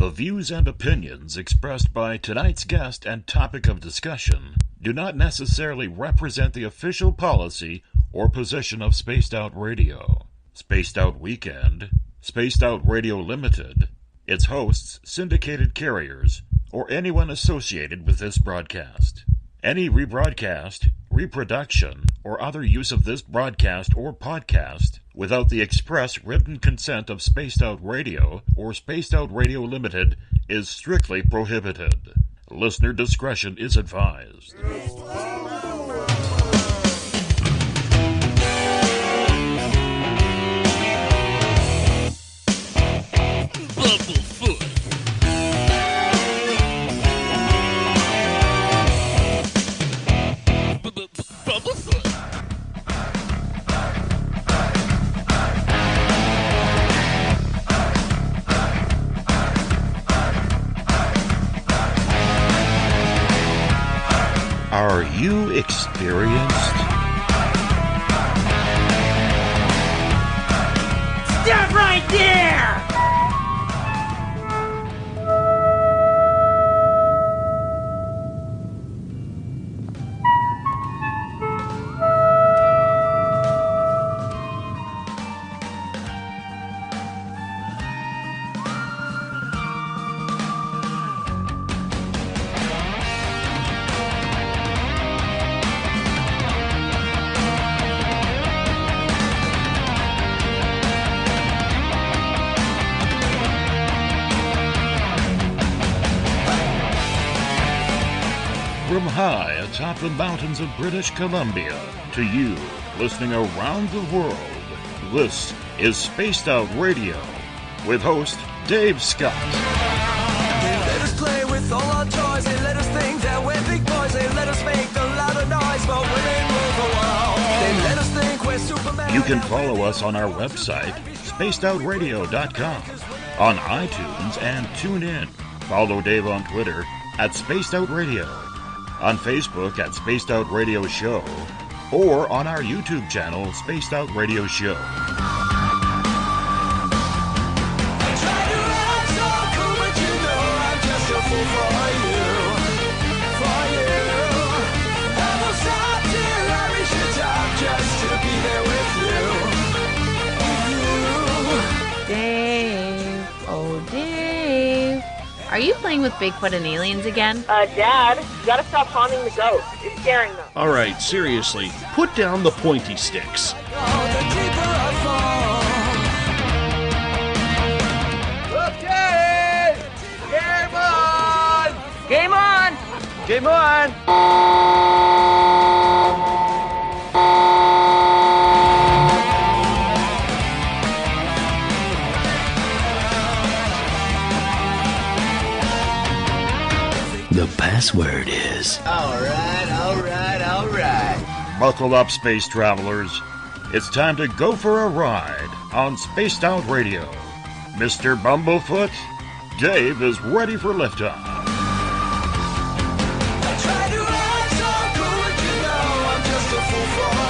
The views and opinions expressed by tonight's guest and topic of discussion do not necessarily represent the official policy or position of Spaced Out Radio, Spaced Out Weekend, Spaced Out Radio Limited, its hosts, syndicated carriers, or anyone associated with this broadcast. Any rebroadcast, reproduction, or other use of this broadcast or podcast without the express written consent of Spaced Out Radio or Spaced Out Radio Limited is strictly prohibited. Listener discretion is advised. Bumblefoot. Bumblefoot. Are you experienced? Stop right there! From high atop the mountains of British Columbia to you listening around the world, this is Spaced Out Radio with host Dave Scott. They let us play with all our toys. They let us think that we're big boys. They let us make the louder noise, but we ain't rule the world. They let us think we're Superman. You can follow us on our website, spacedoutradio.com, on iTunes and TuneIn. Follow Dave on Twitter at Spaced Out Radio, on Facebook at Spaced Out Radio Show, or on our YouTube channel, Spaced Out Radio Show. I try to act so cool, but you know I'm just a fool for you. For you. I will stop till I reach the top just to be there with you. Dave, oh Dave, are you playing with Bigfoot and aliens again? Dad, you gotta stop haunting the ghost. It's scaring them. All right, seriously, put down the pointy sticks. Oh, the deeper I fall. Okay! Game on! Game on! Game on! The password is... All right. Buckle up, space travelers. It's time to go for a ride on Spaced Out Radio. Mr. Bumblefoot, Dave is ready for liftoff. I try to act so cool, but you know I'm just a fool for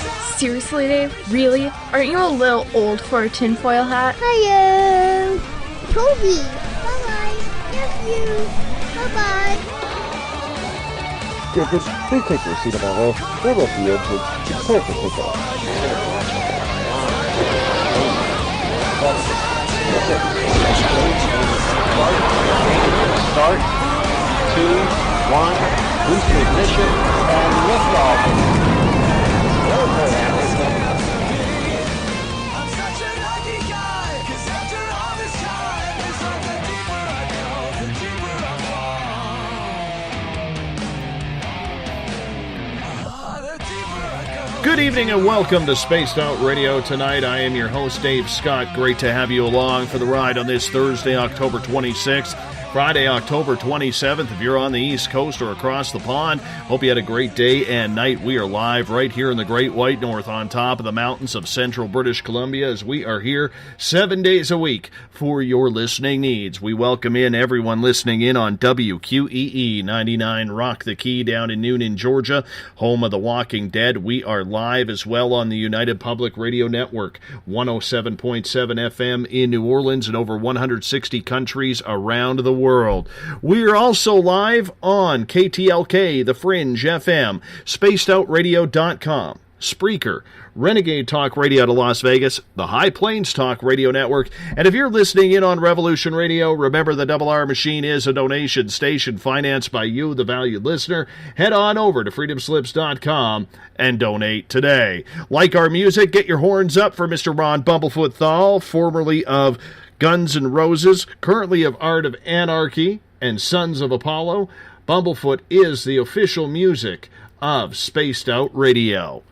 you. Seriously, Dave? Really? Aren't you a little old for a tinfoil hat? Hello, Toby. Bye-bye. Love you. Bye-bye. Please take your seat above all. There will be entrance. Prepare for takeoff. Start. 2, 1. Boost ignition and lift off. I'm such a lucky guy, 'cause after all this time, it's like the deeper I go, the deeper I fall. The deeper I go. Good evening and welcome to Spaced Out Radio tonight. I am your host, Dave Scott. Great to have you along for the ride on this Thursday, October 26th. Friday, October 27th. If you're on the East Coast or across the pond, hope you had a great day and night. We are live right here in the Great White North on top of the mountains of central British Columbia as we are here 7 days a week for your listening needs. We welcome in everyone listening in on WQEE 99 Rock the Key down in Noonan, Georgia, home of The Walking Dead. We are live as well on the United Public Radio Network, 107.7 FM in New Orleans and over 160 countries around the world. We are also live on KTLK, The Fringe FM, spacedoutradio.com, Spreaker, Renegade Talk Radio out of Las Vegas, the High Plains Talk Radio Network, and if you're listening in on Revolution Radio, remember the Double R Machine is a donation station financed by you, the valued listener. Head on over to freedomslips.com and donate today. Like our music, get your horns up for Mr. Ron Bumblefoot THAL, formerly of Guns N' Roses, currently of Art of Anarchy and Sons of Apollo. Bumblefoot is the official music of Spaced Out Radio.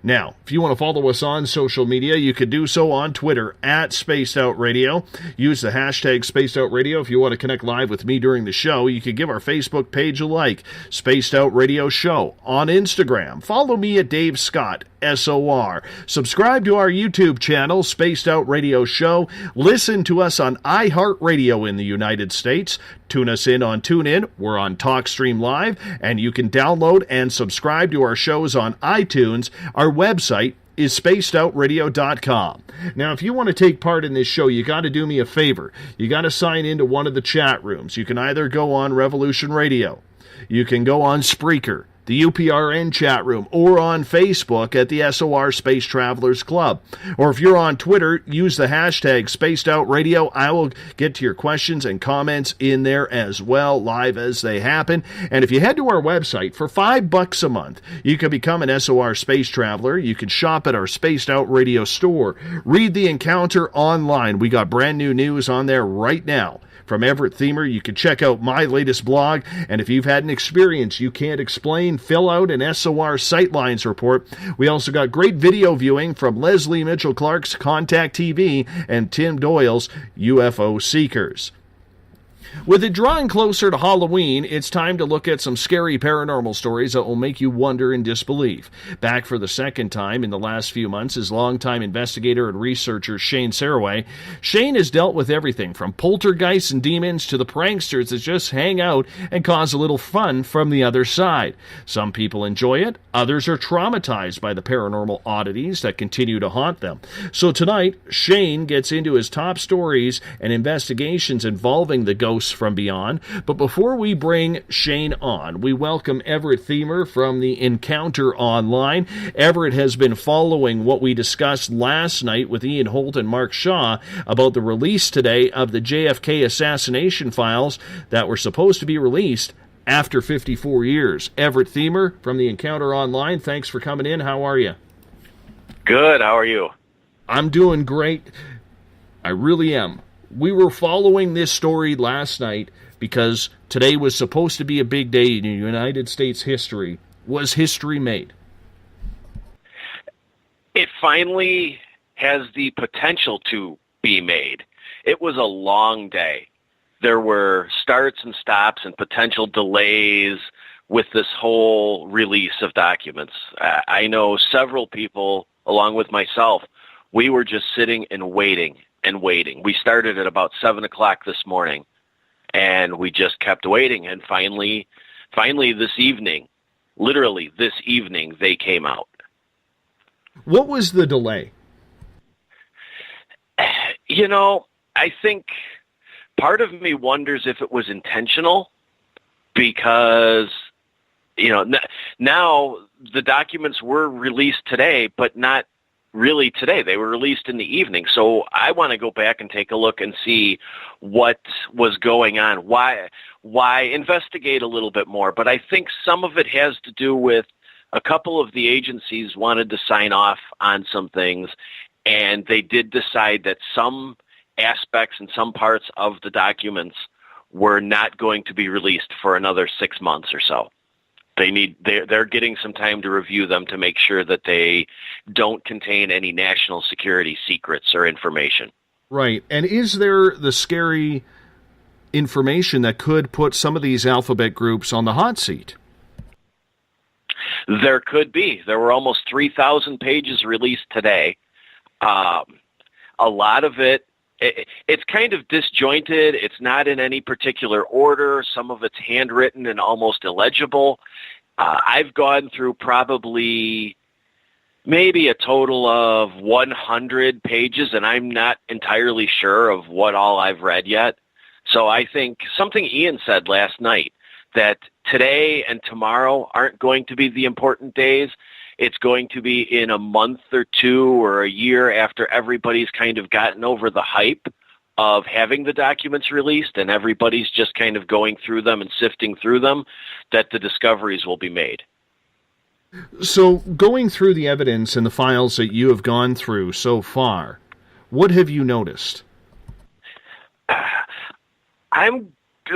Now, if you want to follow us on social media, you can do so on Twitter at Spaced Out Radio. Use the hashtag Spaced Out Radio if you want to connect live with me during the show. You can give our Facebook page a like, Spaced Out Radio Show. On Instagram, follow me at Dave Scott, SOR. Subscribe to our YouTube channel, Spaced Out Radio Show. Listen to us on iHeartRadio in the United States. Tune us in on TuneIn. We're on TalkStream Live, and you can download and subscribe to our shows on iTunes. Our website is spacedoutradio.com. Now, if you want to take part in this show, you got to do me a favor. You got to sign into one of the chat rooms. You can either go on Revolution Radio, you can go on Spreaker, the UPRN chat room, or on Facebook at the SOR Space Travelers Club. Or if you're on Twitter, use the hashtag Spaced Out Radio. I will get to your questions and comments in there as well, live as they happen. And if you head to our website, for $5 a month, you can become an SOR Space Traveler. You can shop at our Spaced Out Radio store. Read the Encounter online. We got brand new news on there right now. From Everett Themer, you can check out my latest blog, and if you've had an experience you can't explain, fill out an SOR Sightlines report. We also got great video viewing from Leslie Mitchell-Clark's Contact TV and Tim Doyle's UFO Seekers. With it drawing closer to Halloween, it's time to look at some scary paranormal stories that will make you wonder in disbelief. Back for the second time in the last few months is longtime investigator and researcher Shane Sirois. Shane has dealt with everything from poltergeists and demons to the pranksters that just hang out and cause a little fun from the other side. Some people enjoy it, others are traumatized by the paranormal oddities that continue to haunt them. So tonight, Shane gets into his top stories and investigations involving the ghosts from beyond. But before we bring Shane on, we welcome Everett Themer from the Encounter Online. Everett has been following what we discussed last night with Ian Holt and Mark Shaw about the release today of the JFK assassination files that were supposed to be released after 54 years. Everett Themer from the Encounter Online, thanks for coming in. How are you? Good. How are you? I'm doing great. I really am. We were following this story last night because today was supposed to be a big day in United States history. Was history made? It finally has the potential to be made. It was a long day. There were starts and stops and potential delays with this whole release of documents. I know several people, along with myself, we were just sitting and waiting. We started at about 7 o'clock this morning, and we just kept waiting. And finally this evening, literally this evening, they came out. What was the delay? You know, I think part of me wonders if it was intentional because, you know, now the documents were released today, but not really today. They were released in the evening. So I want to go back and take a look and see what was going on. Why investigate a little bit more. But I think some of it has to do with a couple of the agencies wanted to sign off on some things, and they did decide that some aspects and some parts of the documents were not going to be released for another 6 months or so. They're getting some time to review them to make sure that they don't contain any national security secrets or information. Right. And is there the scary information that could put some of these alphabet groups on the hot seat. There could be. There were almost 3,000 pages released today. A lot of it's kind of disjointed. It's not in any particular order. Some of it's handwritten and almost illegible. I've gone through probably maybe a total of 100 pages, and I'm not entirely sure of what all I've read yet. So I think something Ian said last night, that today and tomorrow aren't going to be the important days. It's going to be in a month or two or a year after everybody's kind of gotten over the hype of having the documents released and everybody's just kind of going through them and sifting through them, that the discoveries will be made. So going through the evidence and the files that you have gone through so far, what have you noticed?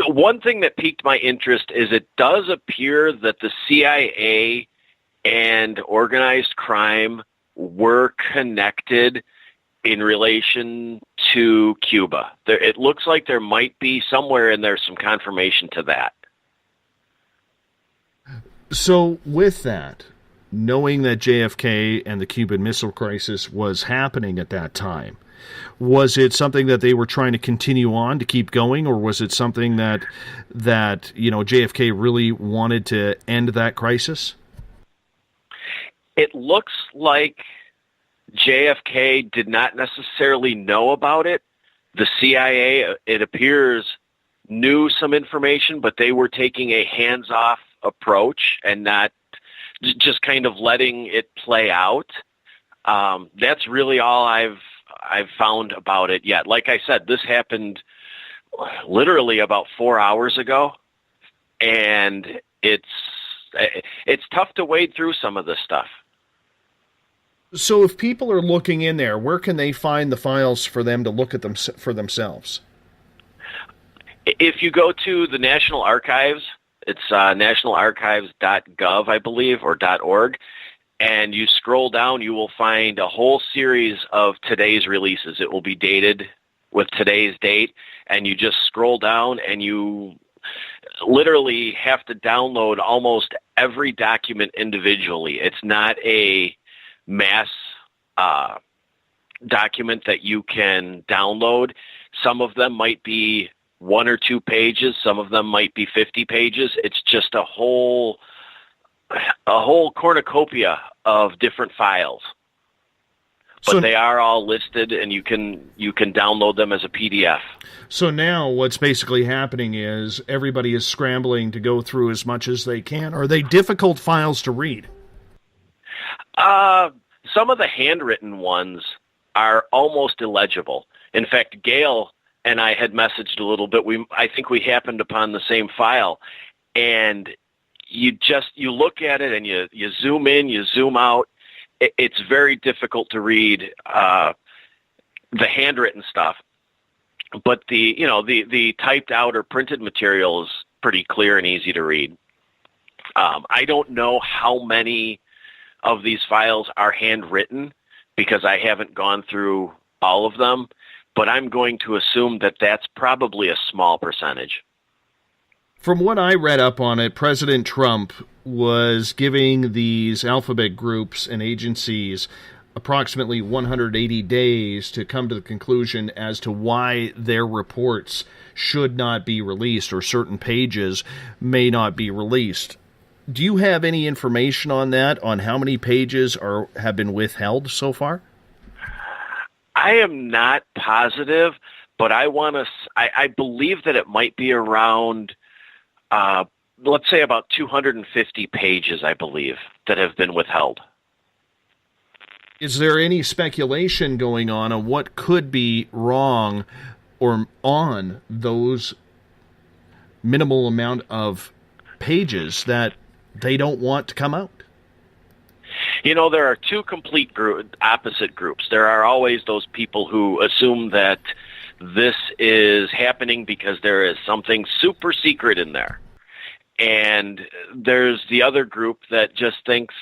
One thing that piqued my interest is it does appear that the CIA and organized crime were connected in relation to Cuba. It looks like there might be somewhere in there some confirmation to that. So with that, knowing that JFK and the Cuban Missile Crisis was happening at that time, was it something that they were trying to continue on to keep going, or was it something that JFK really wanted to end that crisis? It looks like JFK did not necessarily know about it. The CIA, it appears, knew some information, but they were taking a hands-off approach and not just kind of letting it play out. That's really all I've found about it yet. Like I said, this happened literally about 4 hours ago, and it's tough to wade through some of this stuff. So if people are looking in there, where can they find the files for them to look at them for themselves? If you go to the National Archives, it's nationalarchives.gov, I believe, or .org, and you scroll down, you will find a whole series of today's releases. It will be dated with today's date, and you just scroll down and you literally have to download almost every document individually. It's not a mass document that you can download. Some of them might be 1 or 2 pages. Some of them might be 50 pages. It's just a whole cornucopia of different files. But they are all listed, and you can download them as a PDF. So now what's basically happening is everybody is scrambling to go through as much as they can. Are they difficult files to read? Some of the handwritten ones are almost illegible. In fact, Gail and I had messaged a little bit. I think we happened upon the same file, and you look at it and you zoom in, you zoom out. It's very difficult to read the handwritten stuff, but the typed out or printed material is pretty clear and easy to read. I don't know how many of these files are handwritten because I haven't gone through all of them, but I'm going to assume that that's probably a small percentage. From what I read up on it, President Trump was giving these alphabet groups and agencies approximately 180 days to come to the conclusion as to why their reports should not be released or certain pages may not be released. Do you have any information on that, on how many pages have been withheld so far? I am not positive, but I believe that it might be around, let's say about 250 pages, I believe, that have been withheld. Is there any speculation going on what could be wrong or on those minimal amount of pages that they don't want to come out? There are two complete opposite groups. There are always those people who assume that this is happening because there is something super secret in there. And there's the other group that just thinks,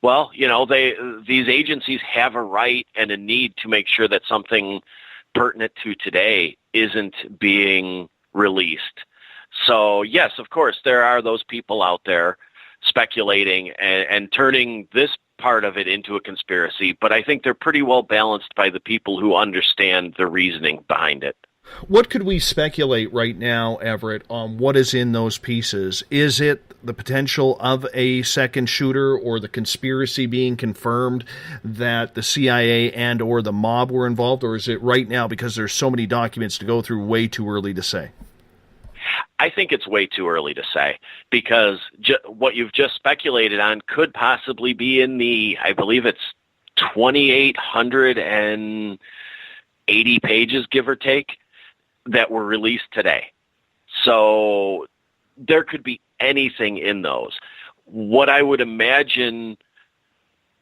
well, these agencies have a right and a need to make sure that something pertinent to today isn't being released. So, yes, of course, there are those people out there speculating and turning this part of it into a conspiracy, but I think they're pretty well balanced by the people who understand the reasoning behind it. What could we speculate right now, Everett, on what is in those pieces? Is it the potential of a second shooter or the conspiracy being confirmed that the CIA and or the mob were involved, or is it right now, because there's so many documents to go through, way too early to say? I think it's way too early to say, because what you've just speculated on could possibly be in the, I believe it's 2,880 pages, give or take, that were released today. So there could be anything in those. What I would imagine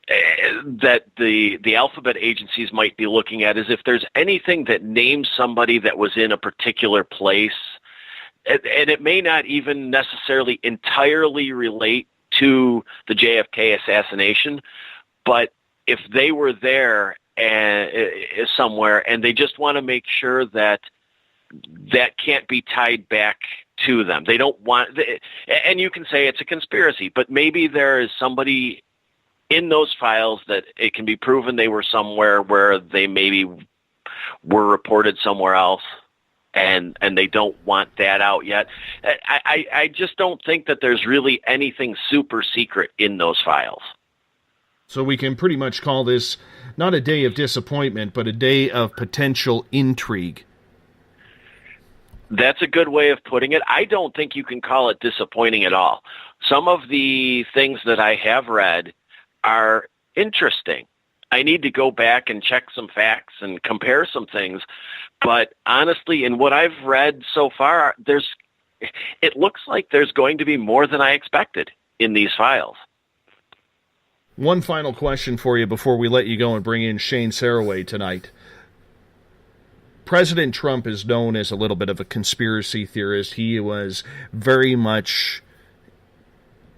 that the alphabet agencies might be looking at is if there's anything that names somebody that was in a particular place, and it may not even necessarily entirely relate to the JFK assassination, but if they were there somewhere and they just want to make sure that can't be tied back to them. They don't want, and you can say it's a conspiracy, but maybe there is somebody in those files that it can be proven they were somewhere where they maybe were reported somewhere else, and they don't want that out yet. I just don't think that there's really anything super secret in those files. So we can pretty much call this not a day of disappointment, but a day of potential intrigue. That's a good way of putting it. I don't think you can call it disappointing at all. Some of the things that I have read are interesting. I need to go back and check some facts and compare some things. But honestly, in what I've read so far, it looks like there's going to be more than I expected in these files. One final question for you before we let you go and bring in Shane Sirois tonight. President Trump is known as a little bit of a conspiracy theorist. He was very much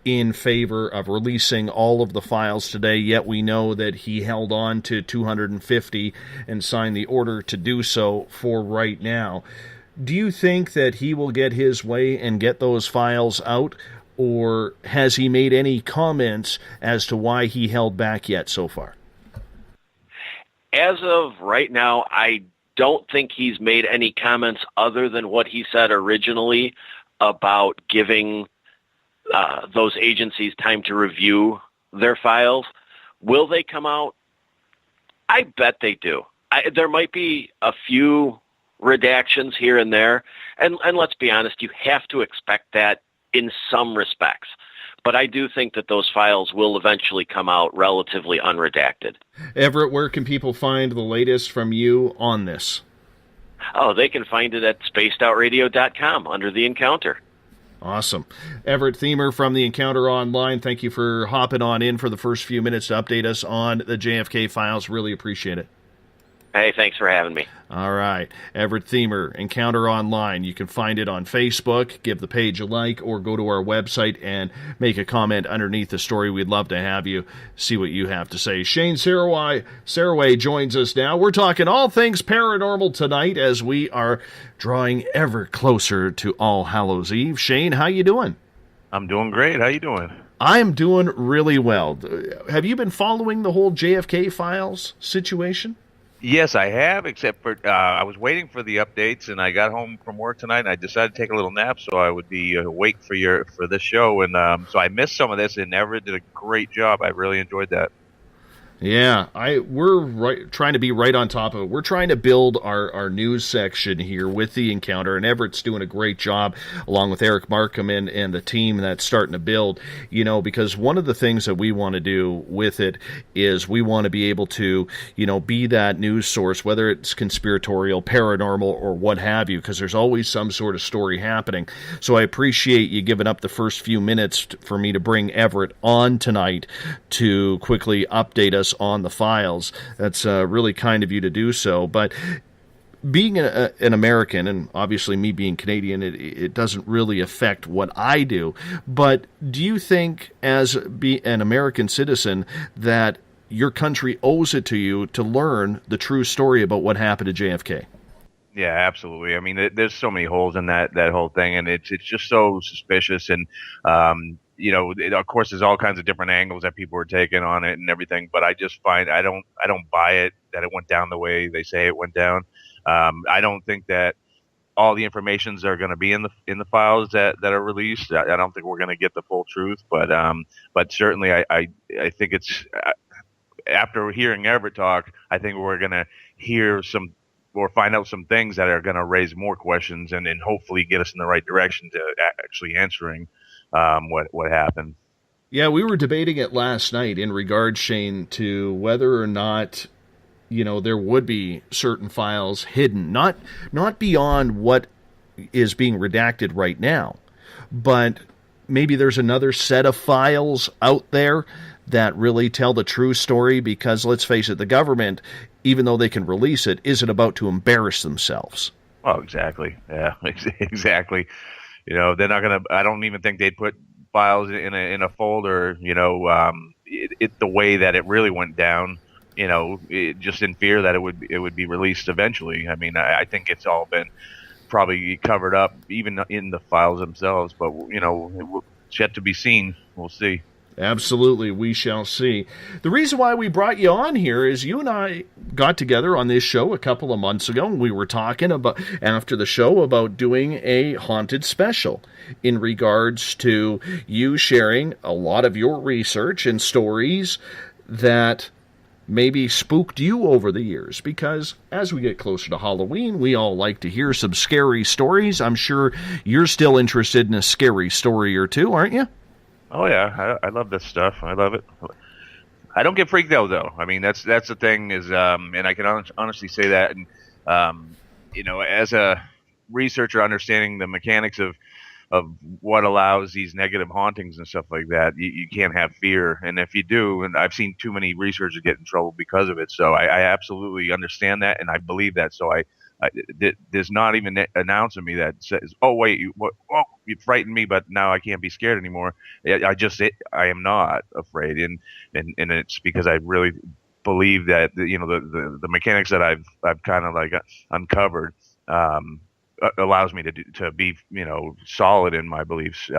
in favor of releasing all of the files today, yet we know that he held on to 250 and signed the order to do so for right now. Do you think that he will get his way and get those files out, or has he made any comments as to why he held back yet so far? As of right now, I don't think he's made any comments other than what he said originally about giving those agencies time to review their files. Will they come out? I bet they do. There might be a few redactions here and there, and let's be honest, you have to expect that in some respects. But I do think that those files will eventually come out relatively unredacted. Everett, where can people find the latest from you on this? Oh, they can find it at spacedoutradio.com under The Encounter. Awesome. Everett Thiemer from The Encounter Online, thank you for hopping on in for the first few minutes to update us on the JFK files. Really appreciate it. Hey, thanks for having me. All right. Everett Thiemer, Encounter Online. You can find it on Facebook. Give the page a like, or go to our website and make a comment underneath the story. We'd love to have you see what you have to say. Shane Sirois joins us now. We're talking all things paranormal tonight as we are drawing ever closer to All Hallows Eve. Shane, how you doing? I'm doing great. How you doing? I'm doing really well. Have you been following the whole JFK files situation? Yes, I have, except for I was waiting for the updates, and I got home from work tonight, and I decided to take a little nap so I would be awake for this show, and so I missed some of this, and Everett did a great job. I really enjoyed that. Yeah, we're trying to be right on top of it. We're trying to build our news section here with The Encounter, and Everett's doing a great job, along with Eric Markham and the team that's starting to build, because one of the things that we want to do with it is we want to be able to, be that news source, whether it's conspiratorial, paranormal, or what have you, because there's always some sort of story happening. So I appreciate you giving up the first few minutes for me to bring Everett on tonight to quickly update us on the files. That's really kind of you to do so. But being an American, and obviously me being Canadian, it doesn't really affect what I do. But do you think, as an American citizen, that your country owes it to you to learn the true story about what happened to JFK? Yeah, absolutely. I mean, there's so many holes in that whole thing, and it's just so suspicious. And of course, there's all kinds of different angles that people are taking on it and everything. But I just find I don't buy it that it went down the way they say it went down. I don't think that all the informations are going to be in the files that are released. I don't think we're going to get the full truth, but certainly I think it's after hearing Everett talk, I think we're going to hear some or find out some things that are going to raise more questions and hopefully get us in the right direction to actually answering what happened. Yeah, we were debating it last night in regards, Shane, to whether or not there would be certain files hidden, not beyond what is being redacted right now, but maybe there's another set of files out there that really tell the true story, because let's face it, the government, even though they can release it, isn't about to embarrass themselves. Oh, exactly. Yeah, exactly. They're not going to, I don't even think they'd put files in a folder, the way that it really went down, just in fear that it would be released eventually. I mean, I think it's all been probably covered up, even in the files themselves, but, it's yet to be seen. We'll see. Absolutely, we shall see. The reason why we brought you on here is you and I got together on this show a couple of months ago, and we were talking about, after the show, about doing a haunted special in regards to you sharing a lot of your research and stories that maybe spooked you over the years, because as we get closer to Halloween, we all like to hear some scary stories. I'm sure you're still interested in a scary story or two, aren't you? Oh yeah, I love this stuff. I love it. I don't get freaked out though. I mean, that's the thing is, and I can honestly say that. And as a researcher, understanding the mechanics of what allows these negative hauntings and stuff like that, you can't have fear. And if you do, and I've seen too many researchers get in trouble because of it. So I absolutely understand that, and I believe that. So there's not even an ounce of me that says, "Oh wait, you frightened me, but now I can't be scared anymore." I am not afraid, and it's because I really believe that the mechanics that I've kind of like uncovered allows me to be solid in my beliefs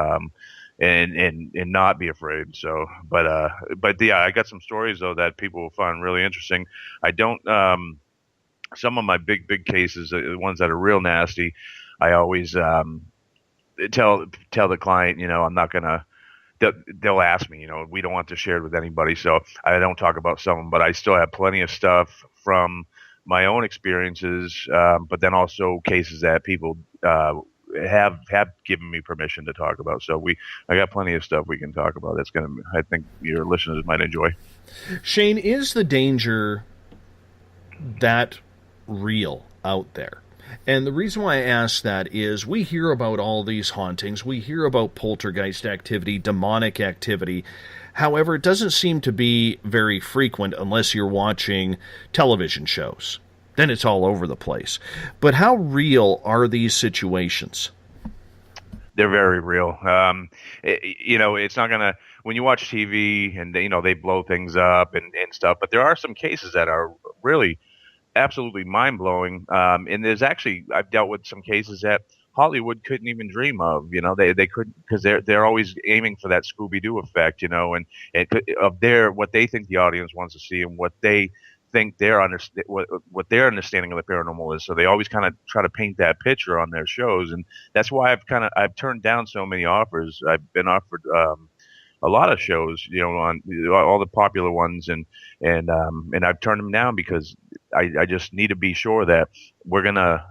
and not be afraid. So, but yeah, I got some stories though that people will find really interesting. I don't. Some of my big cases, the ones that are real nasty, I always tell the client, I'm not gonna. They'll ask me, we don't want to share it with anybody, so I don't talk about some of them. But I still have plenty of stuff from my own experiences, but then also cases that people have given me permission to talk about. So I got plenty of stuff we can talk about. I think your listeners might enjoy. Shane, is the danger that real out there? And the reason why I ask that is we hear about all these hauntings, we hear about poltergeist activity, demonic activity. However, it doesn't seem to be very frequent unless you're watching television shows. Then it's all over the place. But how real are these situations? They're very real. It's not gonna, when you watch TV and they blow things up and stuff, but there are some cases that are really absolutely mind-blowing, and there's actually, I've dealt with some cases that Hollywood couldn't even dream of. They couldn't, because they're always aiming for that Scooby-Doo effect, and of what they think the audience wants to see and what they think what their understanding of the paranormal is. So they always kind of try to paint that picture on their shows, and that's why I've turned down so many offers. I've been offered a lot of shows, on all the popular ones, and I've turned them down because I just need to be sure that we're gonna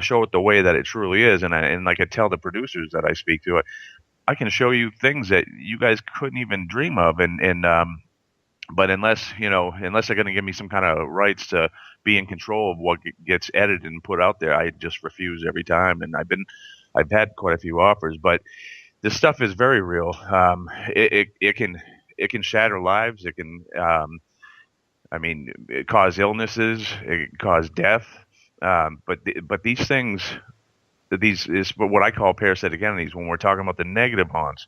show it the way that it truly is, and like I tell the producers that I speak to, I can show you things that you guys couldn't even dream of, but unless they're going to give me some kind of rights to be in control of what gets edited and put out there, I just refuse every time. And I've had quite a few offers, but this stuff is very real. It can shatter lives. It can, it cause illnesses. It can cause death. But these things, these is what I call parasitic entities. When we're talking about the negative haunts,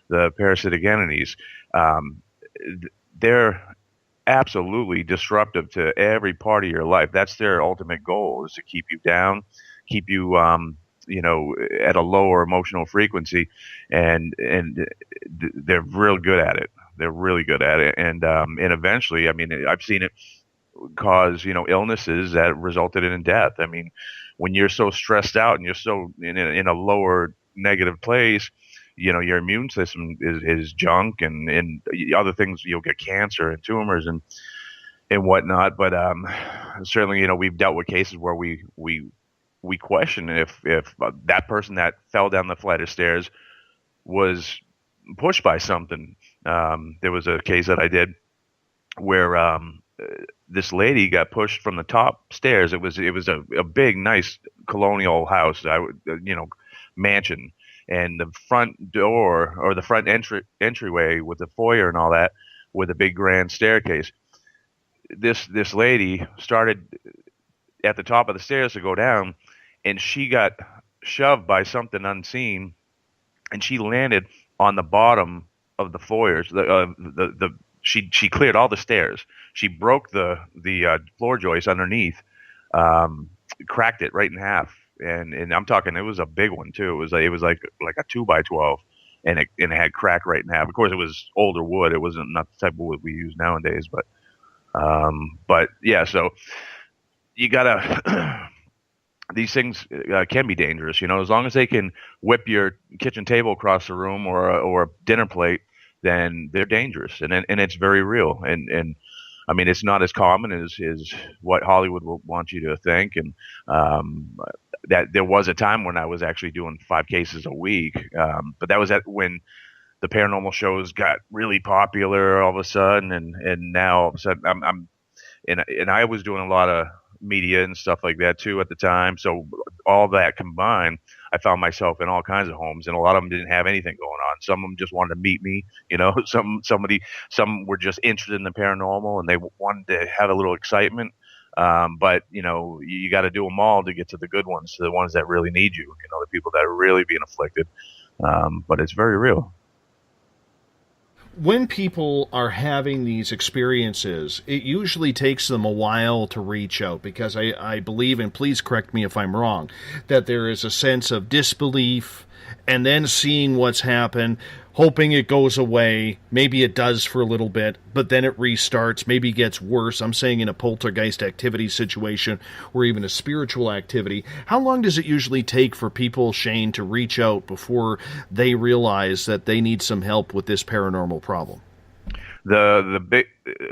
the parasitic entities, they're absolutely disruptive to every part of your life. That's their ultimate goal, is to keep you down, keep you, at a lower emotional frequency, and they're real good at it. They're really good at it, and eventually, I mean, I've seen it cause illnesses that resulted in death. I mean, when you're so stressed out and you're so in a lower negative place, your immune system is junk, and other things. You'll get cancer and tumors and whatnot. But certainly, we've dealt with cases where we question if that person that fell down the flight of stairs was pushed by something. There was a case that I did where this lady got pushed from the top stairs. It was a big, nice colonial house, mansion, and the front door, or the front entryway with the foyer and all that, with a big grand staircase. This lady started at the top of the stairs to go down, and she got shoved by something unseen, and she landed on the bottom of the foyers. She cleared all the stairs. She broke the floor joist underneath, cracked it right in half, and I'm talking, it was a big one too. It was like a 2x12, and it had cracked right in half. Of course, it was older wood. It wasn't not the type of wood we use nowadays, but yeah. So you gotta. These things can be dangerous, as long as they can whip your kitchen table across the room or a dinner plate, then they're dangerous, and it's very real. And I mean, it's not as common as what Hollywood will want you to think. And that there was a time when I was actually doing 5 cases a week, but that was when the paranormal shows got really popular all of a sudden, and now all of a sudden and I was doing a lot of media and stuff like that too at the time. So all that combined, I found myself in all kinds of homes, and a lot of them didn't have anything going on. Some of them just wanted to meet me, some were just interested in the paranormal and they wanted to have a little excitement. But you got to do them all to get to the good ones, to the ones that really need you, the people that are really being afflicted. But it's very real. When people are having these experiences, it usually takes them a while to reach out, because I believe, and please correct me if I'm wrong, that there is a sense of disbelief and then seeing what's happened, hoping it goes away. Maybe it does for a little bit, but then it restarts, maybe gets worse. I'm saying in a poltergeist activity situation or even a spiritual activity. How long does it usually take for people, Shane, to reach out before they realize that they need some help with this paranormal problem?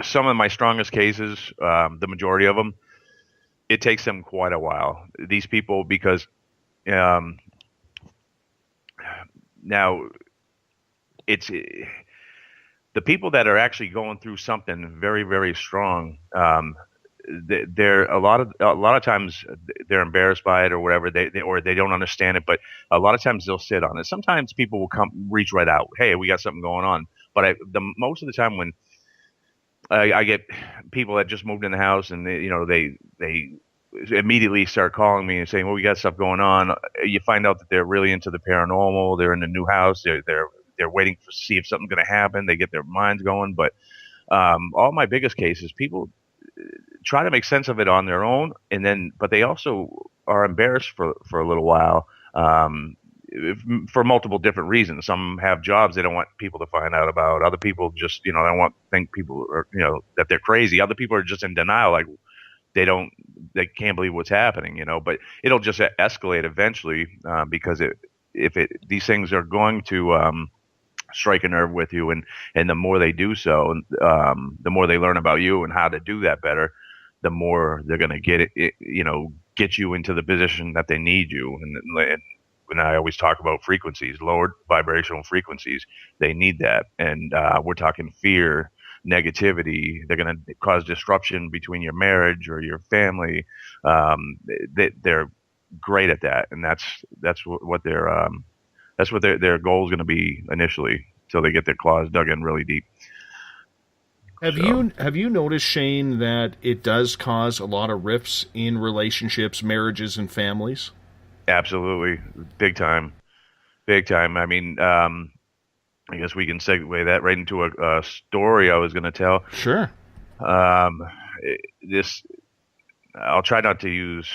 Some of my strongest cases, the majority of them, it takes them quite a while. These people, because now it's the people that are actually going through something very, very strong. They're a lot of times they're embarrassed by it or whatever, or they don't understand it. But a lot of times they'll sit on it. Sometimes people will reach right out. Hey, we got something going on. But most of the time when I get people that just moved in the house and they immediately start calling me and saying, well, we got stuff going on. You find out that they're really into the paranormal. They're in a new house. They're waiting to see if something's going to happen. They get their minds going. But all my biggest cases, people try to make sense of it on their own, but they also are embarrassed for a little while, for multiple different reasons. Some have jobs they don't want people to find out about. Other people just, they don't think people are, that they're crazy. Other people are just in denial, like they can't believe what's happening, but it'll just escalate eventually, because these things are going to strike a nerve with you, and the more they do so, the more they learn about you and how to do that better, the more they're going to get you into the position that they need you. And when I always talk about frequencies, lowered vibrational frequencies, they need that. And we're talking fear, negativity. They're going to cause disruption between your marriage or your family. They're great at that, and that's what their goal is going to be initially, till they get their claws dug in really deep. Have you noticed, Shane, that it does cause a lot of rifts in relationships, marriages, and families? Absolutely, big time. I mean, I guess we can segue that right into a story I was going to tell. Sure. This I'll try not to use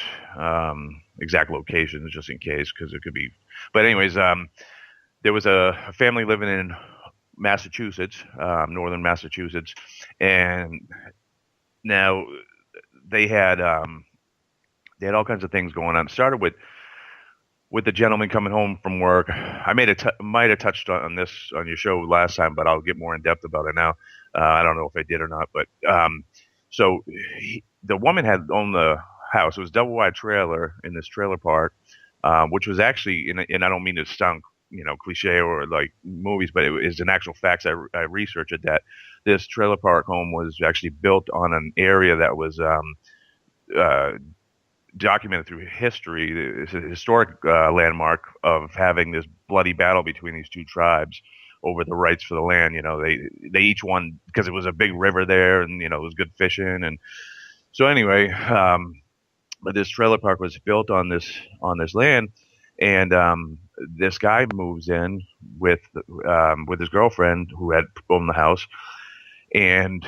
exact locations just in case because it could be. But anyways, there was a family living in Massachusetts, northern Massachusetts, and now they had all kinds of things going on. It started with the gentleman coming home from work. I might have touched on this on your show last time, but I'll get more in depth about it now. I don't know if I did or not, but so the woman had owned the house. It was a double wide trailer in this trailer park, which was actually, and I don't mean to sound cliche or like movies, but it is an actual fact. I researched it, that this trailer park home was actually built on an area that was documented through history. It's a historic landmark of having this bloody battle between these two tribes over the rights for the land. They each won because it was a big river there, and it was good fishing. And so anyway, but this trailer park was built on this land, and this guy moves in with his girlfriend who had owned the house, and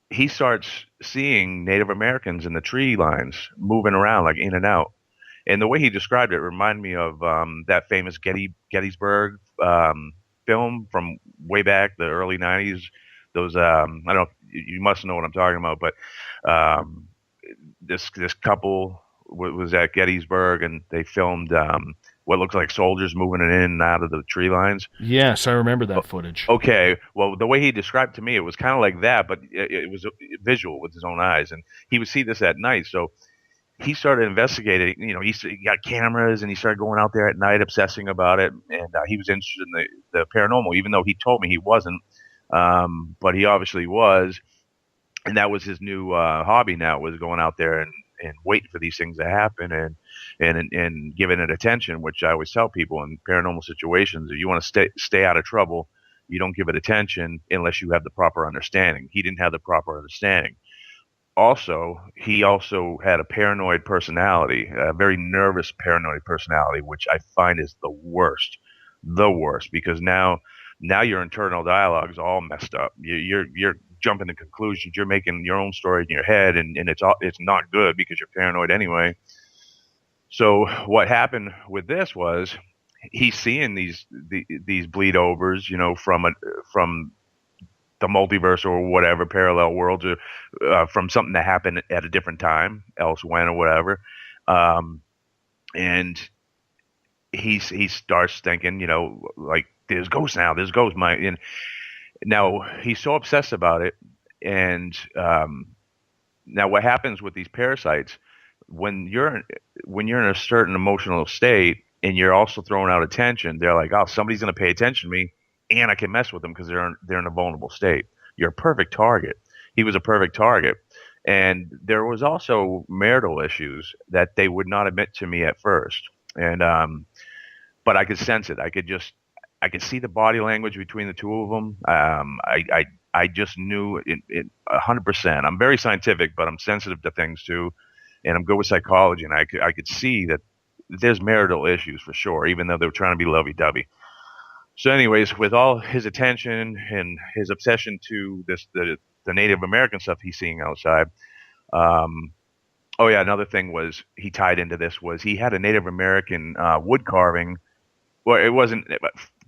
he starts seeing Native Americans in the tree lines moving around, like in and out. And the way he described it reminded me of that famous Gettysburg film from way back, the early 90s. Those, I don't know, you must know what I'm talking about, but this couple was at Gettysburg, and they filmed what looked like soldiers moving in and out of the tree lines. Yes, I remember that footage. Okay, well, the way he described it to me, it was kind of like that, but it was visual with his own eyes, and he would see this at night. So he started investigating. He got cameras, and he started going out there at night, obsessing about it, and he was interested in the paranormal, even though he told me he wasn't, but he obviously was, and that was his new hobby now, was going out there and waiting for these things to happen and giving it attention, which I always tell people in paranormal situations, if you want to stay out of trouble, you don't give it attention unless you have the proper understanding. He didn't have the proper understanding. Also, he also had a paranoid personality, a very nervous paranoid personality, which I find is the worst, because now your internal dialogue is all messed up. You're jumping to conclusions. You're making your own story in your head, and it's not good because you're paranoid anyway. So what happened with this was he's seeing these bleed overs, from the multiverse or whatever, parallel worlds, or from something that happened at a different time, else when or whatever, and he starts thinking, like, there's ghosts now, and now he's so obsessed about it. And now what happens with these parasites, when you're in a certain emotional state and you're also throwing out attention, they're like, oh, somebody's going to pay attention to me, and I can mess with them because they're in a vulnerable state. You're a perfect target. He was a perfect target. And there was also marital issues that they would not admit to me at first. And but I could sense it. I could see the body language between the two of them. I just knew it 100%. I'm very scientific, but I'm sensitive to things too, and I'm good with psychology. And I could see that there's marital issues for sure, even though they were trying to be lovey-dovey. So, anyways, with all his attention and his obsession to the Native American stuff he's seeing outside. Oh yeah, another thing was he tied into this was he had a Native American wood carving. Well, it wasn't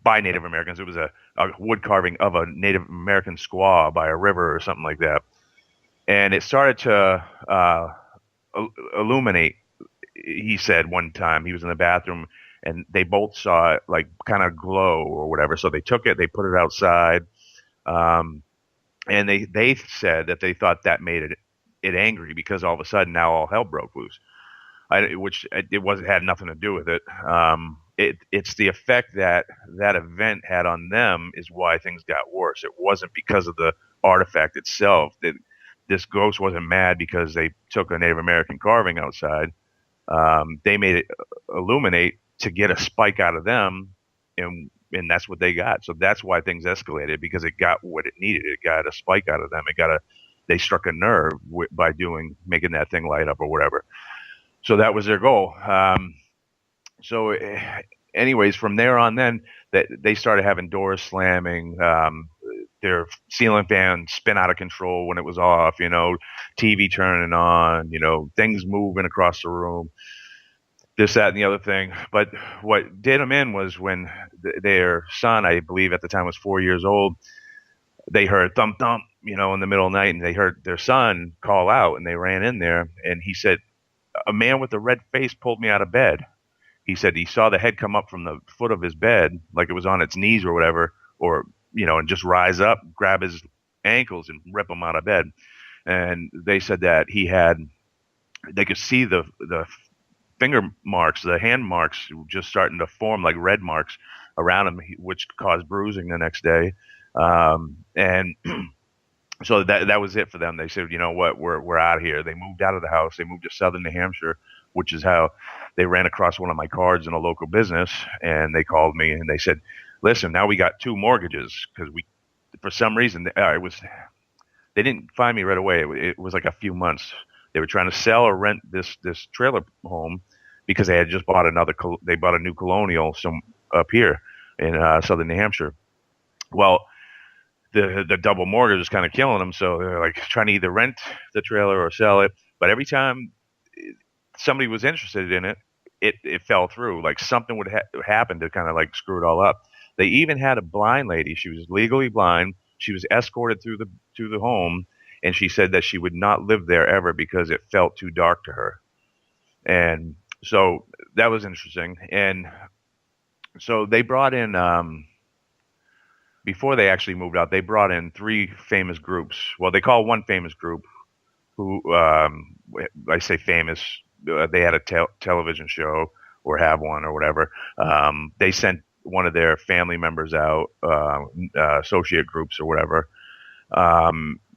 by Native Americans. It was a wood carving of a Native American squaw by a river or something like that. And it started to illuminate. He said one time he was in the bathroom and they both saw it like kind of glow or whatever. So they took it, they put it outside. And they said that they thought that made it angry because all of a sudden now all hell broke loose. Which it had nothing to do with it. It's the effect that event had on them is why things got worse. It wasn't because of the artifact itself. This ghost wasn't mad because they took a Native American carving outside. They made it illuminate to get a spike out of them, and that's what they got. So that's why things escalated, because it got what it needed. It got a spike out of them. They struck a nerve by making that thing light up or whatever. So that was their goal. So anyways, from there on then, that they started having doors slamming. their ceiling fan spin out of control when it was off, TV turning on, things moving across the room, this, that, and the other thing. But what did them in was when their son, I believe at the time was 4 years old, they heard thump, thump, in the middle of the night, and they heard their son call out, and they ran in there, and he said, a man with a red face pulled me out of bed. He said he saw the head come up from the foot of his bed, like it was on its knees or whatever, or, and just rise up, grab his ankles and rip him out of bed. And they said that they could see the finger marks, the hand marks just starting to form like red marks around him, which caused bruising the next day. And so that was it for them. They said, you know what, we're out of here. They moved out of the house. They moved to southern New Hampshire, which is how they ran across one of my cards in a local business. And they called me and they said, listen, now we got 2 mortgages, because for some reason, they didn't find me right away. It was like a few months. They were trying to sell or rent this trailer home because they had just bought they bought a new colonial up here in southern New Hampshire. Well, the double mortgage was kind of killing them, so they're like trying to either rent the trailer or sell it. But every time somebody was interested in it, it fell through. Like something would happen to kind of like screw it all up. They even had a blind lady. She was legally blind. She was escorted through the home, and she said that she would not live there ever because it felt too dark to her. And so that was interesting. And so they brought in, before they actually moved out, they brought in 3 famous groups. Well, they call one famous group who, I say famous, they had a television show or have one or whatever. They sent one of their family members out, associate groups or whatever.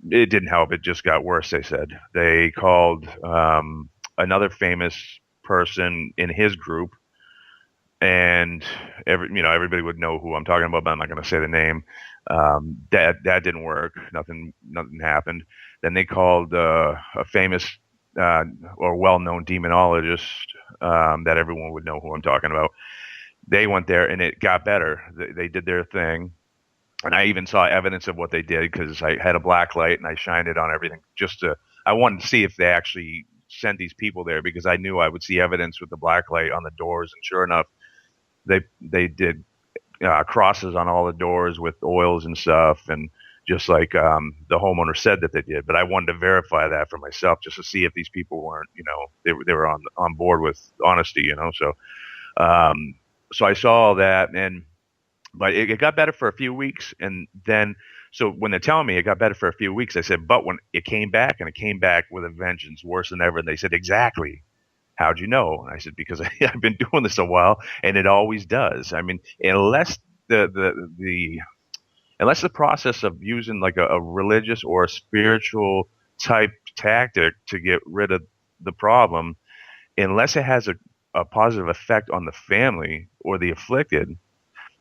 It didn't help. It just got worse, they said. They called another famous person in his group, and everybody would know who I'm talking about, but I'm not going to say the name. That didn't work. Nothing happened. Then they called a famous or well-known demonologist that everyone would know who I'm talking about. They went there, and it got better. They did their thing. And I even saw evidence of what they did because I had a black light and I shined it on everything I wanted to see if they actually sent these people there, because I knew I would see evidence with the black light on the doors. And sure enough, they did crosses on all the doors with oils and stuff. And just like the homeowner said that they did. But I wanted to verify that for myself just to see if these people weren't, they were on board with honesty, So I saw all that, but it got better for a few weeks. And then, so when they're telling me it got better for a few weeks, I said, but when it came back, and it came back with a vengeance, worse than ever. And they said, exactly. How'd you know? And I said, because I've been doing this a while, and it always does. I mean, unless the process of using like a religious or a spiritual type tactic to get rid of the problem, unless it has a positive effect on the family or the afflicted,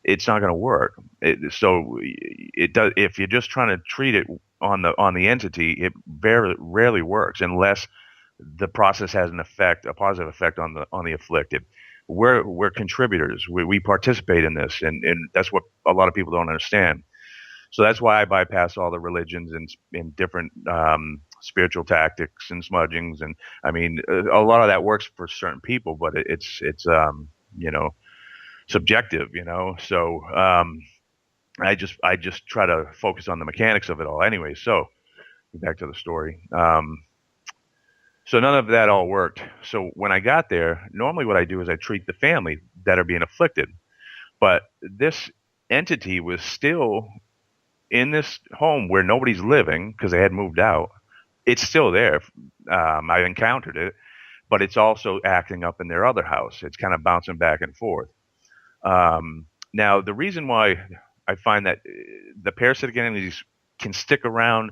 it's not going to work. So it does. If you're just trying to treat it on the entity, it very rarely works unless the process has a positive effect on the afflicted. We're contributors. We participate in this, and that's what a lot of people don't understand. So that's why I bypass all the religions and different spiritual tactics and smudgings. And I mean, a lot of that works for certain people, but it's subjective, So I just try to focus on the mechanics of it all. Anyway, so back to the story. So none of that all worked. So when I got there, normally what I do is I treat the family that are being afflicted, but this entity was still in this home where nobody's living because they had moved out. It's still there. I encountered it, but it's also acting up in their other house. It's kind of bouncing back and forth. Now, the reason why I find that the parasitic entities can stick around,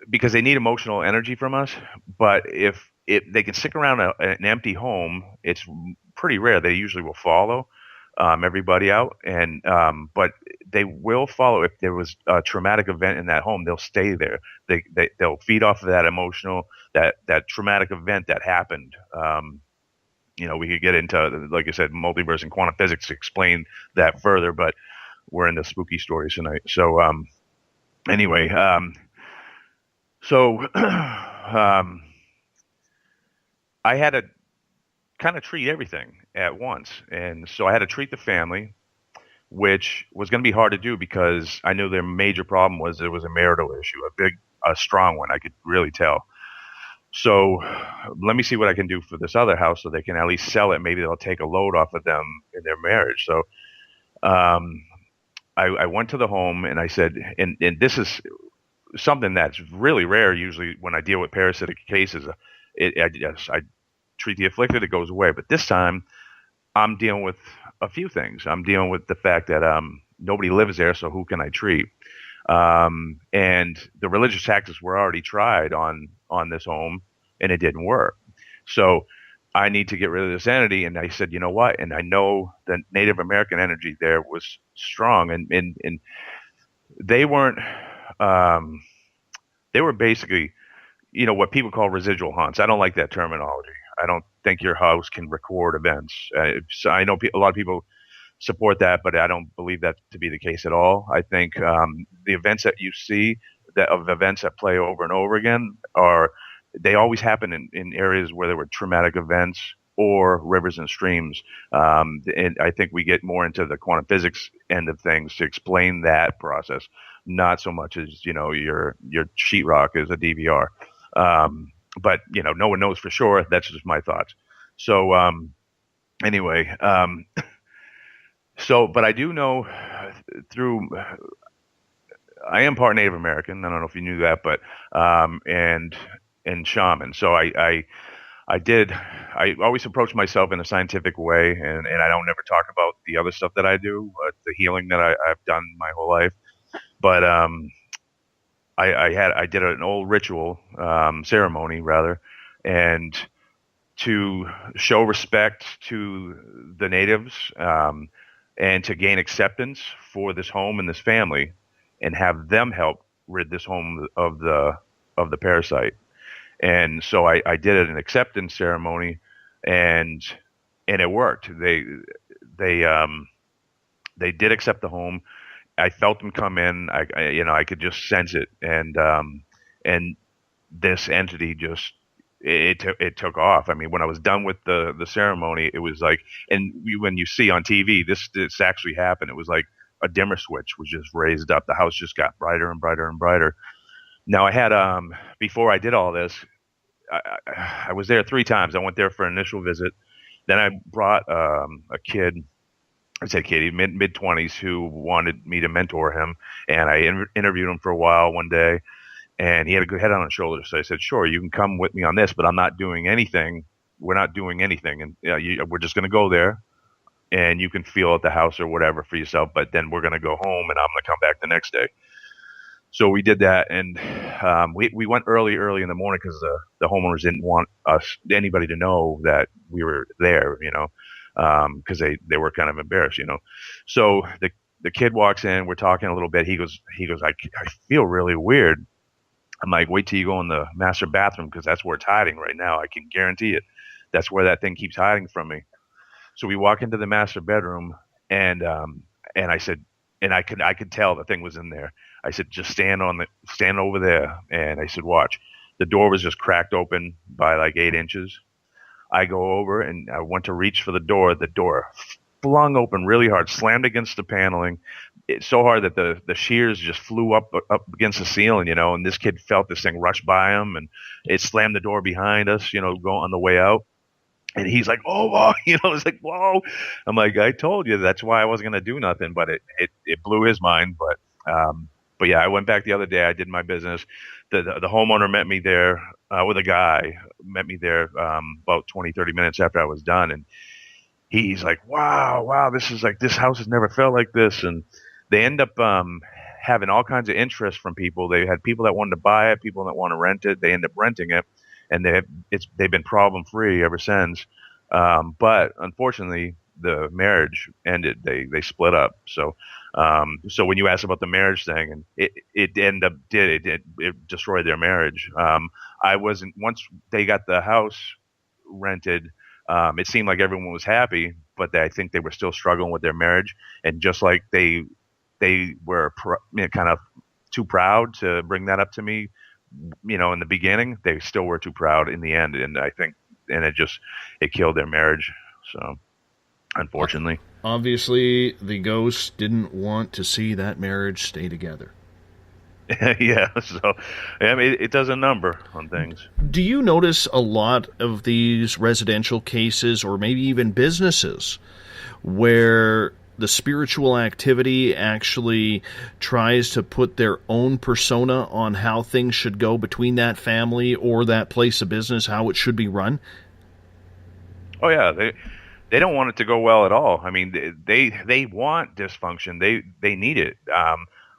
because they need emotional energy from us, but if they can stick around an empty home, it's pretty rare. They usually will follow everybody out, and but they will follow if there was a traumatic event in that home. They'll stay there. They'll feed off of that emotional, that traumatic event that happened. We could get into, like I said, multiverse and quantum physics to explain that further, but we're in the spooky stories tonight. So anyway, so I had to kind of treat everything at once, and so I had to treat the family, which was going to be hard to do because I knew their major problem was there was a marital issue, a strong one. I could really tell. So let me see what I can do for this other house so they can at least sell it. Maybe they'll take a load off of them in their marriage. So I went to the home and I said, and this is something that's really rare usually when I deal with parasitic cases. I treat the afflicted, it goes away. But this time I'm dealing with a few things. I'm dealing with the fact that nobody lives there, so who can I treat? And the religious tactics were already tried on this home, and it didn't work. So I need to get rid of this entity. And I said, you know what? And I know the Native American energy there was strong, and they weren't. They were basically, what people call residual haunts. I don't like that terminology. I don't think your house can record events. So I know a lot of people support that, but I don't believe that to be the case at all. I think the events that you see, of events that play over and over again, they always happen in areas where there were traumatic events or rivers and streams. And I think we get more into the quantum physics end of things to explain that process, not so much as your sheetrock is a DVR. But no one knows for sure. That's just my thoughts. So anyway, but I do know I am part Native American. I don't know if you knew that, but and shaman. So I always approach myself in a scientific way, and I don't never talk about the other stuff that I do, the healing that I've done my whole life. But I did an old ritual ceremony rather, and to show respect to the natives and to gain acceptance for this home and this family, and have them help rid this home of the parasite. And so I did an acceptance ceremony, and it worked. They did accept the home. I felt them come in. I could just sense it, and this entity just it took off. I mean, when I was done with the ceremony, it was like, and when you see on TV, this actually happened. It was like a dimmer switch was just raised up. The house just got brighter and brighter and brighter. Now I had before I did all this, I was there 3 times. I went there for an initial visit. Then I brought a kid. I said kid, mid-20s, who wanted me to mentor him, and I interviewed him for a while one day, and he had a good head on his shoulders. So I said, sure, you can come with me on this, but I'm not doing anything. We're not doing anything, and we're just going to go there, and you can feel at the house or whatever for yourself, but then we're going to go home, and I'm going to come back the next day. So we did that, and we went early in the morning because the homeowners didn't want anybody to know that we were there, because they were kind of embarrassed, So the kid walks in, we're talking a little bit. He goes, I feel really weird. I'm like, wait till you go in the master bathroom, because that's where it's hiding right now. I can guarantee it. That's where that thing keeps hiding from me. So we walk into the master bedroom, and I said, and I could tell the thing was in there. I said, just stand over there. And I said, watch. The door was just cracked open by like 8 inches. I go over and I went to reach for the door. The door flung open really hard, slammed against the paneling. It's so hard that the shears just flew up against the ceiling, and this kid felt this thing rush by him, and it slammed the door behind us, go on the way out. And he's like, oh, it's like, whoa. I'm like, I told you that's why I wasn't going to do nothing, but it blew his mind. But yeah, I went back the other day. I did my business. The homeowner met me there with a guy, met me there about 20, 30 minutes after I was done. And he's like, wow, this house has never felt like this. And they end up having all kinds of interest from people. They had people that wanted to buy it, people that want to rent it. They end up renting it, and they've been problem free ever since. But unfortunately, the marriage ended. They split up. So when you asked about the marriage thing, and it ended up it destroyed their marriage. Once they got the house rented, it seemed like everyone was happy, but I think they were still struggling with their marriage. And just like they were kind of too proud to bring that up to me, in the beginning. They still were too proud in the end, and I think, and it killed their marriage. So, unfortunately. Obviously, the ghost didn't want to see that marriage stay together. Yeah, so I mean, it does a number on things. Do you notice a lot of these residential cases, or maybe even businesses, where the spiritual activity actually tries to put their own persona on how things should go between that family or that place of business, how it should be run? Oh yeah, they don't want it to go well at all. I mean, they want dysfunction. They need it.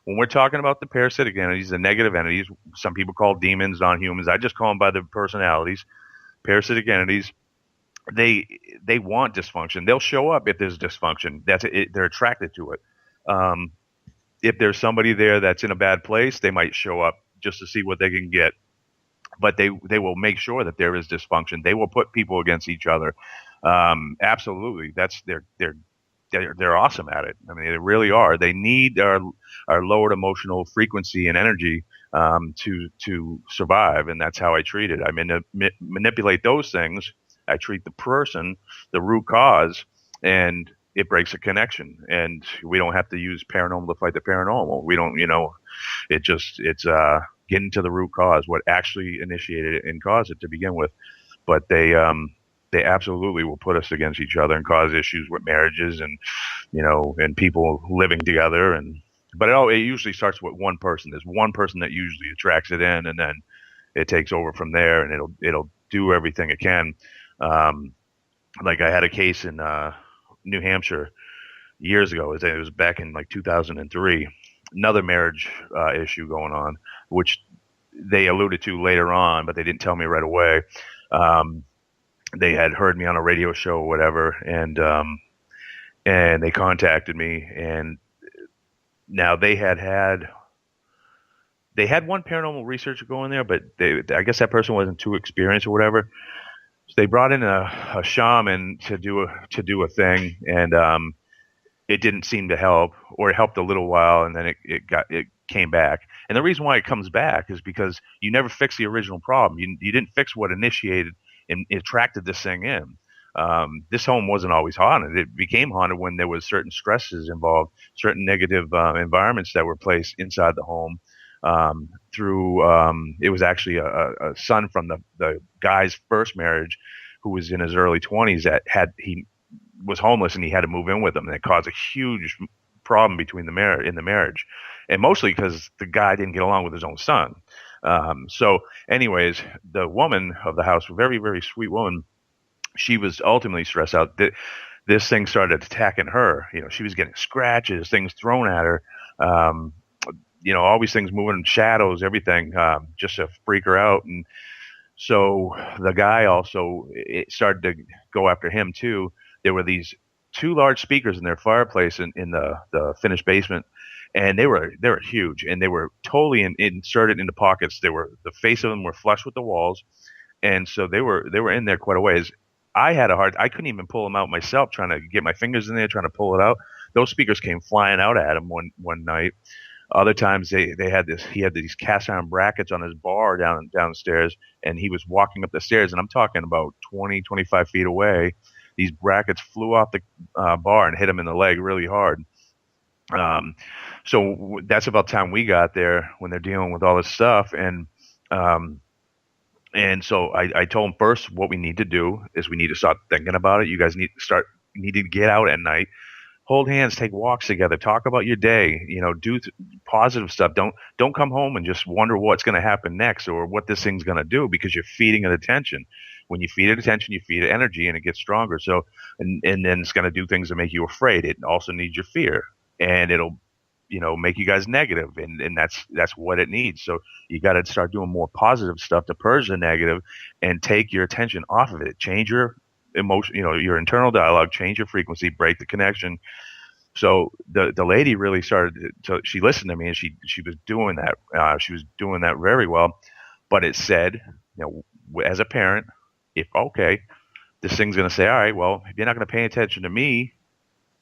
When we're talking about the parasitic entities, the negative entities, some people call demons, non-humans. I just call them by their personalities. Parasitic entities, they want dysfunction. They'll show up if there's dysfunction. That's it. They're attracted to it. If there's somebody there that's in a bad place, they might show up just to see what they can get. But they will make sure that there is dysfunction. They will put people against each other. Absolutely, that's they're awesome at it. I mean, they really are. They need our lowered emotional frequency and energy to survive, and that's how I treat it. I manipulate those things. I treat the person, the root cause, and it breaks a connection. And we don't have to use paranormal to fight the paranormal. We don't, it's getting to the root cause, what actually initiated it and caused it to begin with. But they absolutely will put us against each other and cause issues with marriages and, and people living together. But it usually starts with one person. There's one person that usually attracts it in, and then it takes over from there, and it'll do everything it can. Like I had a case in New Hampshire years ago. It was back in like 2003. Another marriage issue going on, which they alluded to later on, but they didn't tell me right away. They had heard me on a radio show or whatever, and they contacted me, and now they had one paranormal researcher going there, but I guess that person wasn't too experienced or whatever. So they brought in a shaman to do a thing, and it didn't seem to help, or it helped a little while, and then it came back. And the reason why it comes back is because you never fixed the original problem. You didn't fix what initiated and attracted this thing in. This home wasn't always haunted. It became haunted when there was certain stresses involved, certain negative environments that were placed inside the home. It was actually a son from the guy's first marriage, who was in his early 20s, he was homeless, and he had to move in with him, and it caused a huge problem between the marriage, and mostly because the guy didn't get along with his own son. So anyways, the woman of the house, a very, very sweet woman, she was ultimately stressed out. This thing started attacking her. She was getting scratches, things thrown at her, all these things moving in shadows, everything, just to freak her out. And so the guy also, it started to go after him too. There were these two large speakers in their fireplace in the finished basement. And they were huge, and they were totally inserted into pockets. The face of them were flush with the walls, and so they were in there quite a ways. I couldn't even pull them out myself, trying to get my fingers in there, trying to pull it out. Those speakers came flying out at him one night. Other times he had these cast iron brackets on his bar downstairs, and he was walking up the stairs, and I'm talking about 20, 25 feet away. These brackets flew off the bar and hit him in the leg really hard. So that's about the time we got there, when they're dealing with all this stuff. And so I told them, first, what we need to do is we need to start thinking about it. You guys need to get out at night, hold hands, take walks together, talk about your day, do positive stuff. Don't come home and just wonder what's going to happen next or what this thing's going to do, because you're feeding it attention. When you feed it attention, you feed it energy, and it gets stronger. So, and then it's going to do things that make you afraid. It also needs your fear. And it'll, make you guys negative, and that's what it needs. So you got to start doing more positive stuff to purge the negative and take your attention off of it. Change your emotion, your internal dialogue, change your frequency, break the connection. So the lady really started to, she listened to me, and she was doing that. She was doing that very well. But it said, as a parent, this thing's going to say, all right, well, if you're not going to pay attention to me,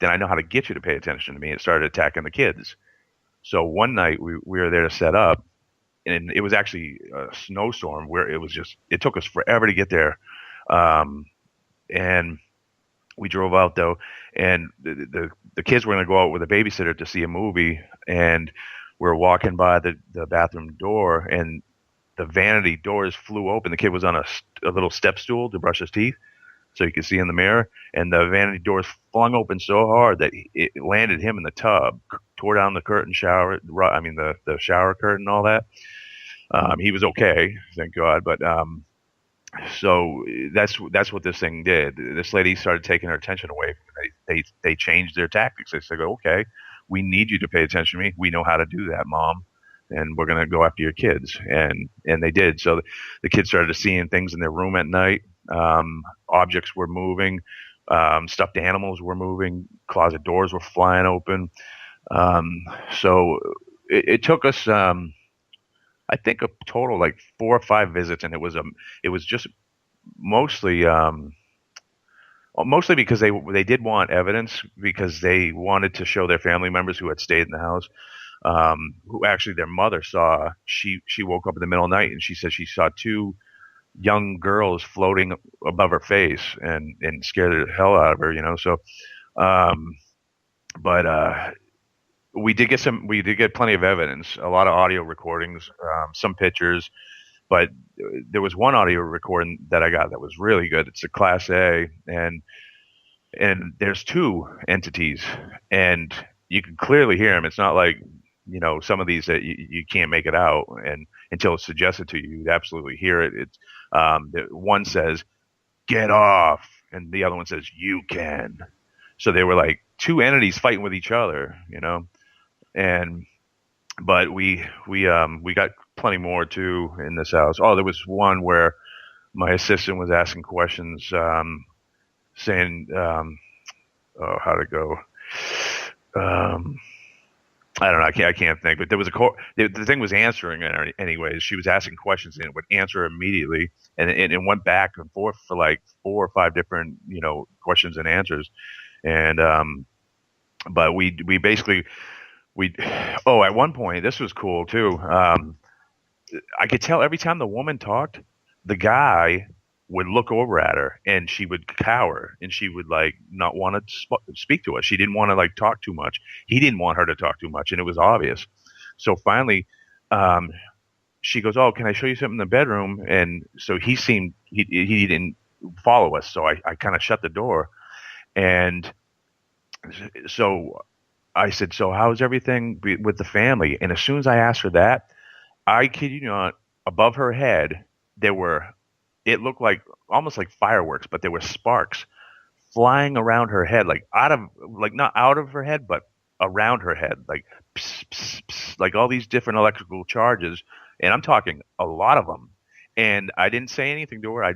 then I know how to get you to pay attention to me. It started attacking the kids. So one night we were there to set up, and it was actually a snowstorm where it took us forever to get there. And we drove out though, and the kids were going to go out with a babysitter to see a movie, and we're walking by the bathroom door, and the vanity doors flew open. The kid was on a little step stool to brush his teeth, so you could see in the mirror, and the vanity doors flung open so hard that it landed him in the tub, tore down the curtain shower. I mean the shower curtain and all that. He was okay, thank God. But so that's what this thing did. This lady started taking her attention away. They changed their tactics. They said, "Okay, we need you to pay attention to me. We know how to do that, Mom, and we're going to go after your kids." And they did. So the kids started seeing things in their room at night. Objects were moving. Stuffed animals were moving. Closet doors were flying open. So it took us, I think, a total like 4 or 5 visits, and it was just mostly because they did want evidence, because they wanted to show their family members who had stayed in the house, who actually their mother saw. She woke up in the middle of the night and she said she saw 2 young girls floating above her face, and scared the hell out of her, So, but we did get plenty of evidence, a lot of audio recordings, some pictures, but there was one audio recording that I got that was really good. It's a Class A, and there's 2 entities, and you can clearly hear them. It's not like, some of these that you can't make it out, and until it's suggested to you, you'd absolutely hear it. It's one says, "Get off," and the other one says, "You can." So they were like 2 entities fighting with each other, but we got plenty more too in this house. Oh, there was one where my assistant was asking questions, saying, how'd it go? I don't know. I can't think. But there was the thing was answering it anyways. She was asking questions and it would answer immediately, and it went back and forth for like 4 or 5 different questions and answers, and but we basically at one point, this was cool too. I could tell every time the woman talked, the guy would look over at her and she would cower and she would like not want to speak to us. She didn't want to like talk too much. He didn't want her to talk too much, and it was obvious. So finally, she goes, "Oh, can I show you something in the bedroom?" And so he didn't follow us. So I kind of shut the door, and so I said, "So how's everything with the family?" And as soon as I asked her that, I kid you not, above her head, it looked like almost like fireworks, but there were sparks flying around her head, not out of her head, but around her head, like pss, pss, pss, like all these different electrical charges. And I'm talking a lot of them. And I didn't say anything to her. I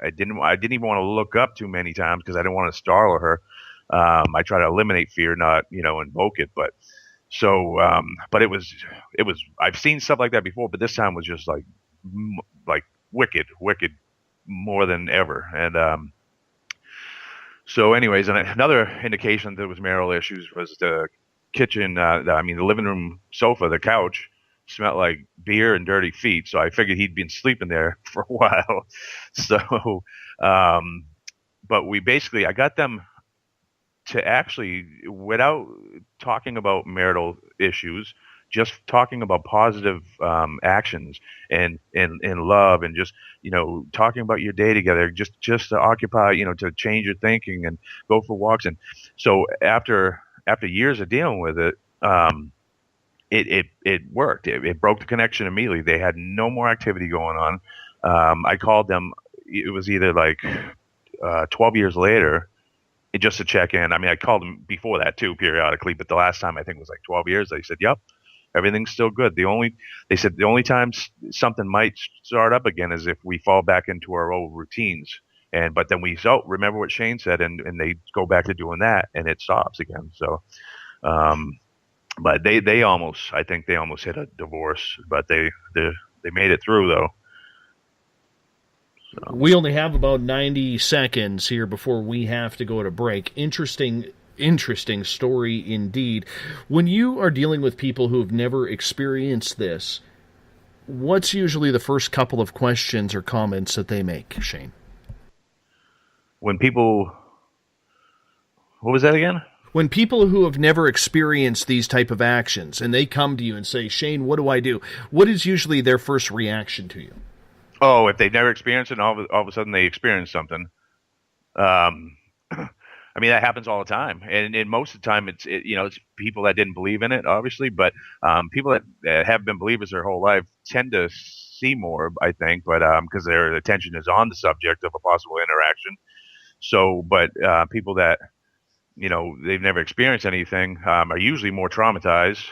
didn't even want to look up too many times because I didn't want to startle her. I try to eliminate fear, not, invoke it. But so, but it was, I've seen stuff like that before, but this time was just like wicked more than ever. And, so anyways, and another indication that there was marital issues was the kitchen, the living room sofa, the couch smelled like beer and dirty feet. So I figured he'd been sleeping there for a while. So, but I got them to actually, without talking about marital issues, just talking about positive actions and love, and just talking about your day together, just to occupy, to change your thinking and go for walks. And so after years of dealing with it, it worked. It broke the connection immediately. They had no more activity going on. I called them. It was either like 12 years later, just to check in. I called them before that too, periodically, but the last time I think was like 12 years. They said, "Yep, everything's still good." They said the only time something might start up again is if we fall back into our old routines. But then remember what Shane said, and they go back to doing that, and it stops again. So, but they almost hit a divorce, but they made it through though. So. We only have about 90 seconds here before we have to go to break. Interesting interesting story indeed. When you are dealing with people who have never experienced this, what's usually the first couple of questions or comments that they make, Shane? When people... What was that again? When people who have never experienced these type of actions and they come to you and say, Shane, what do I do? What is usually their first reaction to you? Oh, if they've never experienced it and all of a sudden they experience something. I mean, that happens all the time. And most of the time it's people that didn't believe in it, obviously. But people that have been believers their whole life tend to see more, I think, but because their attention is on the subject of a possible interaction. So, but people that, they've never experienced anything, are usually more traumatized,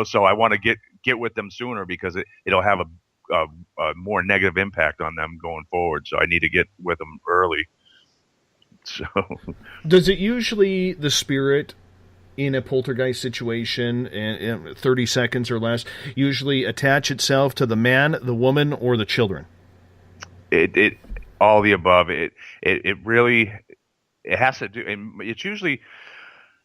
so I want to get with them sooner because it'll have a more negative impact on them going forward. So I need to get with them early. So, does it usually, the spirit in a poltergeist situation, in 30 seconds or less, usually attach itself to the man, the woman, or the children? It all the above. It really... It has to do, and it's usually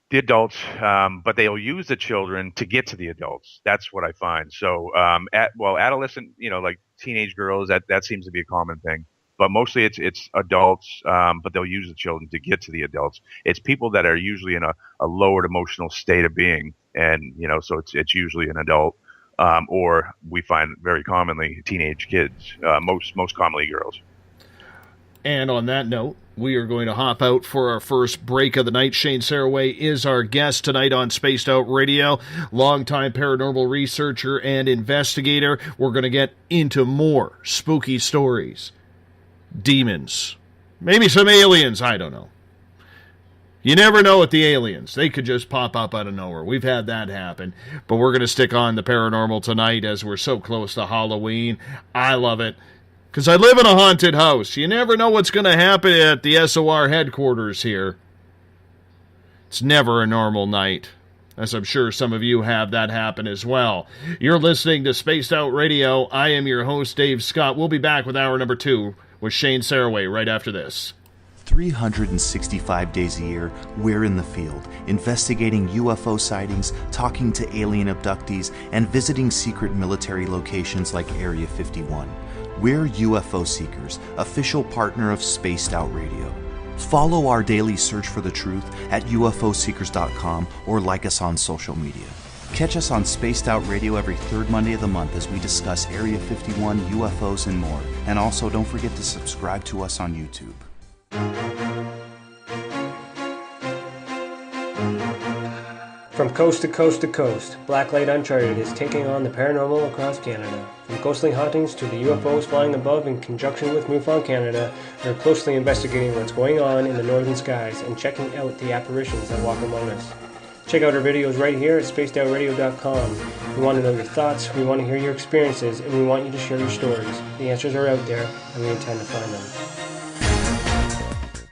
the adults, but they'll use the children to get to the adults. That's what I find. So, adolescent, like teenage girls, that seems to be a common thing. But mostly it's adults, but they'll use the children to get to the adults. It's people that are usually in a lowered emotional state of being, and so it's usually an adult, or we find very commonly teenage kids, most commonly girls. And on that note, we are going to hop out for our first break of the night. Shane Sirois is our guest tonight on Spaced Out Radio, longtime paranormal researcher and investigator. We're going to get into more spooky stories, demons, maybe some aliens, I don't know. You never know with the aliens. They could just pop up out of nowhere. We've had that happen. But we're going to stick on the paranormal tonight as we're so close to Halloween. I love it. Because I live in a haunted house. You never know what's going to happen at the SOR headquarters here. It's never a normal night. As I'm sure some of you have that happen as well. You're listening to Spaced Out Radio. I am your host, Dave Scott. We'll be back with hour number 2 with Shane Sirois right after this. 365 days a year, we're in the field, investigating UFO sightings, talking to alien abductees, and visiting secret military locations like Area 51. We're UFO Seekers, official partner of Spaced Out Radio. Follow our daily search for the truth at ufoseekers.com or like us on social media. Catch us on Spaced Out Radio every third Monday of the month as we discuss Area 51, UFOs, and more. And also, don't forget to subscribe to us on YouTube. From coast to coast to coast, Blacklight Uncharted is taking on the paranormal across Canada. From ghostly hauntings to the UFOs flying above in conjunction with MUFON Canada, we're closely investigating what's going on in the northern skies and checking out the apparitions that walk among us. Check out our videos right here at spacedoutradio.com. We want to know your thoughts, we want to hear your experiences, and we want you to share your stories. The answers are out there, and we intend to find them.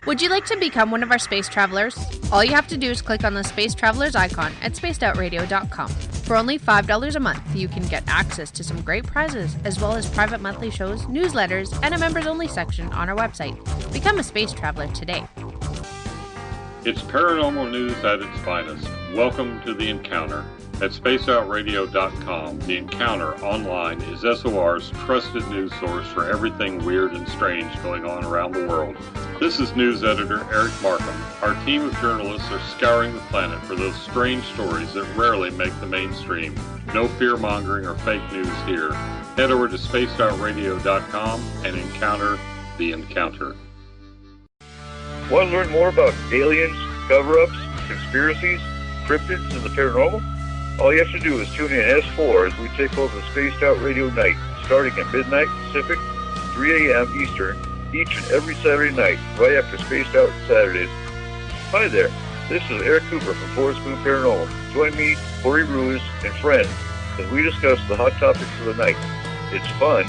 Would you like to become one of our space travelers? All you have to do is click on the Space Travelers icon at spacedoutradio.com. For only $5 a month, you can get access to some great prizes, as well as private monthly shows, newsletters, and a members-only section on our website. Become a space traveler today. It's paranormal news at its finest. Welcome to The Encounter. At spacedoutradio.com, The Encounter online is SOR's trusted news source for everything weird and strange going on around the world. This is news editor Eric Markham. Our team of journalists are scouring the planet for those strange stories that rarely make the mainstream. No fear-mongering or fake news here. Head over to spacedoutradio.com and encounter The Encounter. Want to learn more about aliens, cover-ups, conspiracies, cryptids, and the paranormal? All you have to do is tune in S4 as we take over Spaced Out Radio Night, starting at midnight Pacific, 3 a.m. Eastern, each and every Saturday night, right after Spaced Out Saturdays. Hi there, this is Eric Cooper from Forest Moon Paranormal. Join me, Corey Ruiz, and friends as we discuss the hot topics of the night. It's fun,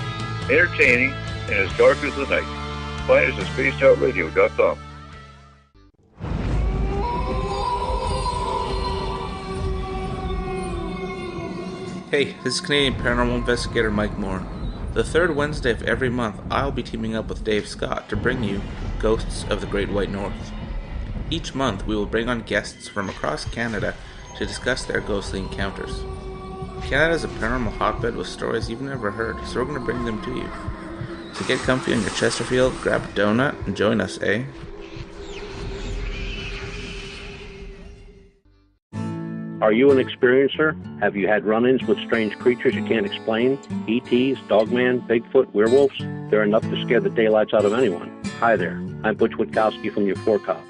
entertaining, and as dark as the night. Find us at spacedoutradio.com. Hey, this is Canadian Paranormal Investigator Mike Moore. The third Wednesday of every month, I'll be teaming up with Dave Scott to bring you Ghosts of the Great White North. Each month, we will bring on guests from across Canada to discuss their ghostly encounters. Canada is a paranormal hotbed with stories you've never heard, so we're going to bring them to you. So get comfy on your Chesterfield, grab a donut, and join us, eh? Are you an experiencer? Have you had run-ins with strange creatures you can't explain? ETs, Dogman, Bigfoot, werewolves? They're enough to scare the daylights out of anyone. Hi there, I'm Butch Witkowski from your 4-Cop.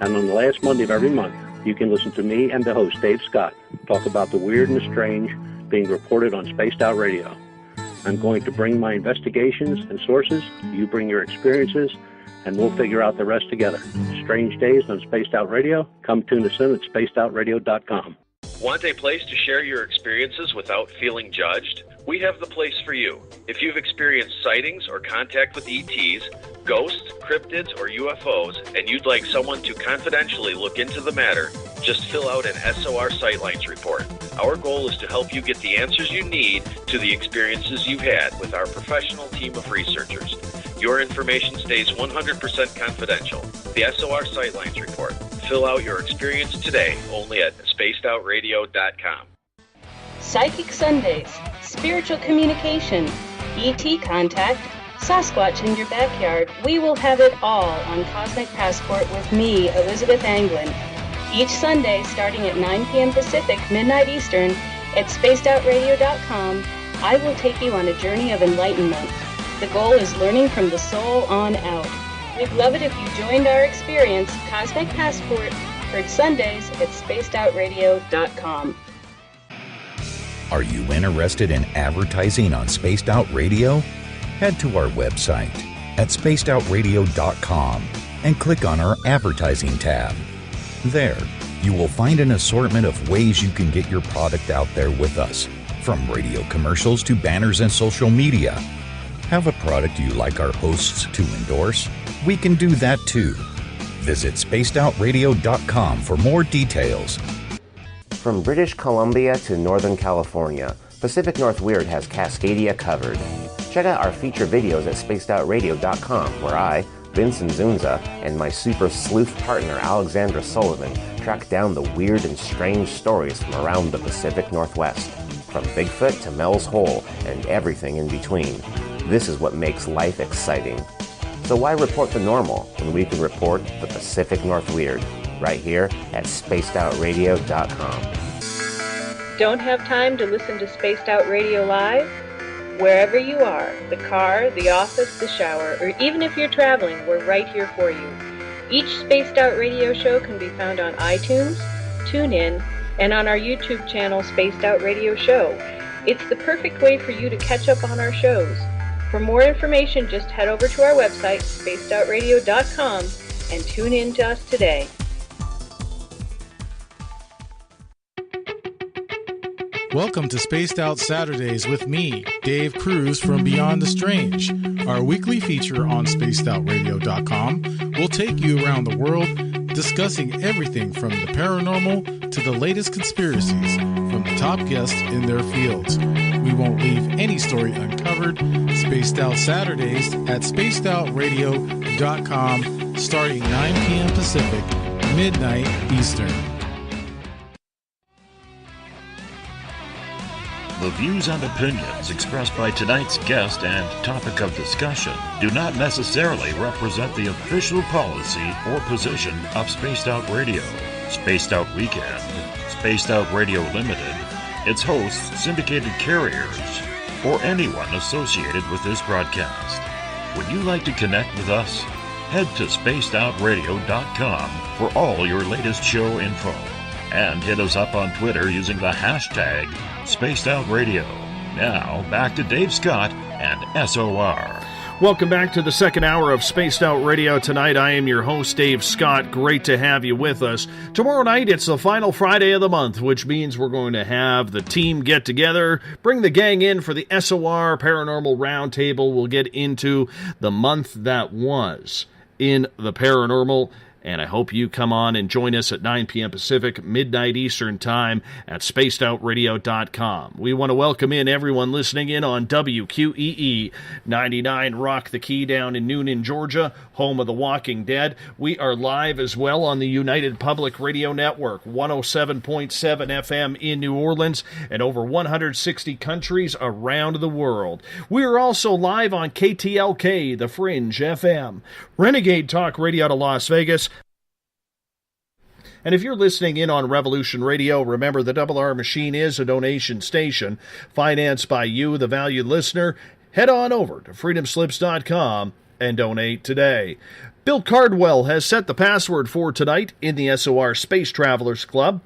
And on the last Monday of every month, you can listen to me and the host, Dave Scott, talk about the weird and the strange being reported on Spaced Out Radio. I'm going to bring my investigations and sources, you bring your experiences, and we'll figure out the rest together. Strange Days on Spaced Out Radio. Come tune us in at spacedoutradio.com. Want a place to share your experiences without feeling judged? We have the place for you. If you've experienced sightings or contact with ETs, ghosts, cryptids, or UFOs, and you'd like someone to confidentially look into the matter, just fill out an SOR Sightlines report. Our goal is to help you get the answers you need to the experiences you've had with our professional team of researchers. Your information stays 100% confidential. The SOR Sightlines report. Fill out your experience today only at spacedoutradio.com. Psychic Sundays, spiritual communication, ET contact, Sasquatch in your backyard. We will have it all on Cosmic Passport with me, Elizabeth Anglin. Each Sunday, starting at 9 p.m. Pacific, midnight Eastern, at spacedoutradio.com, I will take you on a journey of enlightenment. The goal is learning from the soul on out. We'd love it if you joined our experience, Cosmic Passport, heard Sundays at spacedoutradio.com. Are you interested in advertising on Spaced Out Radio? Head to our website at spacedoutradio.com and click on our advertising tab. There, you will find an assortment of ways you can get your product out there with us, from radio commercials to banners and social media. Have a product you like our hosts to endorse? We can do that too. Visit spacedoutradio.com for more details. From British Columbia to Northern California, Pacific North Weird has Cascadia covered. Check out our feature videos at spacedoutradio.com, where I, Vincent Zunza, and my super sleuth partner Alexandra Sullivan track down the weird and strange stories from around the Pacific Northwest, from Bigfoot to Mel's Hole and everything in between. This is what makes life exciting. So why report the normal when we can report the Pacific North Weird right here at spacedoutradio.com. Don't have time to listen to Spaced Out Radio live? Wherever you are, the car, the office, the shower, or even if you're traveling, we're right here for you. Each Spaced Out Radio show can be found on iTunes, TuneIn, and on our YouTube channel, Spaced Out Radio Show. It's the perfect way for you to catch up on our shows. For more information, just head over to our website, spacedoutradio.com, and tune in to us today. Welcome to Spaced Out Saturdays with me, Dave Cruz from Beyond the Strange. Our weekly feature on spacedoutradio.com will take you around the world discussing everything from the paranormal to the latest conspiracies from the top guests in their fields. We won't leave any story uncovered. Spaced Out Saturdays at spacedoutradio.com starting 9 p.m. Pacific, midnight Eastern. The views and opinions expressed by tonight's guest and topic of discussion do not necessarily represent the official policy or position of Spaced Out Radio, Spaced Out Weekend, Spaced Out Radio Limited, its hosts, syndicated carriers, or anyone associated with this broadcast. Would you like to connect with us? Head to spacedoutradio.com for all your latest show info. And hit us up on Twitter using the hashtag SpacedOutRadio. Now, back to Dave Scott and SOR. Welcome back to the second hour of Spaced Out Radio. Tonight, I am your host, Dave Scott. Great to have you with us. Tomorrow night, it's the final Friday of the month, which means we're going to have the team get together, bring the gang in for the SOR Paranormal Roundtable. We'll get into the month that was in the paranormal. And I hope you come on and join us at 9 p.m. Pacific, midnight Eastern Time at spacedoutradio.com. We want to welcome in everyone listening in on WQEE 99 Rock the Key down in Noonan, Georgia, home of The Walking Dead. We are live as well on the United Public Radio Network, 107.7 FM in New Orleans, and over 160 countries around the world. We are also live on KTLK, The Fringe FM, Renegade Talk Radio to Las Vegas. And if you're listening in on Revolution Radio, remember the Double R Machine is a donation station financed by you, the valued listener. Head on over to freedomslips.com and donate today. Bill Cardwell has set the password for tonight in the SOR Space Travelers Club.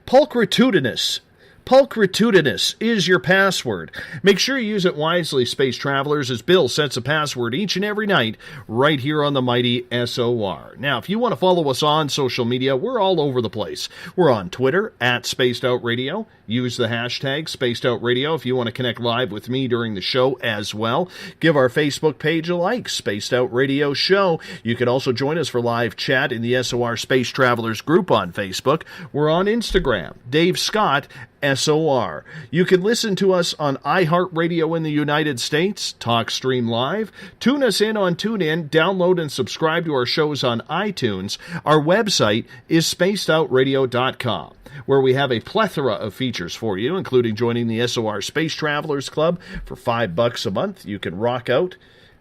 Pulchritudinous. Pulchritudinous is your password. Make sure you use it wisely, Space Travelers, as Bill sets a password each and every night right here on the mighty SOR. Now, if you want to follow us on social media, we're all over the place. We're on Twitter, at Spaced Out Radio. Use the hashtag Spaced Out Radio if you want to connect live with me during the show as well. Give our Facebook page a like, Spaced Out Radio Show. You can also join us for live chat in the SOR Space Travelers group on Facebook. We're on Instagram, Dave Scott, SOR. You can listen to us on iHeartRadio in the United States, TalkStream Live. Tune us in on TuneIn, download and subscribe to our shows on iTunes. Our website is spacedoutradio.com, where we have a plethora of features for you, including joining the SOR Space Travelers Club for $5 a month. You can rock out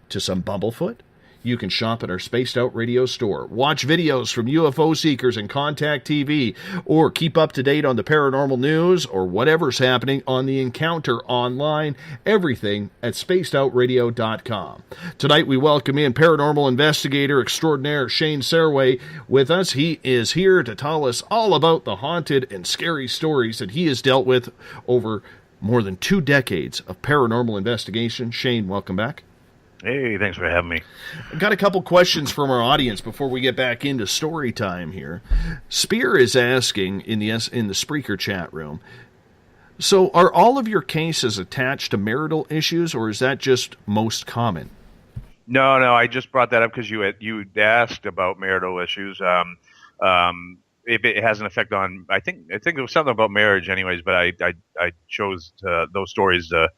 to some Bumblefoot. You can shop at our Spaced Out Radio store, watch videos from UFO seekers and Contact TV, or keep up to date on the paranormal news or whatever's happening on the Encounter online. Everything at spacedoutradio.com. Tonight we welcome in paranormal investigator extraordinaire Shane Sirois with us. He is here to tell us all about the haunted and scary stories that he has dealt with over more than 2 decades of paranormal investigation. Shane, welcome back. Hey, thanks for having me. I've got a couple questions from our audience before we get back into story time here. Spear is asking in the Spreaker chat room, so are all of your cases attached to marital issues, or is that just most common? No, I just brought that up because you asked about marital issues. If it has an effect on, I think it was something about marriage, anyways. But I chose those stories to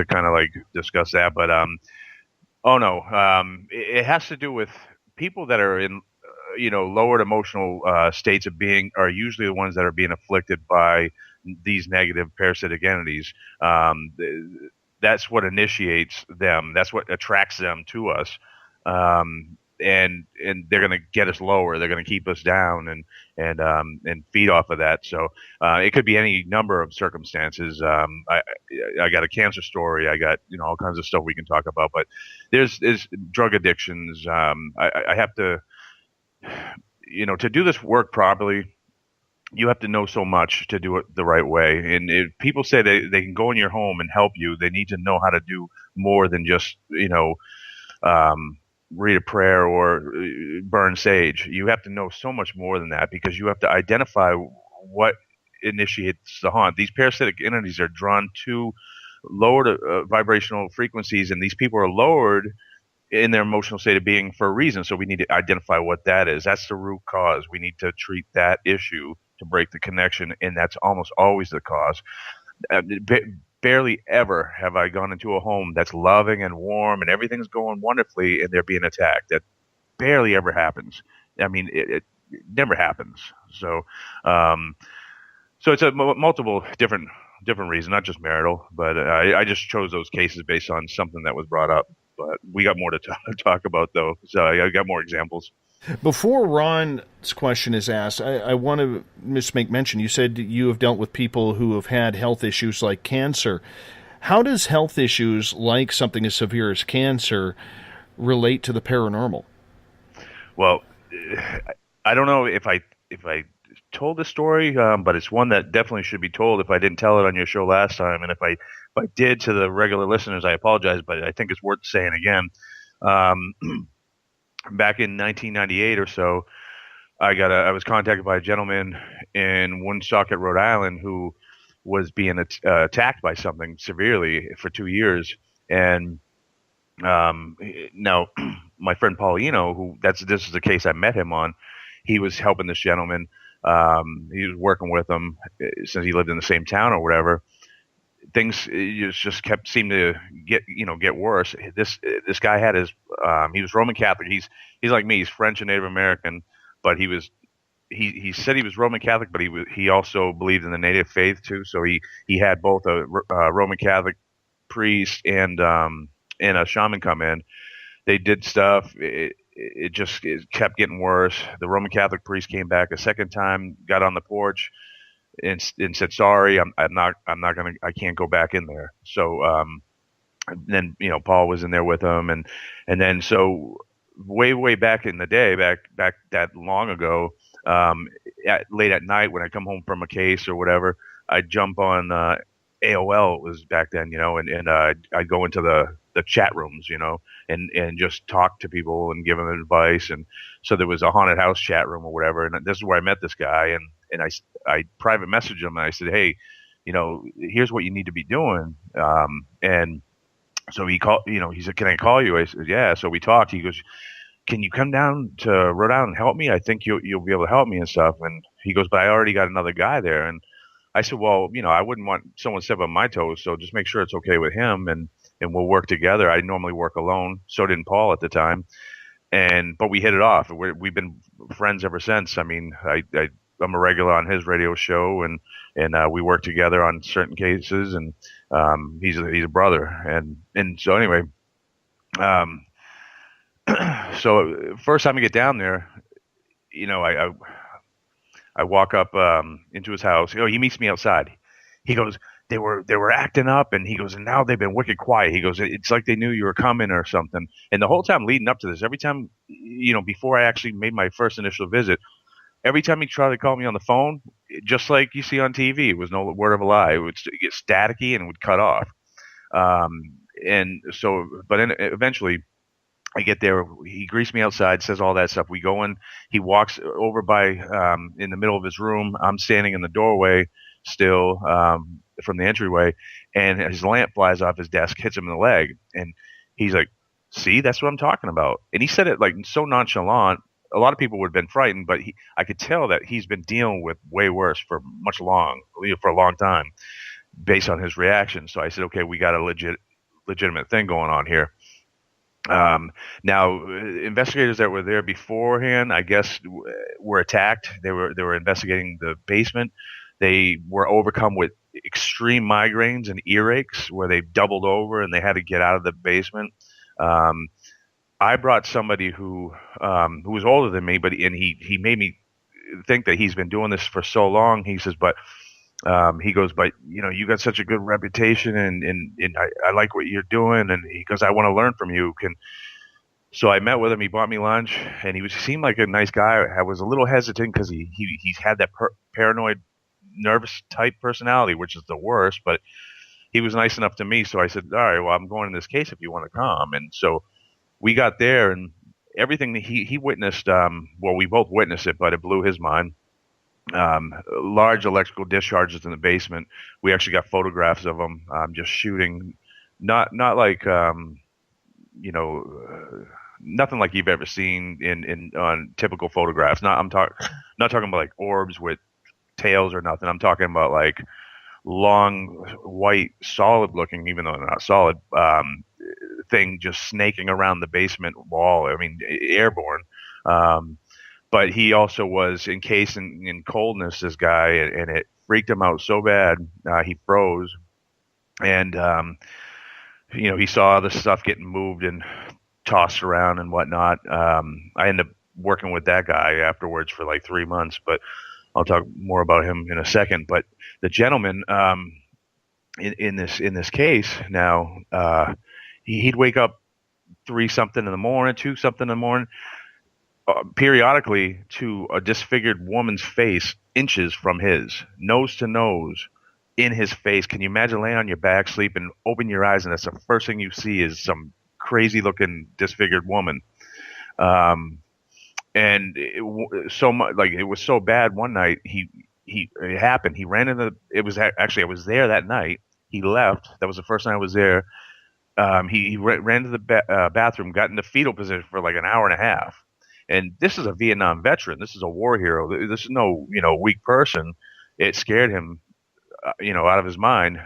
kind of like discuss that. But oh no, it has to do with people that are in, lowered emotional states of being are usually the ones that are being afflicted by these negative parasitic entities. That's what initiates them. That's what attracts them to us. And they're going to get us lower. They're going to keep us down and feed off of that. So it could be any number of circumstances. I got a cancer story. I got all kinds of stuff we can talk about. But there's drug addictions. I have to to do this work properly. You have to know so much to do it the right way. And if people say they can go in your home and help you, they need to know how to do more than just read a prayer or burn sage. You have to know so much more than that, because you have to identify what initiates the haunt. These parasitic entities are drawn to lowered vibrational frequencies, and these people are lowered in their emotional state of being for a reason. So we need to identify what that is. That's the root cause. We need to treat that issue to break the connection, and that's almost always the cause. Barely ever have I gone into a home that's loving and warm and everything's going wonderfully and they're being attacked. That barely ever happens. I mean, it never happens. So it's a multiple different reasons, not just marital, but I just chose those cases based on something that was brought up. But we got more to talk about, though, so I got more examples. Before Ron's question is asked, I want to just make mention, you said you have dealt with people who have had health issues like cancer. How does health issues like something as severe as cancer relate to the paranormal? Well, I don't know if I told the story, but it's one that definitely should be told if I didn't tell it on your show last time. And if I did, to the regular listeners, I apologize, but I think it's worth saying again. Back in 1998 or so, I was contacted by a gentleman in Woonsocket, Rhode Island, who was being attacked by something severely for 2 years. And now my friend Paulino, this is the case I met him on, he was helping this gentleman. He was working with him since he lived in the same town or whatever. Things just kept seem to get worse. This guy had he was Roman Catholic. He's like me. He's French and Native American, but he said he was Roman Catholic, but he also believed in the Native faith too. So he had both a Roman Catholic priest and a shaman come in. They did stuff. It kept getting worse. The Roman Catholic priest came back a second time, got on the porch, and said, "Sorry, I can't go back in there." So then Paul was in there with him, and then so way back in the day, back that long ago, late at night when I come home from a case or whatever, I'd jump on AOL. It was back then, and I'd go into the chat rooms, and just talk to people and give them advice. And so there was a haunted house chat room or whatever, and this is where I met this guy, and I private messaged him, and I said, "Hey, here's what you need to be doing." And so he called, he said, "Can I call you?" I said, "Yeah." So we talked. He goes, "Can you come down to Rhode Island and help me? I think you'll be able to help me and stuff." And he goes, "But I already got another guy there." And I said, "Well, I wouldn't want someone to step on my toes, so just make sure it's okay with him, and we'll work together." I normally work alone. So didn't Paul at the time. But we hit it off. We've been friends ever since. I mean, I'm a regular on his radio show, and we work together on certain cases, and he's a brother. And so anyway, so first time I get down there, I walk up into his house. He meets me outside. He goes, they were acting up, and he goes, and now they've been wicked quiet. He goes, it's like they knew you were coming or something. And the whole time leading up to this, every time, before I actually made my first initial visit, every time he tried to call me on the phone, just like you see on TV, it was no word of a lie. It would get staticky and would cut off. And so, but then eventually I get there, he greets me outside, says all that stuff. We go in, he walks over by, in the middle of his room. I'm standing in the doorway still, from the entryway, and his lamp flies off his desk, hits him in the leg. And he's like, "See, that's what I'm talking about." And he said it like so nonchalant. A lot of people would have been frightened, but I could tell that he's been dealing with way worse for a long time based on his reaction. So I said, okay, we got a legitimate thing going on here. Now, investigators that were there beforehand, I guess, were attacked. They were investigating the basement. They were overcome with extreme migraines and earaches where they doubled over and they had to get out of the basement. I brought somebody who was older than me, he made me think that he's been doing this for so long. He says, but he goes, but you got such a good reputation, and I like what you're doing, and he goes, I want to learn from you. So I met with him. He bought me lunch, and he seemed like a nice guy. I was a little hesitant because he's had that paranoid, nervous type personality, which is the worst. But he was nice enough to me, so I said, all right, well, I'm going in this case if you want to come. And so we got there, and everything that he witnessed, we both witnessed it, but it blew his mind. Large electrical discharges in the basement. We actually got photographs of them just shooting, not like nothing like you've ever seen on typical photographs. I'm not talking about like orbs with tails or nothing. I'm talking about like long, white, solid looking, even though they're not solid, thing just snaking around the basement wall. I mean, airborne. But he also was encased in coldness, this guy, and it freaked him out so bad, he froze. And, he saw the stuff getting moved and tossed around and whatnot. I ended up working with that guy afterwards for like 3 months, but I'll talk more about him in a second. But the gentleman in this case now, he'd wake up 3-something in the morning, 2-something in the morning, periodically to a disfigured woman's face, inches from his, nose to nose, in his face. Can you imagine laying on your back, sleeping, open your eyes, and that's the first thing you see is some crazy-looking disfigured woman. And it was so bad. One night, it happened. He ran into. I was there that night. He left. That was the first night I was there. He ran to the bathroom, got in the fetal position for like an hour and a half. And this is a Vietnam veteran. This is a war hero. This is no, weak person. It scared him, out of his mind.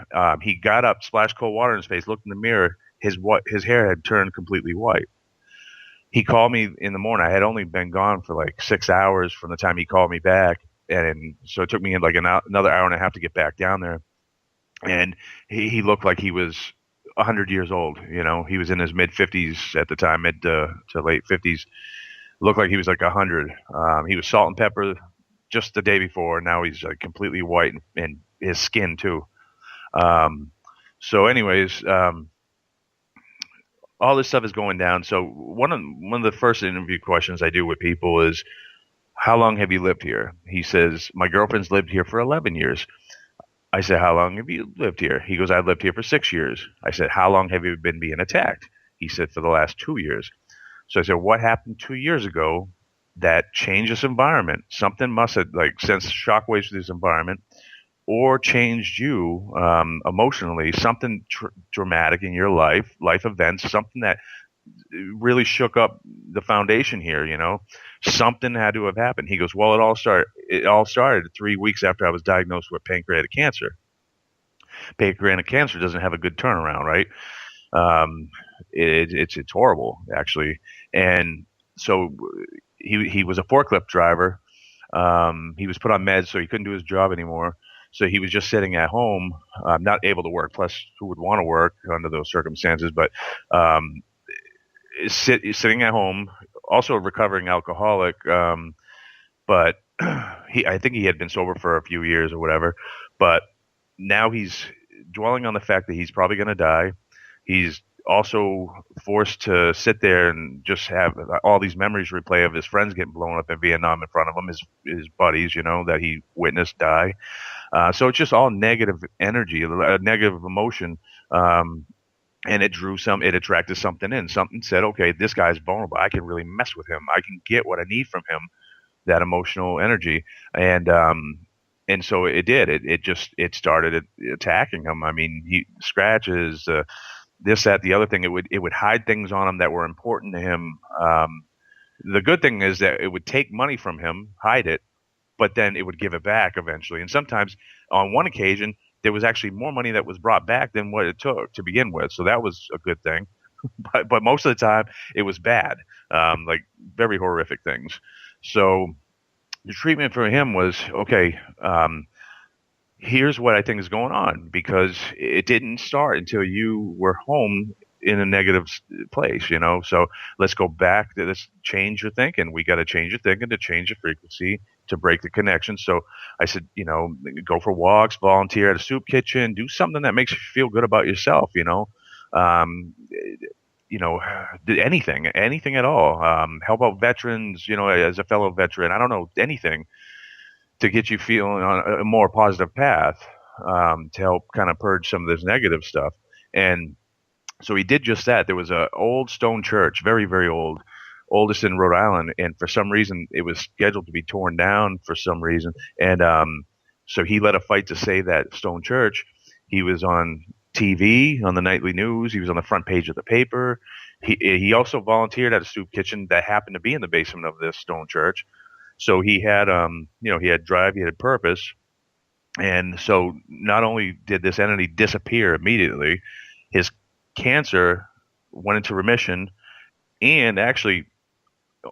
He got up, splashed cold water in his face, looked in the mirror. His hair had turned completely white. He called me in the morning. I had only been gone for like 6 hours from the time he called me back. And so it took me like another hour and a half to get back down there. And he looked like he was 100 years old. He was in his mid 50s at the time, mid to late 50s. Looked like he was like 100. He was salt and pepper just the day before. Now he's completely white, and his skin too. So anyways, all this stuff is going down. So one of the first interview questions I do with people is, how long have you lived here? He says, my girlfriend's lived here for 11 years. I said, how long have you lived here? He goes, I've lived here for 6 years. I said, how long have you been being attacked? He said, for the last 2 years. So I said, what happened 2 years ago that changed this environment? Something must have sent shockwaves through this environment, or changed you emotionally. Something dramatic in your life events, something that really shook up the foundation here. Something had to have happened. He goes, well, it all started 3 weeks after I was diagnosed with pancreatic cancer. Pancreatic cancer doesn't have a good turnaround, right? It's horrible, actually. And so he was a forklift driver. He was put on meds, so he couldn't do his job anymore. So he was just sitting at home, not able to work. Plus, who would want to work under those circumstances? But sitting at home, also a recovering alcoholic. But I think he had been sober for a few years or whatever. But now he's dwelling on the fact that he's probably going to die. He's also forced to sit there and just have all these memories replay of his friends getting blown up in Vietnam in front of him, his buddies, that he witnessed die. So it's just all negative energy, negative emotion. And it attracted something in. Something said, okay, this guy's vulnerable. I can really mess with him. I can get what I need from him, that emotional energy. And so it did. It started attacking him. I mean, scratches, this, that, the other thing. It would hide things on him that were important to him. The good thing is that it would take money from him, hide it, but then it would give it back eventually. And sometimes, on one occasion, there was actually more money that was brought back than what it took to begin with. So that was a good thing. But most of the time, it was bad, very horrific things. So the treatment for him was, okay, here's what I think is going on, because it didn't start until you were home in a negative place, So let's go back. Let's change your thinking. We got to change your thinking to change the frequency, to break the connection. So I said, go for walks, volunteer at a soup kitchen, do something that makes you feel good about yourself, anything at all. Help out veterans, as a fellow veteran, I don't know, anything to get you feeling on a more positive path, to help kind of purge some of this negative stuff. And so he did just that. There was an old stone church, very, very old, oldest in Rhode Island, and for some reason it was scheduled to be torn down for some reason. And so he led a fight to save that stone church. He was on TV, on the nightly news. He was on the front page of the paper. He also volunteered at a soup kitchen that happened to be in the basement of this stone church. So he had, he had drive, he had purpose. And so not only did this entity disappear immediately, his cancer went into remission, and actually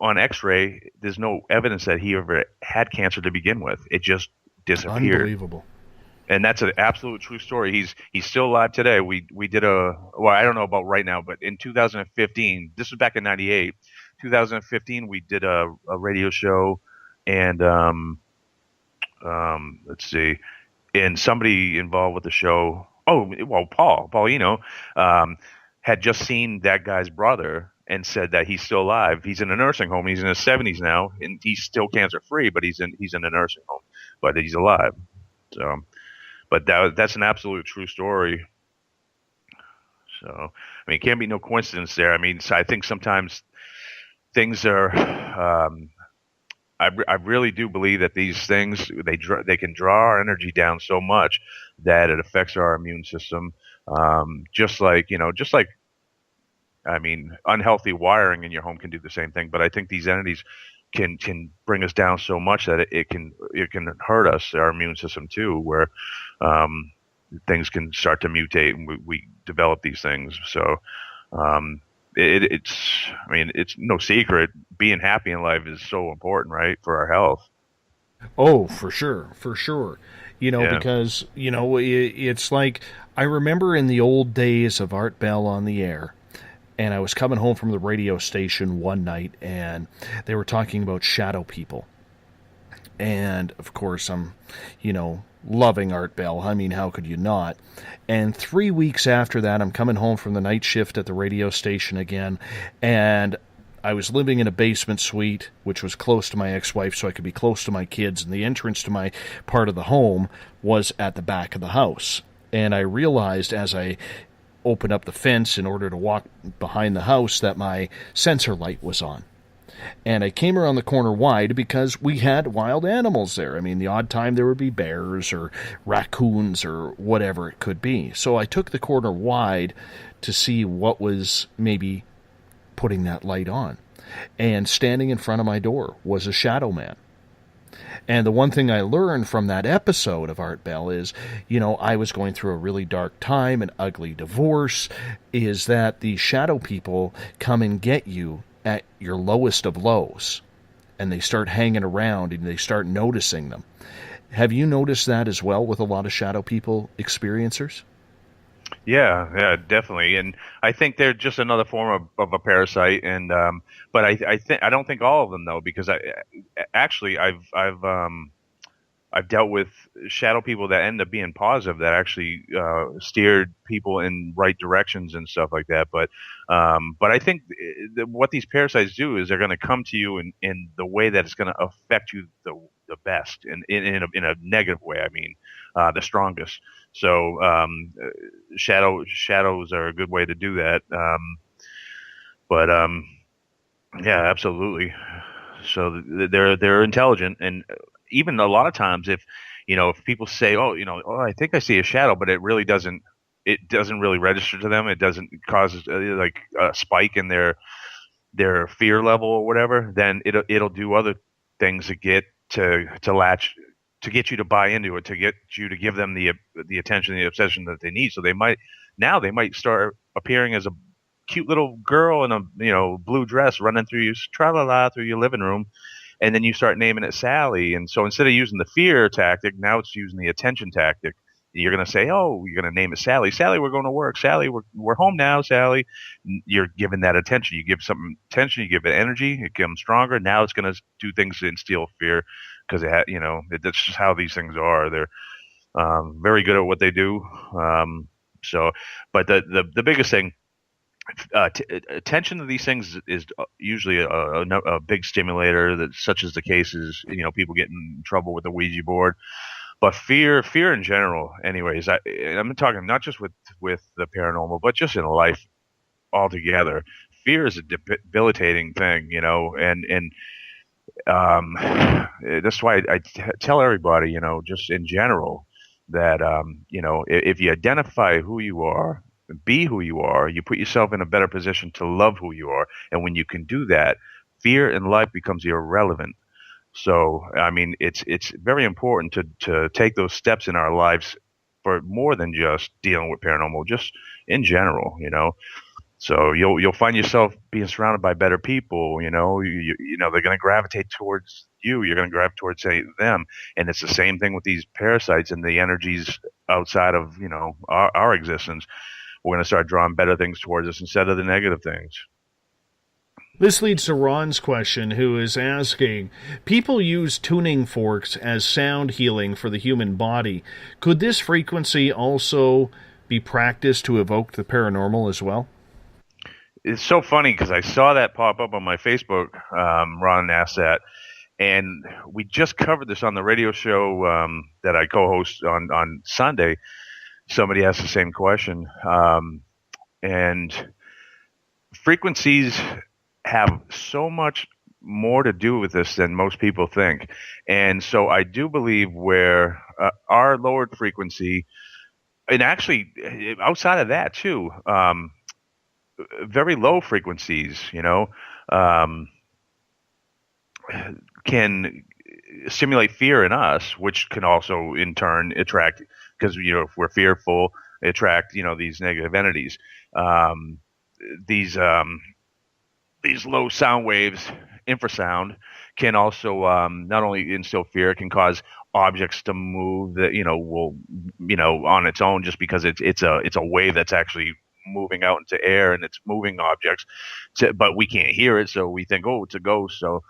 on x-ray there's no evidence that he ever had cancer to begin with. It just disappeared. Unbelievable. And that's an absolute true story. He's still alive today. We did I don't know about right now, but in 2015, this was back in 98, 2015, we did a radio show, and let's see, and somebody involved with the show, Paulino, had just seen that guy's brother and said that he's still alive. He's in a nursing home. He's in his 70s now, and he's still cancer free, but he's in a nursing home, but he's alive. So, but that's an absolute true story. So, I mean, it can't be no coincidence there. I mean, so I think sometimes things are. I really do believe that these things, they can draw our energy down so much that it affects our immune system. Just like I mean, unhealthy wiring in your home can do the same thing, but I think these entities can bring us down so much that it can hurt us, our immune system too, where things can start to mutate and we develop these things. So it's no secret being happy in life is so important, right, for our health. Oh, for sure. Because it's like I remember in the old days of Art Bell on the air, and I was coming home from the radio station one night, and they were talking about shadow people. And, of course, I'm, loving Art Bell. I mean, how could you not? And 3 weeks after that, I'm coming home from the night shift at the radio station again, and I was living in a basement suite, which was close to my ex-wife, so I could be close to my kids, and the entrance to my part of the home was at the back of the house. And I realized as I open up the fence in order to walk behind the house that my sensor light was on. And I came around the corner wide because we had wild animals there. I mean, the odd time there would be bears or raccoons or whatever it could be. So I took the corner wide to see what was maybe putting that light on. And standing in front of my door was a shadow man. And the one thing I learned from that episode of Art Bell is, I was going through a really dark time, an ugly divorce, is that the shadow people come and get you at your lowest of lows. And they start hanging around and they start noticing them. Have you noticed that as well with a lot of shadow people experiencers? Yeah, definitely, and I think they're just another form of a parasite, and but I don't think all of them though, because I've dealt with shadow people that end up being positive, that actually steered people in right directions and stuff like that. But I think what these parasites do is they're going to come to you in the way that it's going to affect you the best, in a negative way. I mean, the strongest. So shadows are a good way to do that. Yeah, absolutely. So they're intelligent, and even a lot of times if people say, I think I see a shadow, but it doesn't really register to them. It doesn't cause like a spike in their fear level or whatever. Then it'll do other things to get you to buy into it, to get you to give them the attention, the obsession that they need. So they might start appearing as a cute little girl in a blue dress running through your living room, and then you start naming it Sally. And so instead of using the fear tactic, now it's using the attention tactic. You're going to say, oh, you're going to name it Sally. Sally, we're going to work. Sally, we're home now, Sally. You're giving that attention. You give something attention, you give it energy, it becomes stronger. Now it's going to do things to instill fear, because that's just how these things are. They're very good at what they do. But the biggest thing, attention to these things is usually a big stimulator, that such as the cases, people get in trouble with the Ouija board. But fear in general, anyways, I'm talking not just with the paranormal, but just in life altogether. Fear is a debilitating thing, and that's why I tell everybody, just in general, that if you identify who you are, be who you are, you put yourself in a better position to love who you are. And when you can do that, fear in life becomes irrelevant. So, I mean, it's very important to take those steps in our lives for more than just dealing with paranormal, just in general, So you'll find yourself being surrounded by better people, they're going to gravitate towards you. You're going to gravitate towards them. And it's the same thing with these parasites and the energies outside of, our existence. We're going to start drawing better things towards us instead of the negative things. This leads to Ron's question, who is asking, people use tuning forks as sound healing for the human body. Could this frequency also be practiced to evoke the paranormal as well? It's so funny because I saw that pop up on my Facebook. Ron asked that, and we just covered this on the radio show that I co-host on Sunday. Somebody asked the same question, and frequencies have so much more to do with this than most people think. And so I do believe where our lowered frequency, and actually outside of that too, very low frequencies, can stimulate fear in us, which can also in turn attract, because if we're fearful, attract these negative entities. These low sound waves, infrasound, can also not only instill fear, it can cause objects to move that will on its own, just because it's a wave that's actually moving out into air and it's moving objects, but we can't hear it, so we think, oh, it's a ghost. So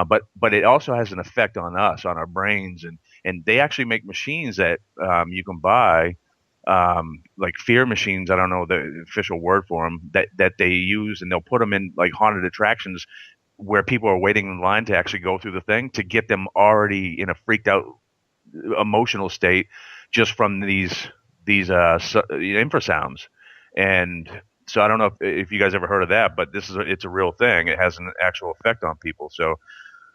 but it also has an effect on us, on our brains, and they actually make machines that you can buy, like fear machines. I don't know the official word for them, that they use, and they'll put them in like haunted attractions where people are waiting in line to actually go through the thing, to get them already in a freaked out emotional state just from these infrasounds. And so I don't know if you guys ever heard of that, but it's a real thing. It has an actual effect on people. So,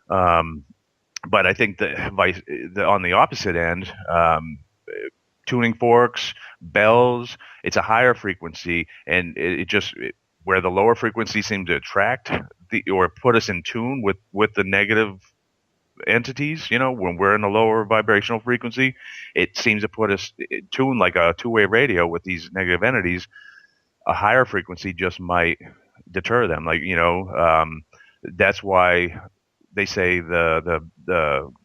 but I think on the opposite end, tuning forks, bells, it's a higher frequency, and where the lower frequency seem to attract or put us in tune with the negative entities, when we're in a lower vibrational frequency, it seems to put us in tune like a two-way radio with these negative entities. A higher frequency just might deter them. That's why they say the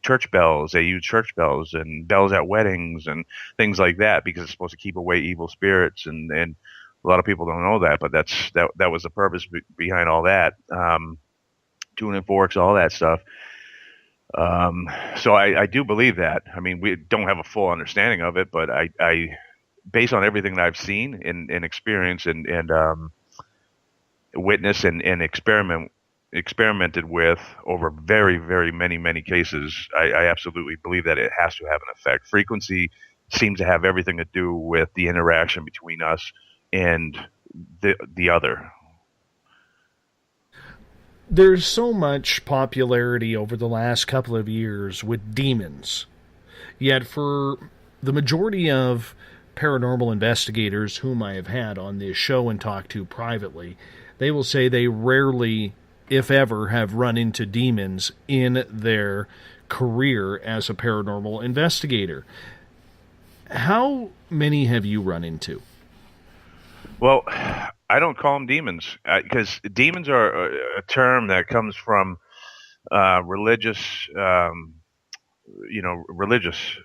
church bells, they use church bells and bells at weddings and things like that, because it's supposed to keep away evil spirits. And a lot of people don't know that, but that was the purpose behind all that. Tuning forks, all that stuff. So I do believe that. I mean, we don't have a full understanding of it, but I based on everything that I've seen and experienced and witnessed and experimented with over very, very many cases, I absolutely believe that it has to have an effect. Frequency seems to have everything to do with the interaction between us and the other. There's so much popularity over the last couple of years with demons. Yet for the majority of paranormal investigators whom I have had on this show and talked to privately, they will say they rarely, if ever, have run into demons in their career as a paranormal investigator. How many have you run into? Well, I don't call them demons, because demons are a term that comes from religious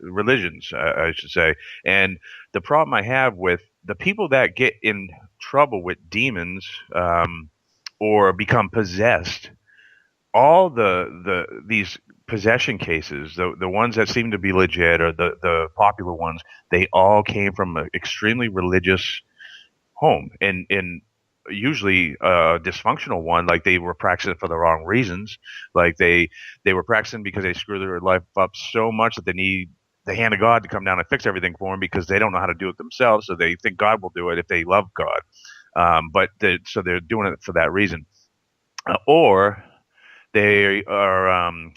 religions, I should say. And the problem I have with the people that get in trouble with demons, or become possessed, all these possession cases, the ones that seem to be legit, or the popular ones, they all came from an extremely religious home, and usually a dysfunctional one. Like, they were practicing for the wrong reasons. Like they were practicing because they screw their life up so much that they need the hand of God to come down and fix everything for them, because they don't know how to do it themselves. So they think God will do it if they love God. So they're doing it for that reason, or they are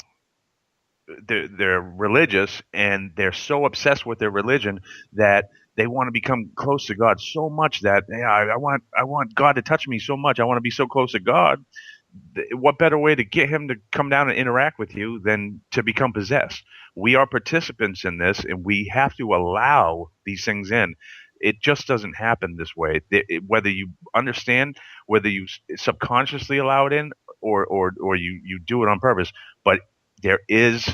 they're religious, and they're so obsessed with their religion that they want to become close to God so much that I want God to touch me so much. I want to be so close to God. What better way to get him to come down and interact with you than to become possessed? We are participants in this, and we have to allow these things in. It just doesn't happen this way. Whether you understand, whether you subconsciously allow it in, or you do it on purpose, but there is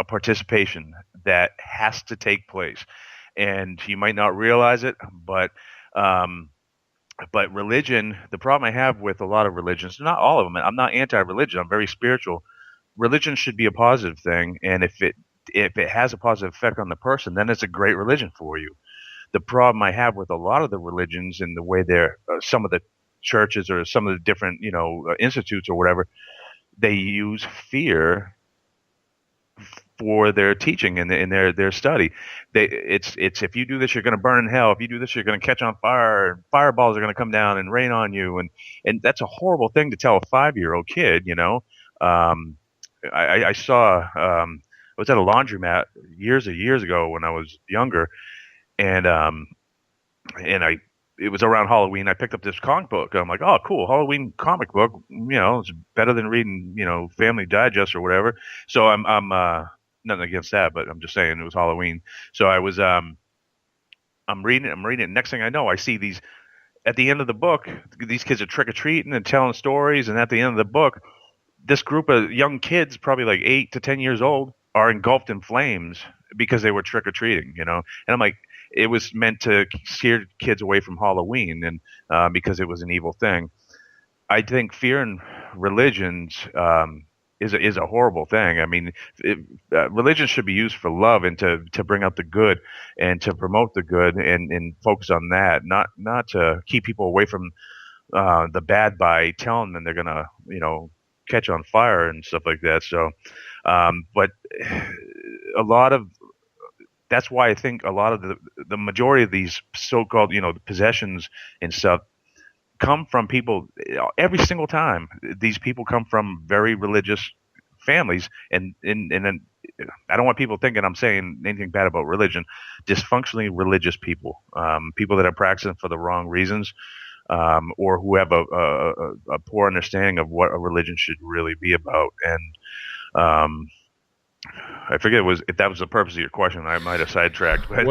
a participation that has to take place. And you might not realize it, but religion, the problem I have with a lot of religions, not all of them, I'm not anti-religion, I'm very spiritual. Religion should be a positive thing, and if it has a positive effect on the person, then it's a great religion for you. The problem I have with a lot of the religions and the way they're, some of the churches or some of the different, institutes or whatever, they use fear for their teaching and in their study. It's if you do this, you're going to burn in hell. If you do this, you're going to catch on fire. Fireballs are going to come down and rain on you. And that's a horrible thing to tell a 5-year-old kid. I saw I was at a laundromat years ago when I was younger, and I it was around Halloween. I picked up this comic book. I'm like, oh, cool, Halloween comic book. It's better than reading, Family Digest or whatever. So I'm nothing against that, but I'm just saying it was Halloween. So I was I'm reading it. Next thing I know, I see these at the end of the book. These kids are trick or treating and telling stories, and at the end of the book, this group of young kids, probably like 8 to 10 years old, are engulfed in flames because they were trick or treating. And I'm like, it was meant to scare kids away from Halloween, and because it was an evil thing. I think fear in religions is a horrible thing. I mean, religion should be used for love and to bring out the good and to promote the good and focus on that, not to keep people away from the bad by telling them they're gonna catch on fire and stuff like that. So, but a lot of that's why I think a lot of the majority of these so-called, possessions and stuff come from people every single time. These people come from very religious families, and then I don't want people thinking I'm saying anything bad about religion. Dysfunctionally religious people, people that are practicing for the wrong reasons, or who have a poor understanding of what a religion should really be about. And I forget if that was the purpose of your question. I might have sidetracked. But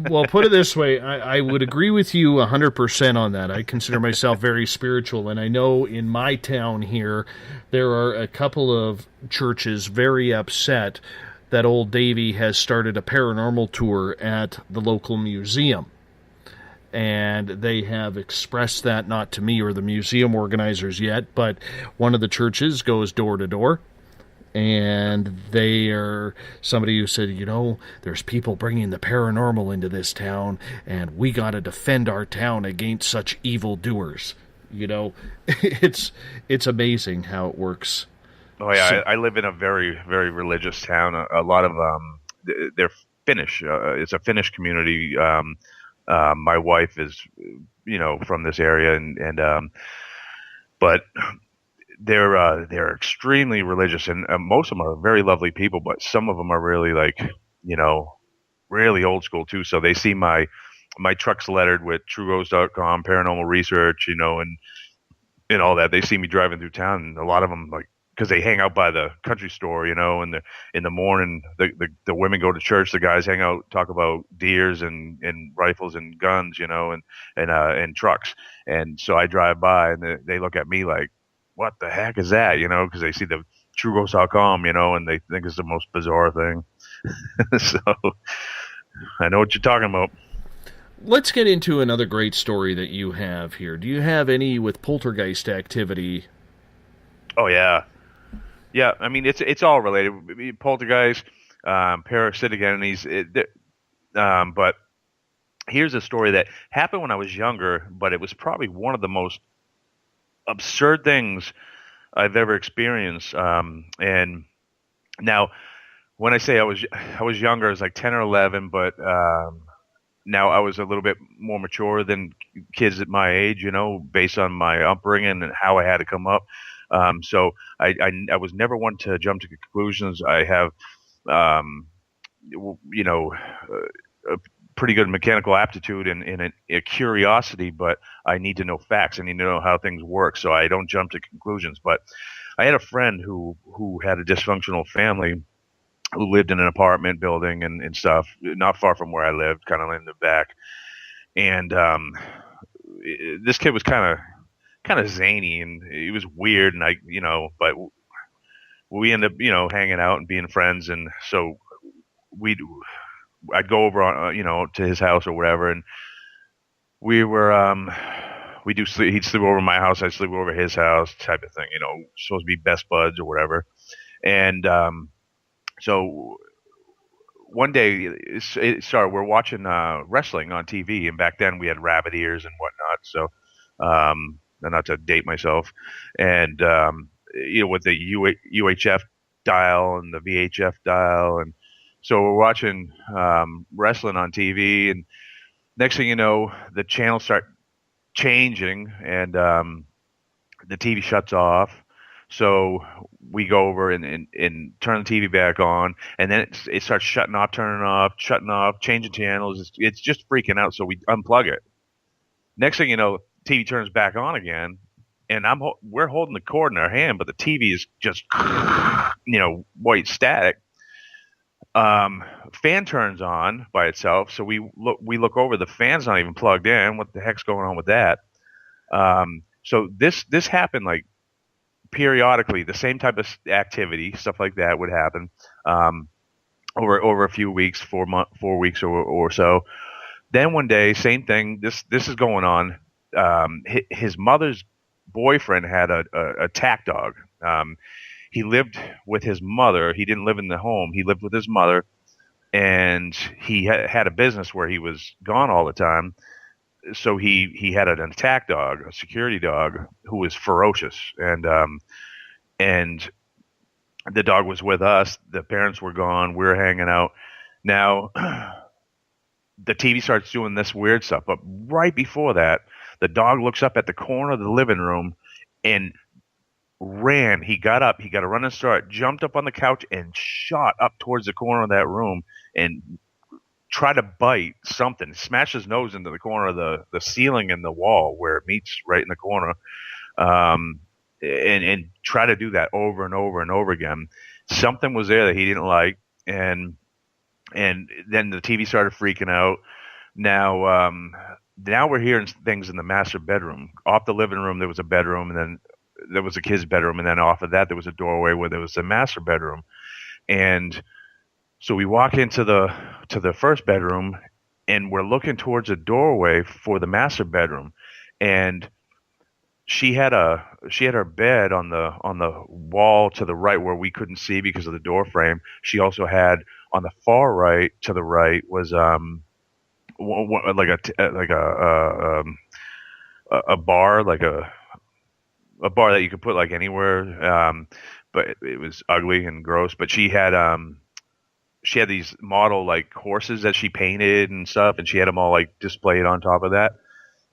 well, put it this way. I would agree with you 100% on that. I consider myself very spiritual, and I know in my town here there are a couple of churches very upset that old Davy has started a paranormal tour at the local museum. And they have expressed that, not to me or the museum organizers yet, but one of the churches goes door to door. And they are somebody who said, there's people bringing the paranormal into this town, and we got to defend our town against such evildoers. It's amazing how it works. Oh yeah, I live in a very, very religious town. A lot of they're Finnish. It's a Finnish community. My wife is, from this area, and but. They're extremely religious, and most of them are very lovely people, but some of them are really really old school too. So they see my truck's lettered with TrueGhost.com, paranormal research, and all that. They see me driving through town, and a lot of them because they hang out by the country store, and in the morning the women go to church, the guys hang out, talk about deers and rifles and guns, and trucks. And so I drive by, and they look at me like, what the heck is that? Because they see the TrueGhost.com, and they think it's the most bizarre thing. So I know what you're talking about. Let's get into another great story that you have here. Do you have any with poltergeist activity? Oh yeah. Yeah, I mean it's all related. Poltergeist, parasitic entities. But here's a story that happened when I was younger, but it was probably one of the most absurd things I've ever experienced. And now, when I say I was younger, I was like 10 or 11, but now I was a little bit more mature than kids at my age, based on my upbringing and how I had to come up. So I was never one to jump to conclusions. I have, a pretty good mechanical aptitude and a curiosity, but I need to know facts. I need to know how things work, so I don't jump to conclusions. But I had a friend who had a dysfunctional family who lived in an apartment building and stuff, not far from where I lived, kind of in the back. And this kid was kind of zany, and he was weird, and but we ended up, hanging out and being friends, and so I'd go over on, to his house or whatever, and we were he'd sleep over my house, I'd sleep over his house, type of thing, supposed to be best buds or whatever. And so one day we're watching wrestling on TV, and back then we had rabbit ears and whatnot, so not to date myself, and with the UHF dial and the VHF dial, and so we're watching wrestling on TV, and next thing you know, the channels start changing, and the TV shuts off. So we go over and turn the TV back on, and then it starts shutting off, turning off, shutting off, changing channels. It's just freaking out, so we unplug it. Next thing you know, TV turns back on again, and we're holding the cord in our hand, but the TV is just, white static. Fan turns on by itself, so we look over. The fan's not even plugged in. What the heck's going on with that? So this happened like periodically. The same type of activity, stuff like that, would happen over a few weeks, 4 weeks or so. Then one day, same thing. This is going on. His mother's boyfriend had a attack dog. He lived with his mother. He didn't live in the home. He lived with his mother, and he had a business where he was gone all the time. So he had an attack dog, a security dog, who was ferocious, and the dog was with us. The parents were gone. We were hanging out. Now, the TV starts doing this weird stuff, but right before that, the dog looks up at the corner of the living room and ran. He got up. He got a running start, jumped up on the couch, and shot up towards the corner of that room and tried to bite something. Smashed his nose into the corner of the ceiling and the wall where it meets right in the corner, and try to do that over and over and over again. Something was there that he didn't like, and then the TV started freaking out. Now we're hearing things in the master bedroom. Off the living room, there was a bedroom, and then there was a kid's bedroom, and then off of that, there was a doorway where there was a master bedroom. And so we walk into the first bedroom, and we're looking towards a doorway for the master bedroom, and she had her bed on the wall to the right where we couldn't see because of the door frame. She also had on the far right to the right was like a bar, like a bar that you could put like anywhere, but it was ugly and gross. But she had these model like horses that she painted and stuff, and she had them all like displayed on top of that.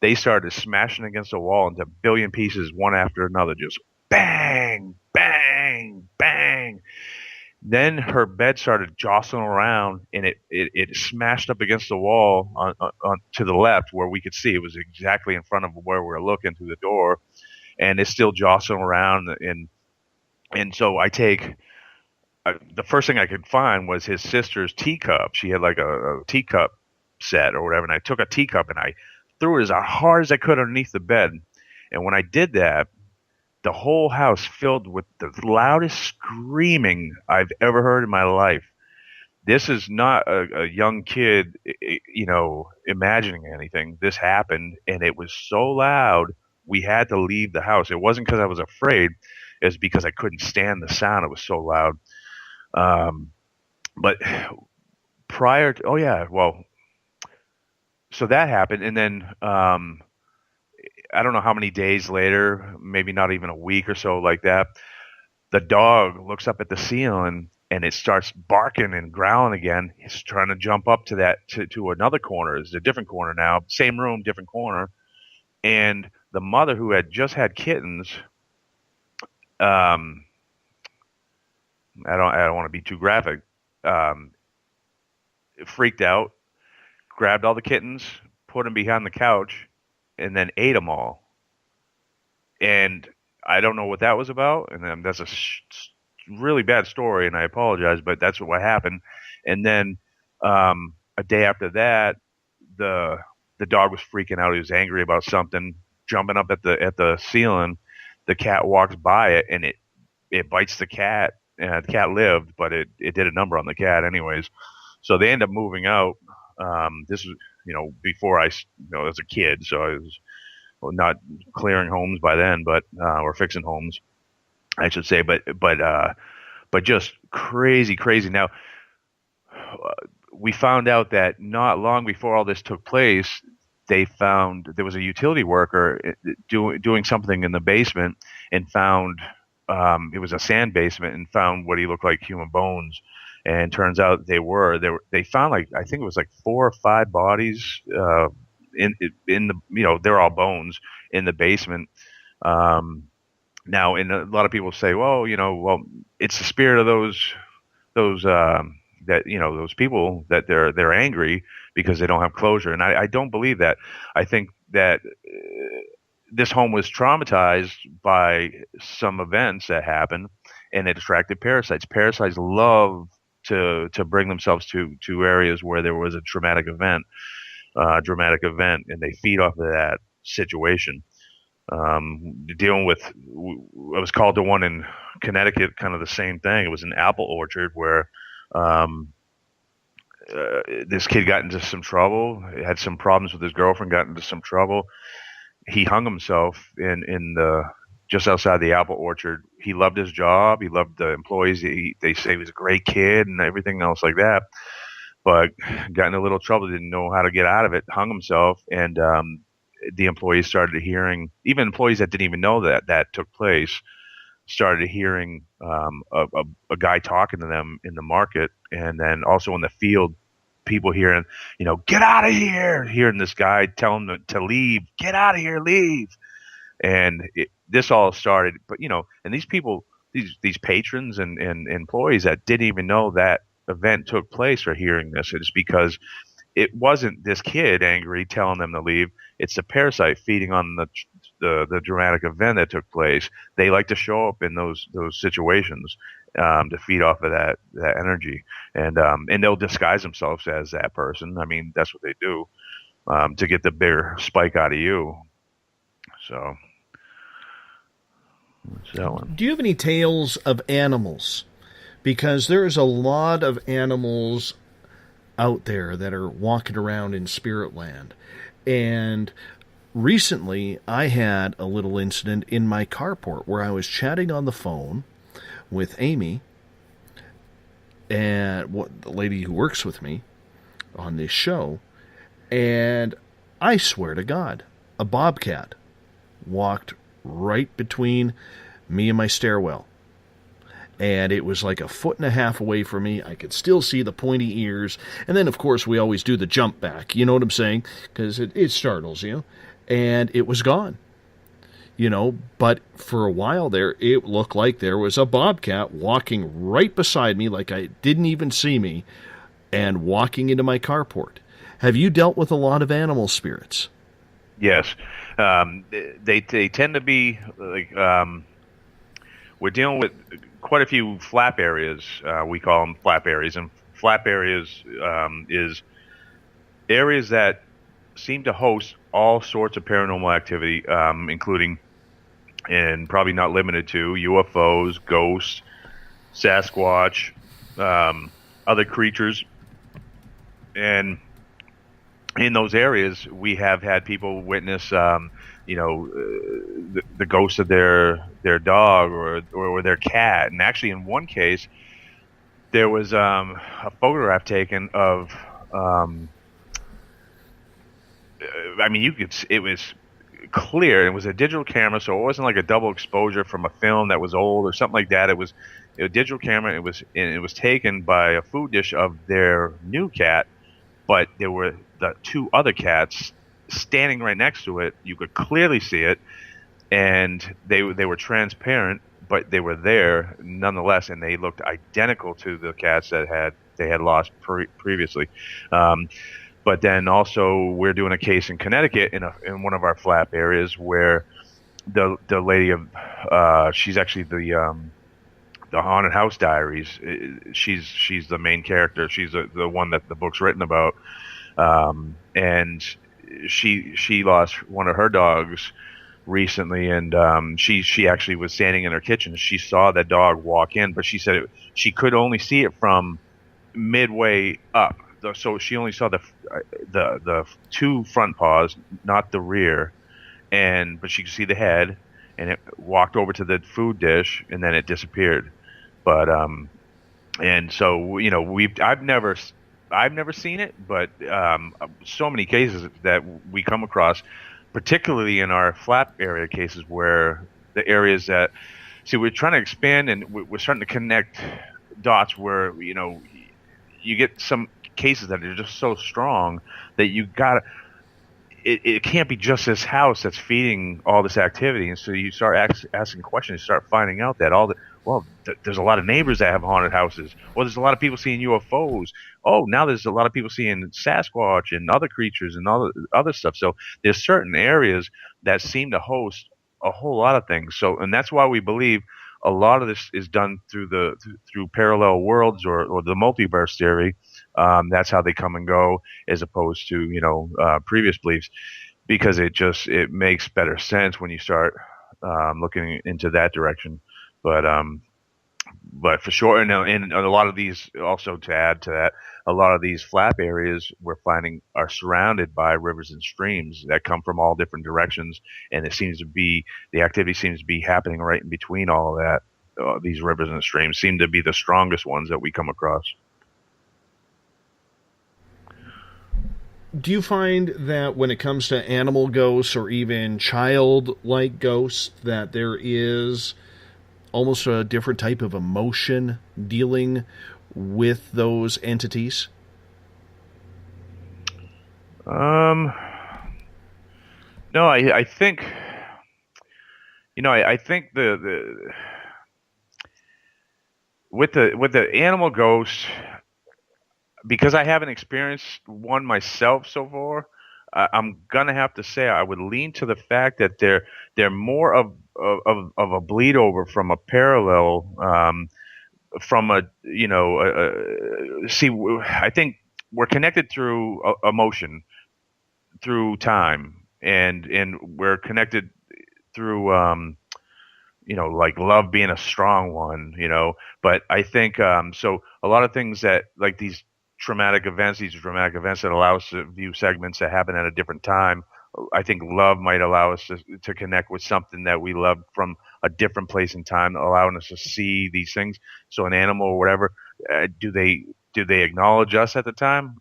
They started smashing against the wall into a billion pieces, one after another, just bang, bang, bang. Then her bed started jostling around, and it smashed up against the wall on to the left where we could see. It was exactly in front of where we were looking through the door, and it's still jostling around. And so I take the first thing I could find was his sister's teacup. She had like a teacup set or whatever, and I took a teacup and I threw it as hard as I could underneath the bed. And when I did that, the whole house filled with the loudest screaming I've ever heard in my life. This is not a young kid, imagining anything. This happened, and it was so loud, we had to leave the house. It wasn't because I was afraid. It was because I couldn't stand the sound. It was so loud. But prior to, so that happened, and then I don't know how many days later, maybe not even a week or so like that, the dog looks up at the ceiling and it starts barking and growling again. He's trying to jump up to that to another corner. It's a different corner now, same room, different corner. And the mother, who had just had kittens, I don't want to be too graphic, freaked out, grabbed all the kittens, put them behind the couch, and then ate them all. And I don't know what that was about, and that's a really bad story, and I apologize, but that's what happened. And then a day after that, the dog was freaking out. He was angry about something, jumping up at the ceiling. The cat walks by it, and it bites the cat. And the cat lived, but it did a number on the cat anyways. So they end up moving out. This was, before I, as a kid, so I was not clearing homes by then, but or fixing homes, I should say. But just crazy. Now, we found out that not long before all this took place, they found there was a utility worker doing something in the basement and found it was a sand basement, and found what he looked like human bones. And turns out they found I think it was 4 or 5 bodies in the they're all bones in the basement. Now, and a lot of people say, well, it's the spirit of those people that they're angry because they don't have closure. And I don't believe that. I think that this home was traumatized by some events that happened, and it attracted parasites. Parasites love to bring themselves to areas where there was a dramatic event, and they feed off of that situation. Dealing with, I was called to one in Connecticut, kind of the same thing. It was an apple orchard where this kid got into some trouble, had some problems with his girlfriend, got into some trouble. He hung himself in the just outside the apple orchard. He loved his job. He loved the employees. They say he was a great kid and everything else like that. But got in a little trouble, didn't know how to get out of it, hung himself, and the employees started hearing, even employees that didn't even know that took place, started hearing a guy talking to them in the market, and then also in the field, people hearing, get out of here, hearing this guy telling them to leave, get out of here, leave. And this all started, but and these people, these patrons and employees that didn't even know that event took place are hearing this. It's because it wasn't this kid angry telling them to leave. It's the parasite feeding on the dramatic event that took place. They like to show up in those situations to feed off of that energy, and they'll disguise themselves as that person. I mean, that's what they do to get the bigger spike out of you. So what's that one? Do you have any tales of animals? Because there's a lot of animals out there that are walking around in spirit land. And recently I had a little incident in my carport where I was chatting on the phone with Amy, and the lady who works with me on this show, and I swear to God, a bobcat walked right between me and my stairwell. And it was like 1.5 feet away from me. I could still see the pointy ears. And then, of course, we always do the jump back. You know what I'm saying? Because it startles you. And it was gone. But for a while there, it looked like there was a bobcat walking right beside me, like I didn't even see me, and walking into my carport. Have you dealt with a lot of animal spirits? Yes. They tend to be like, we're dealing with quite a few flap areas. We call them flap areas, and flap areas is areas that seem to host all sorts of paranormal activity, including, and probably not limited to, UFOs, ghosts, Sasquatch, other creatures. And in those areas, we have had people witness, the ghost of their dog or their cat. And actually, in one case, there was a photograph taken of. It was clear. It was a digital camera, so it wasn't like a double exposure from a film that was old or something like that. It was a digital camera. It was taken by a food dish of their new cat, but there were the two other cats standing right next to it. You could clearly see it, and they were transparent, but they were there nonetheless, and they looked identical to the cats that they had lost previously. But then also we're doing a case in Connecticut in one of our flap areas where the lady she's actually the Haunted House Diaries. She's the main character. She's the one that the book's written about. And she lost one of her dogs recently, and she actually was standing in her kitchen. She saw that dog walk in, but she said she could only see it from midway up. So she only saw the two front paws, not the rear, but she could see the head, and it walked over to the food dish, and then it disappeared. But and so I've never seen it, but so many cases that we come across, particularly in our flap area cases, where the areas that we're trying to expand, and we're starting to connect dots where you get some cases that are just so strong that you gotta. It can't be just this house that's feeding all this activity, and so you start asking questions. You start finding out that well, there's a lot of neighbors that have haunted houses. Well, there's a lot of people seeing UFOs. Oh, now there's a lot of people seeing Sasquatch and other creatures and other stuff. So there's certain areas that seem to host a whole lot of things. So, and that's why we believe a lot of this is done through parallel worlds or the multiverse theory. That's how they come and go, as opposed to previous beliefs, because it makes better sense when you start looking into that direction. But for sure, and a lot of these, also to add to that, a lot of these flap areas we're finding are surrounded by rivers and streams that come from all different directions, and the activity seems to be happening right in between all of that. These rivers and streams seem to be the strongest ones that we come across. Do you find that when it comes to animal ghosts or even childlike ghosts that there is almost a different type of emotion dealing with those entities? No, I think, I think with the animal ghosts, because I haven't experienced one myself so far, I'm gonna have to say I would lean to the fact that they're more of a bleed over from a parallel, from a I think we're connected through emotion, through time, and we're connected through like love being a strong one, but I think so a lot of things that, like these dramatic events that allow us to view segments that happen at a different time, I think love might allow us to connect with something that we love from a different place in time, allowing us to see these things. So an animal or whatever, do they acknowledge us at the time,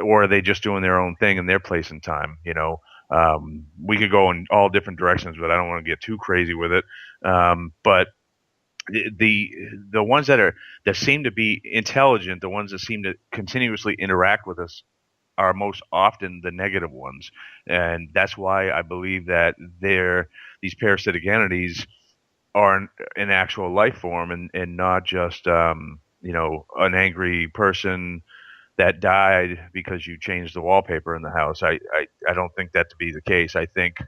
or are they just doing their own thing in their place in time? We could go in all different directions, but I don't want to get too crazy with it. But the ones that seem to be intelligent, the ones that seem to continuously interact with us, are most often the negative ones, and that's why I believe that these parasitic entities are an actual life form, and not just an angry person that died because you changed the wallpaper in the house. I don't think that to be the case. I think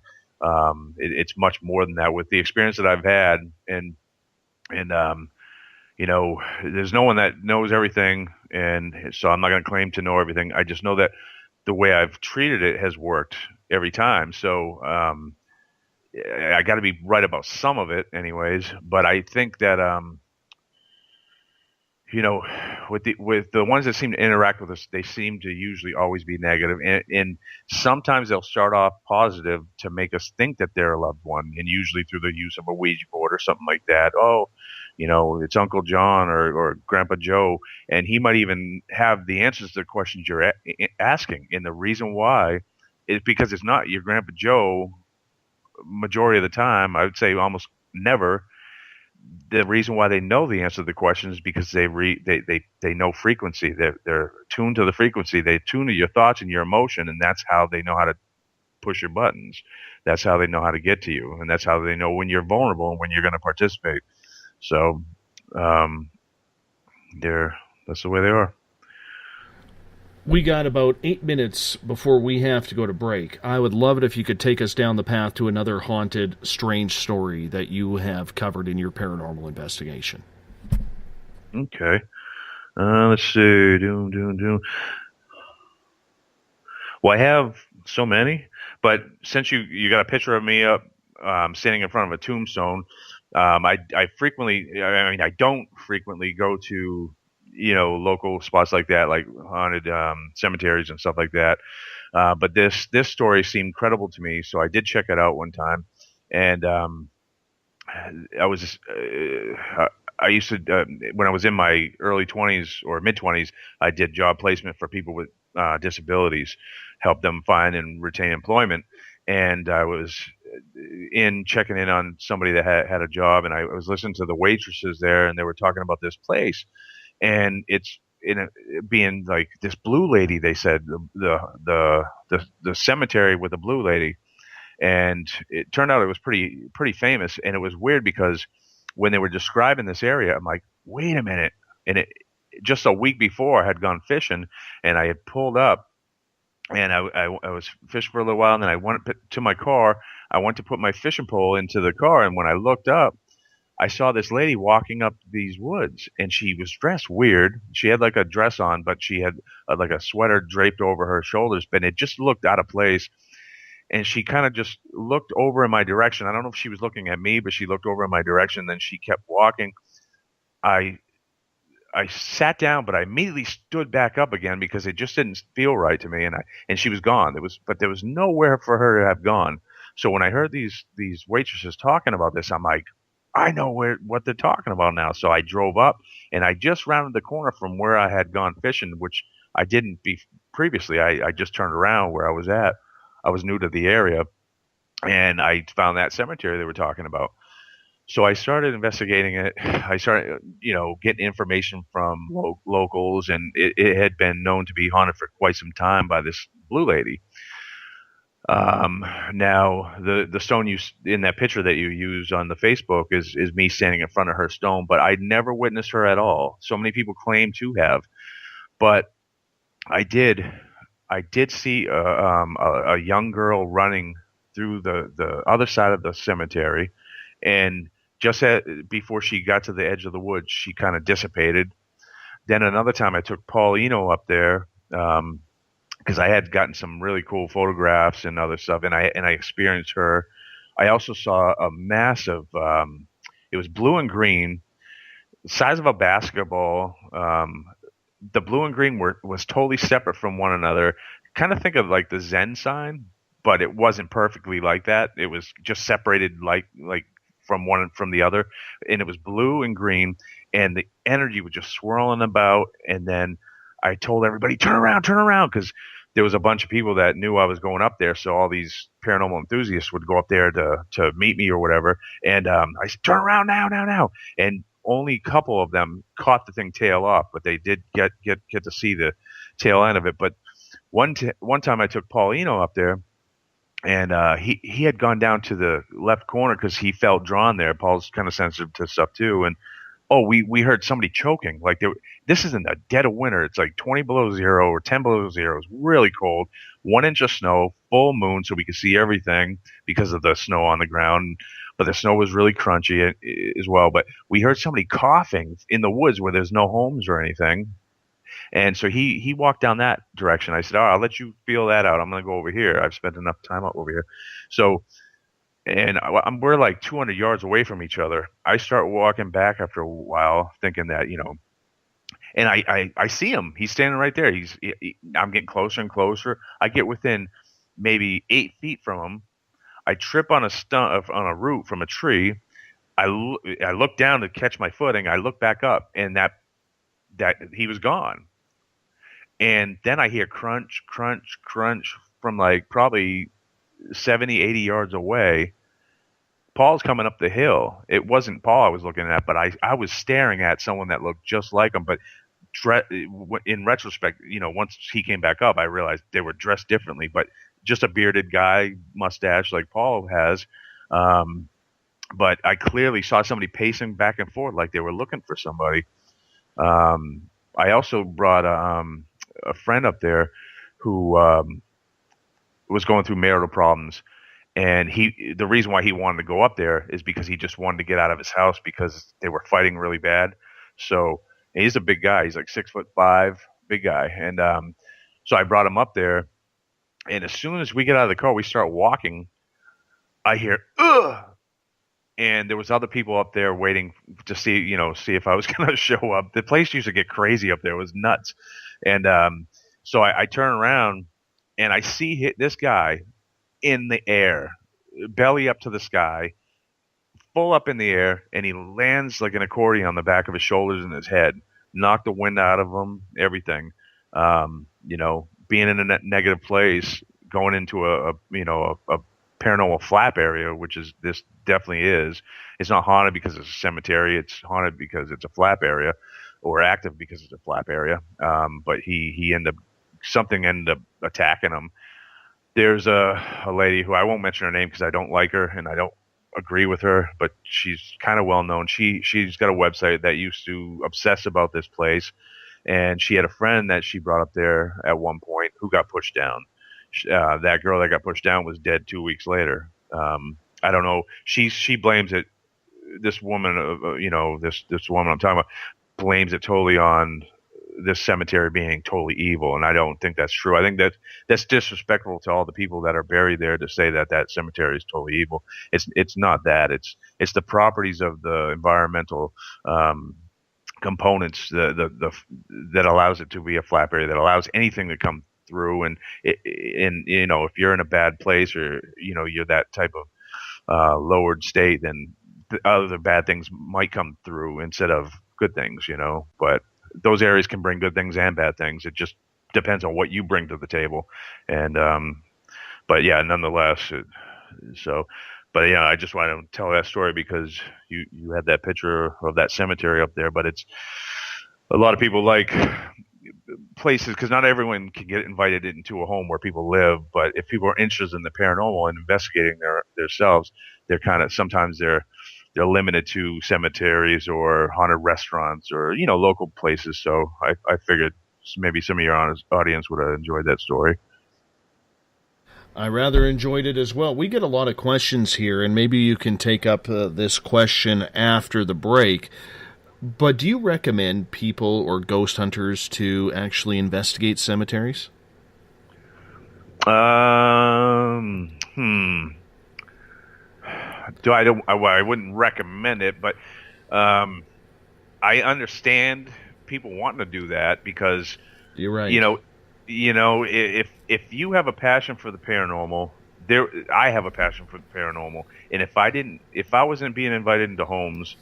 it's much more than that. With the experience that I've had, and there's no one that knows everything, and so I'm not going to claim to know everything. I just know that the way I've treated it has worked every time. So I got to be right about some of it anyways, but I think that with the ones that seem to interact with us, they seem to usually always be negative, and sometimes they'll start off positive to make us think that they're a loved one, and usually through the use of a Ouija board or something like that. Oh, it's Uncle John or Grandpa Joe, and he might even have the answers to the questions you're asking. And the reason why is because it's not your Grandpa Joe majority of the time. I would say almost never. The reason why they know the answer to the question is because they know frequency. They're tuned to the frequency. They tune to your thoughts and your emotion, and that's how they know how to push your buttons. That's how they know how to get to you, and that's how they know when you're vulnerable and when you're going to participate. So, that's the way they are. We got about 8 minutes before we have to go to break. I would love it if you could take us down the path to another haunted, strange story that you have covered in your paranormal investigation. Okay. Let's see. Well, I have so many, but since you got a picture of me up standing in front of a tombstone, I don't frequently go to local spots like that, like haunted cemeteries and stuff like that. But this story seemed credible to me, so I did check it out one time. And I used to, when I was in my early 20s or mid 20s, I did job placement for people with disabilities, help them find and retain employment. And I was checking in on somebody that had a job, and I was listening to the waitresses there, and they were talking about this place. And it's being like this blue lady, they said, the cemetery with the blue lady. And it turned out it was pretty famous. And it was weird because when they were describing this area, I'm like, wait a minute. And it just a week before I had gone fishing, and I had pulled up, and I was fishing for a little while, and then I went to my car. I went to put my fishing pole into the car, and when I looked up, I saw this lady walking up these woods, and she was dressed weird. She had like a dress on, but she had like a sweater draped over her shoulders, but it just looked out of place. And she kind of just looked over in my direction. I don't know if she was looking at me, but she looked over in my direction. Then she kept walking. I sat down, but I immediately stood back up again because it just didn't feel right to me. And she was gone. But there was nowhere for her to have gone. So when I heard these waitresses talking about this, I'm like, I know what they're talking about now. So I drove up, and I just rounded the corner from where I had gone fishing, which I didn't be previously. I just turned around where I was at. I was new to the area, and I found that cemetery they were talking about. So I started investigating it. I started, getting information from locals, and it had been known to be haunted for quite some time by this blue lady. Now the stone in that picture that you use on the Facebook is me standing in front of her stone, but I'd never witnessed her at all. So many people claim to have, but I did see a young girl running through the other side of the cemetery, and just before she got to the edge of the woods, she kind of dissipated. Then another time I took Paulino up there because I had gotten some really cool photographs and other stuff, and I experienced her. I also saw a massive, it was blue and green, the size of a basketball. The blue and green was totally separate from one another. Kind of think of like the Zen sign, but it wasn't perfectly like that. It was just separated like from one and from the other, and it was blue and green, and the energy was just swirling about. And then I told everybody, turn around, because there was a bunch of people that knew I was going up there, so all these paranormal enthusiasts would go up there to meet me or whatever. And I said, turn around now. And only a couple of them caught the thing tail off, but they did get to see the tail end of it. But one time I took Paulino up there, and he had gone down to the left corner because he felt drawn there. Paul's kind of sensitive to stuff too, and we heard somebody choking. Like this is in the dead of winter. It's like 20 below zero or 10 below zero. It's really cold. 1 inch of snow, full moon, so we could see everything because of the snow on the ground. But the snow was really crunchy as well. But we heard somebody coughing in the woods where there's no homes or anything. And so he walked down that direction. I said, I'll let you feel that out. I'm going to go over here. I've spent enough time out over here. So, and we're like 200 yards away from each other. I start walking back after a while thinking that, and I see him. He's standing right there. I'm getting closer and closer. I get within maybe 8 feet from him. I trip on a root from a tree. I look down to catch my footing. I look back up, and that he was gone. And then I hear crunch, crunch, crunch from like probably 70, 80 yards away. Paul's coming up the hill. It wasn't Paul I was looking at, but I was staring at someone that looked just like him. But in retrospect, once he came back up, I realized they were dressed differently. But just a bearded guy, mustache like Paul has. But I clearly saw somebody pacing back and forth like they were looking for somebody. I also brought a friend up there who was going through marital problems, and the reason why he wanted to go up there is because he just wanted to get out of his house because they were fighting really bad. So he's a big guy. He's like 6'5", big guy. And so I brought him up there, and as soon as we get out of the car, we start walking. I hear, ugh! And there was other people up there waiting to see if I was going to show up. The place used to get crazy up there. It was nuts. And so I turn around, and I see this guy in the air, belly up to the sky, full up in the air, and he lands like an accordion on the back of his shoulders and his head, knocked the wind out of him, everything. Being in a negative place, going into a paranormal flap area, which is this definitely is. It's not haunted because it's a cemetery. It's haunted because it's a flap area, or active because it's a flap area. But something ended up attacking him. There's a lady who I won't mention her name because I don't like her, and I don't agree with her, but she's kind of well known. She's got a website that used to obsess about this place, and she had a friend that she brought up there at one point who got pushed down. That girl that got pushed down was dead 2 weeks later. I don't know. She blames it. This woman, this woman I'm talking about, blames it totally on this cemetery being totally evil, and I don't think that's true. I think that's disrespectful to all the people that are buried there to say that cemetery is totally evil. It's not that. It's the properties of the environmental components that allows it to be a flat area, that allows anything to come through. And if you're in a bad place, or you're that type of lowered state, then other bad things might come through instead of good things. But those areas can bring good things and bad things. It just depends on what you bring to the table. And but yeah, nonetheless. But yeah, I just want to tell that story because you had that picture of that cemetery up there. But it's a lot of people like places, because not everyone can get invited into a home where people live. But if people are interested in the paranormal and investigating themselves, sometimes they're limited to cemeteries or haunted restaurants or local places. So I figured maybe some of your audience would have enjoyed that story. I rather enjoyed it as well. We get a lot of questions here, and maybe you can take up this question after the break. But do you recommend people or ghost hunters to actually investigate cemeteries? I wouldn't recommend it, but I understand people wanting to do that because you're right. If you have a passion for the paranormal, I have a passion for the paranormal, and if I wasn't being invited into homes,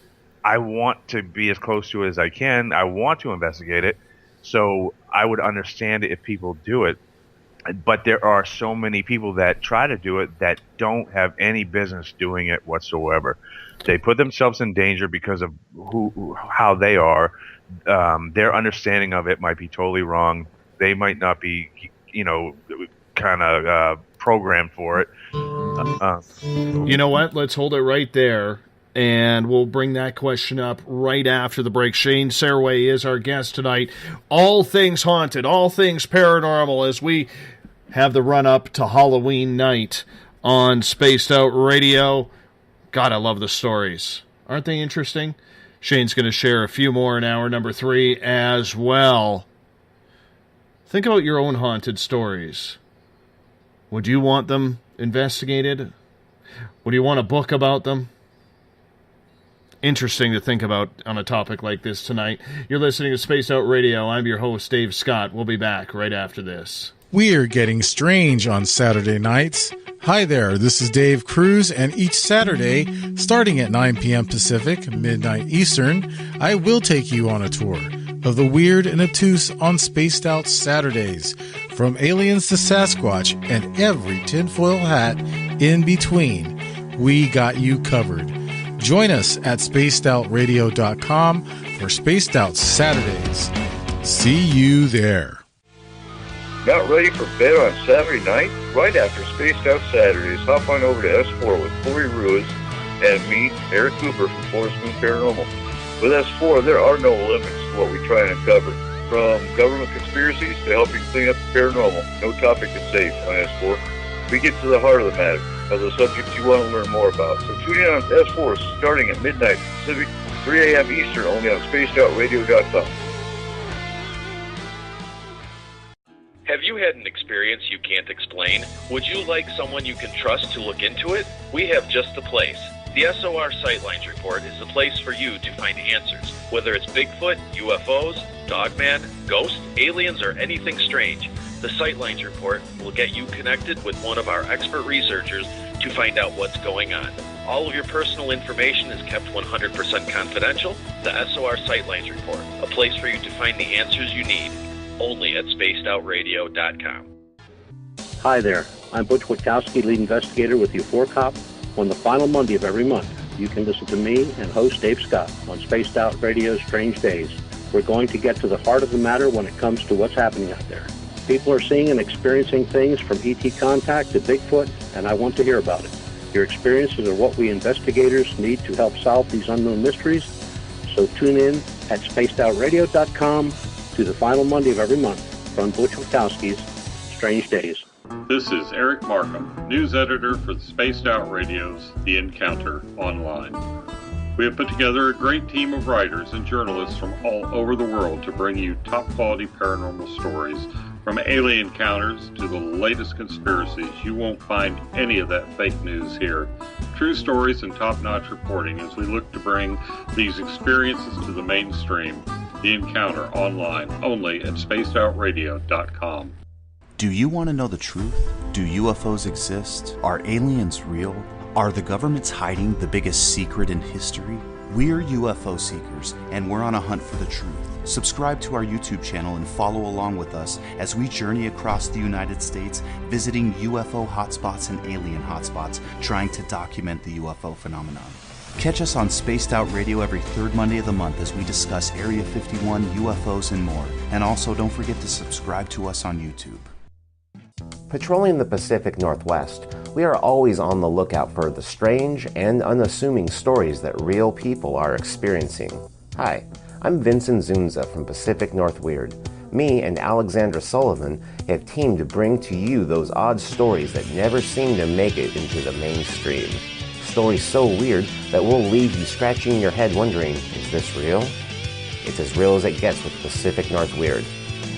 I want to be as close to it as I can. I want to investigate it, so I would understand it if people do it. But there are so many people that try to do it that don't have any business doing it whatsoever. They put themselves in danger because of how they are. Their understanding of it might be totally wrong. They might not be, kind of programmed for it. You know what? Let's hold it right there, and we'll bring that question up right after the break. Shane Sirois is our guest tonight. All things haunted, all things paranormal, as we have the run-up to Halloween night on Spaced Out Radio. God, I love the stories. Aren't they interesting? Shane's going to share a few more in hour number 3 as well. Think about your own haunted stories. Would you want them investigated? Would you want a book about them? Interesting to think about on a topic like this tonight. You're listening to Spaced Out Radio. I'm your host, Dave Scott. We'll be back right after this. We're getting strange on Saturday nights. Hi there, this is Dave Cruz, and each Saturday, starting at 9 p.m. Pacific, midnight Eastern, I will take you on a tour of the weird and obtuse on Spaced Out Saturdays, from aliens to Sasquatch and every tinfoil hat in between. We got you covered. Join us at spacedoutradio.com for Spaced Out Saturdays. See you there. Not ready for bed on Saturday night? Right after Spaced Out Saturdays, hop on over to S4 with Corey Ruiz and me, Eric Cooper from Forest Moon Paranormal. With S4, there are no limits to what we try and uncover. From government conspiracies to helping clean up the paranormal, no topic is safe on S4. We get to the heart of the matter, of the subjects you want to learn more about. So tune in on S4 starting at midnight Pacific, 3 a.m. Eastern, only on spacedoutradio.com. Have you had an experience you can't explain? Would you like someone you can trust to look into it? We have just the place. The SOR Sightlines Report is the place for you to find answers. Whether it's Bigfoot, UFOs, Dogman, ghosts, aliens, or anything strange, the Sightlines Report will get you connected with one of our expert researchers to find out what's going on. All of your personal information is kept 100% confidential. The SOR Sightlines Report, a place for you to find the answers you need. Only at spacedoutradio.com. Hi there. I'm Butch Witkowski, lead investigator with U4Cop. On the final Monday of every month, you can listen to me and host Dave Scott on Spaced Out Radio's Strange Days. We're going to get to the heart of the matter when it comes to what's happening out there. People are seeing and experiencing things from ET contact to Bigfoot, and I want to hear about it. Your experiences are what we investigators need to help solve these unknown mysteries. So tune in at spacedoutradio.com to the final Monday of every month from Butch Wachowski's Strange Days. This is Eric Markham, news editor for the Spaced Out Radio's The Encounter Online. We have put together a great team of writers and journalists from all over the world to bring you top-quality paranormal stories. From alien encounters to the latest conspiracies, you won't find any of that fake news here. True stories and top-notch reporting as we look to bring these experiences to the mainstream. The Encounter Online, only at spacedoutradio.com. Do you want to know the truth? Do UFOs exist? Are aliens real? Are the governments hiding the biggest secret in history? We're UFO seekers, and we're on a hunt for the truth. Subscribe to our YouTube channel and follow along with us as we journey across the United States, visiting UFO hotspots and alien hotspots, trying to document the UFO phenomenon. Catch us on Spaced Out Radio every third Monday of the month as we discuss Area 51, UFOs, and more. And also, don't forget to subscribe to us on YouTube. Patrolling the Pacific Northwest, we are always on the lookout for the strange and unassuming stories that real people are experiencing. Hi, I'm Vincent Zunza from Pacific North Weird. Me and Alexandra Sullivan have teamed to bring to you those odd stories that never seem to make it into the mainstream. Stories so weird that will leave you scratching your head wondering, is this real? It's as real as it gets with Pacific North Weird.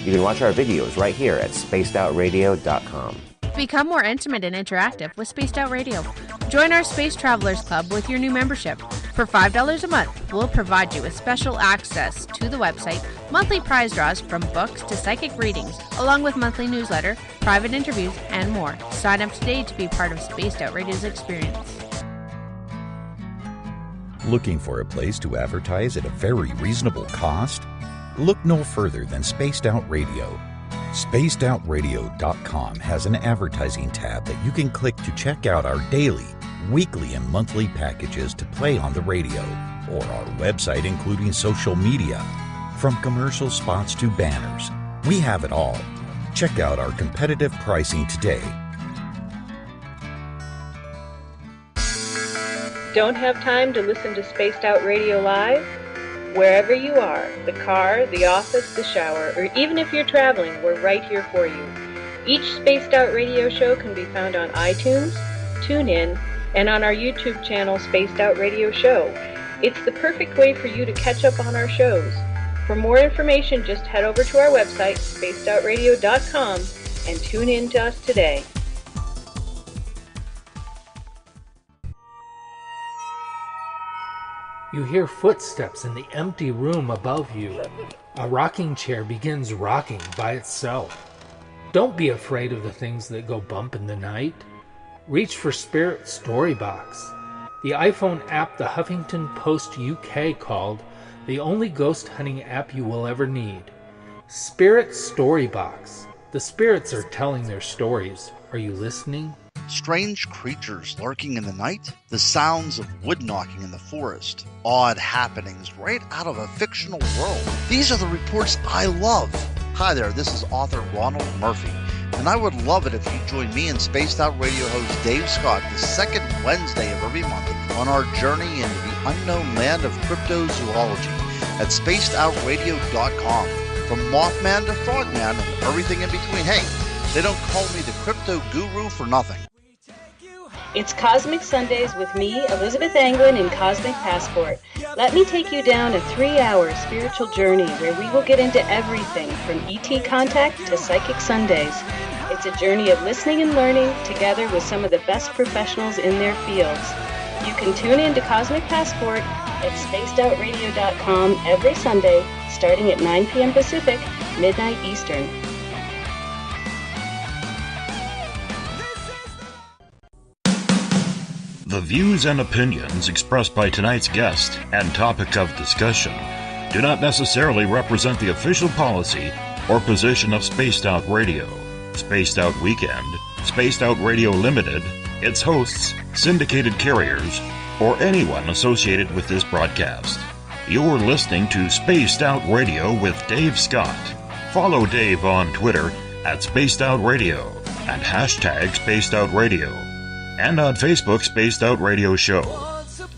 You can watch our videos right here at spacedoutradio.com. Become more intimate and interactive with Spaced Out Radio. Join our Space Travelers Club with your new membership. For $5 a month, we'll provide you with special access to the website, monthly prize draws from books to psychic readings, along with monthly newsletter, private interviews, and more. Sign up today to be part of Spaced Out Radio's experience. Looking for a place to advertise at a very reasonable cost? Look no further than Spaced Out Radio. SpacedOutRadio.com has an advertising tab that you can click to check out our daily, weekly, and monthly packages to play on the radio, or our website including social media. From commercial spots to banners, we have it all. Check out our competitive pricing today. Don't have time to listen to Spaced Out Radio live? Wherever you are, the car, the office, the shower, or even if you're traveling, we're right here for you. Each Spaced Out Radio show can be found on iTunes, TuneIn, and on our YouTube channel, Spaced Out Radio Show. It's the perfect way for you to catch up on our shows. For more information, just head over to our website, spacedoutradio.com, and tune in to us today. You hear footsteps in the empty room above you. A rocking chair begins rocking by itself. Don't be afraid of the things that go bump in the night. Reach for Spirit Storybox, the iPhone app the Huffington Post UK called the only ghost hunting app you will ever need. Spirit Storybox. The spirits are telling their stories. Are you listening? Strange creatures lurking in the night, the sounds of wood knocking in the forest, odd happenings right out of a fictional world. These are the reports I love. Hi there, this is author Ronald Murphy, and I would love it if you join me and Spaced Out Radio host Dave Scott the second Wednesday of every month on our journey into the unknown land of cryptozoology at spacedoutradio.com. From Mothman to Frogman and everything in between. Hey, they don't call me the crypto guru for nothing. It's Cosmic Sundays with me, Elizabeth Anglin, in Cosmic Passport. Let me take you down a 3-hour spiritual journey where we will get into everything from ET contact to Psychic Sundays. It's a journey of listening and learning together with some of the best professionals in their fields. You can tune in to Cosmic Passport at spacedoutradio.com every Sunday, starting at 9 p.m. Pacific, midnight Eastern. The views and opinions expressed by tonight's guest and topic of discussion do not necessarily represent the official policy or position of Spaced Out Radio, Spaced Out Weekend, Spaced Out Radio Limited, its hosts, syndicated carriers, or anyone associated with this broadcast. You're listening to Spaced Out Radio with Dave Scott. Follow Dave on Twitter at Spaced Out Radio and hashtag Spaced Out Radio. and on Facebook Spaced Out Radio Show.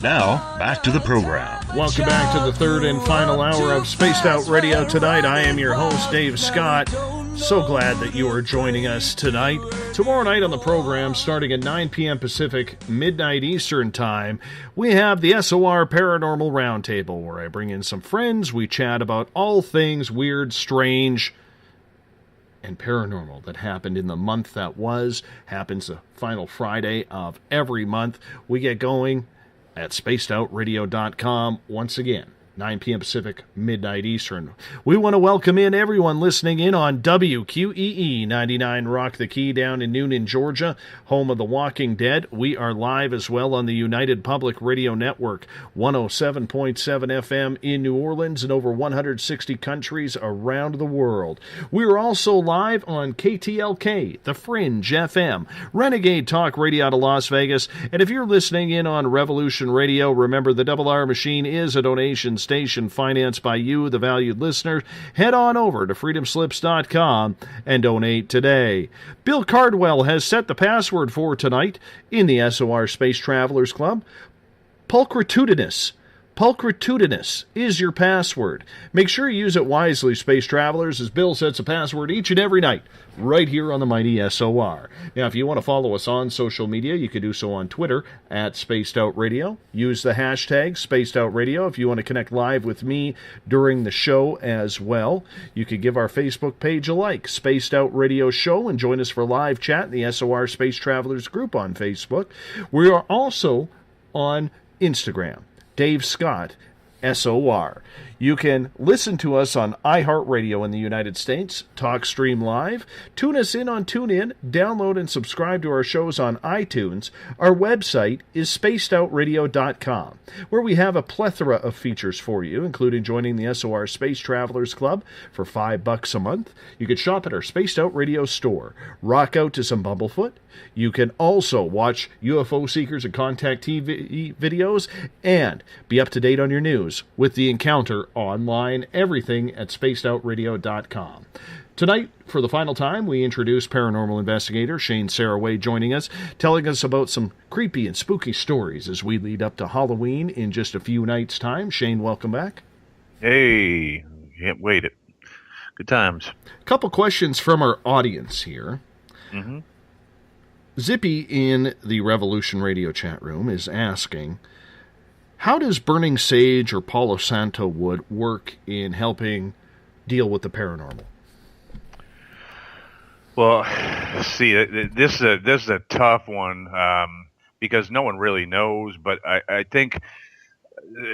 Now, back to the program. Welcome back to the third and final hour of Spaced Out Radio tonight. I am your host, Dave Scott. So glad that you are joining us tonight. Tomorrow night on the program, starting at 9 p.m. Pacific, midnight Eastern Time, we have the SOR Paranormal Roundtable, where I bring in some friends. We chat about all things weird, strange, and paranormal that happened in the month that was. Happens the final Friday of every month. We get going at spacedoutradio.com once again. 9 p.m. Pacific, midnight Eastern. We want to welcome in everyone listening in on WQEE 99 Rock the Key down in Noonan, Georgia, home of The Walking Dead. We are live as well on the United Public Radio Network, 107.7 FM in New Orleans and over 160 countries around the world. We are also live on KTLK, The Fringe FM, Renegade Talk Radio out of Las Vegas. And if you're listening in on Revolution Radio, remember the Double R Machine is a donation station financed by you, the valued listener. Head on over to freedomslips.com and donate today. Bill Cardwell has set the password for tonight in the SOR Space Travelers Club. Pulchritudinous. Pulchritudinous is your password. Make sure you use it wisely, Space Travelers, as Bill sets a password each and every night, right here on the mighty SOR. Now, if you want to follow us on social media, you can do so on Twitter, at Spaced Out Radio. Use the hashtag Spaced Out Radio if you want to connect live with me during the show as well. You can give our Facebook page a like, Spaced Out Radio Show, and join us for live chat in the SOR Space Travelers group on Facebook. We are also on Instagram. Dave Scott, SOR. You can listen to us on iHeartRadio in the United States, TalkStream Live, tune us in on TuneIn, download and subscribe to our shows on iTunes. Our website is spacedoutradio.com, where we have a plethora of features for you, including joining the SOR Space Travelers Club for $5 a month. You can shop at our Spaced Out Radio store, rock out to some Bumblefoot. You can also watch UFO Seekers and Contact TV videos and be up to date on your news with The Encounter online, everything at spacedoutradio.com. Tonight, for the final time, we introduce paranormal investigator Shane Sirois joining us, telling us about some creepy and spooky stories as we lead up to Halloween in just a few nights' time. Shane, welcome back. Hey, can't wait it. Good times. A couple questions from our audience here. Mm-hmm. Zippy in the Revolution Radio chat room is asking, how does burning sage or Palo Santo wood work in helping deal with the paranormal? Well, see, this is a tough one because no one really knows, but I think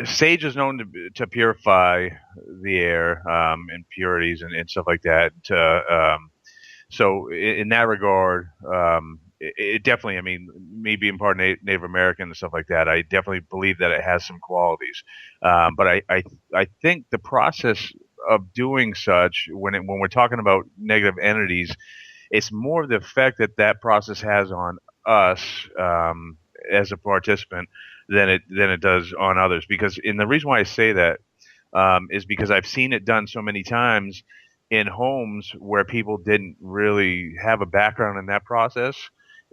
sage is known to purify the air, impurities and stuff like that. So in that regard, it definitely, I mean, me being part Native American and stuff like that, I definitely believe that it has some qualities. But I think the process of doing such, when we're talking about negative entities, it's more the effect that process has on us as a participant than it does on others. And the reason why I say that is because I've seen it done so many times in homes where people didn't really have a background in that process,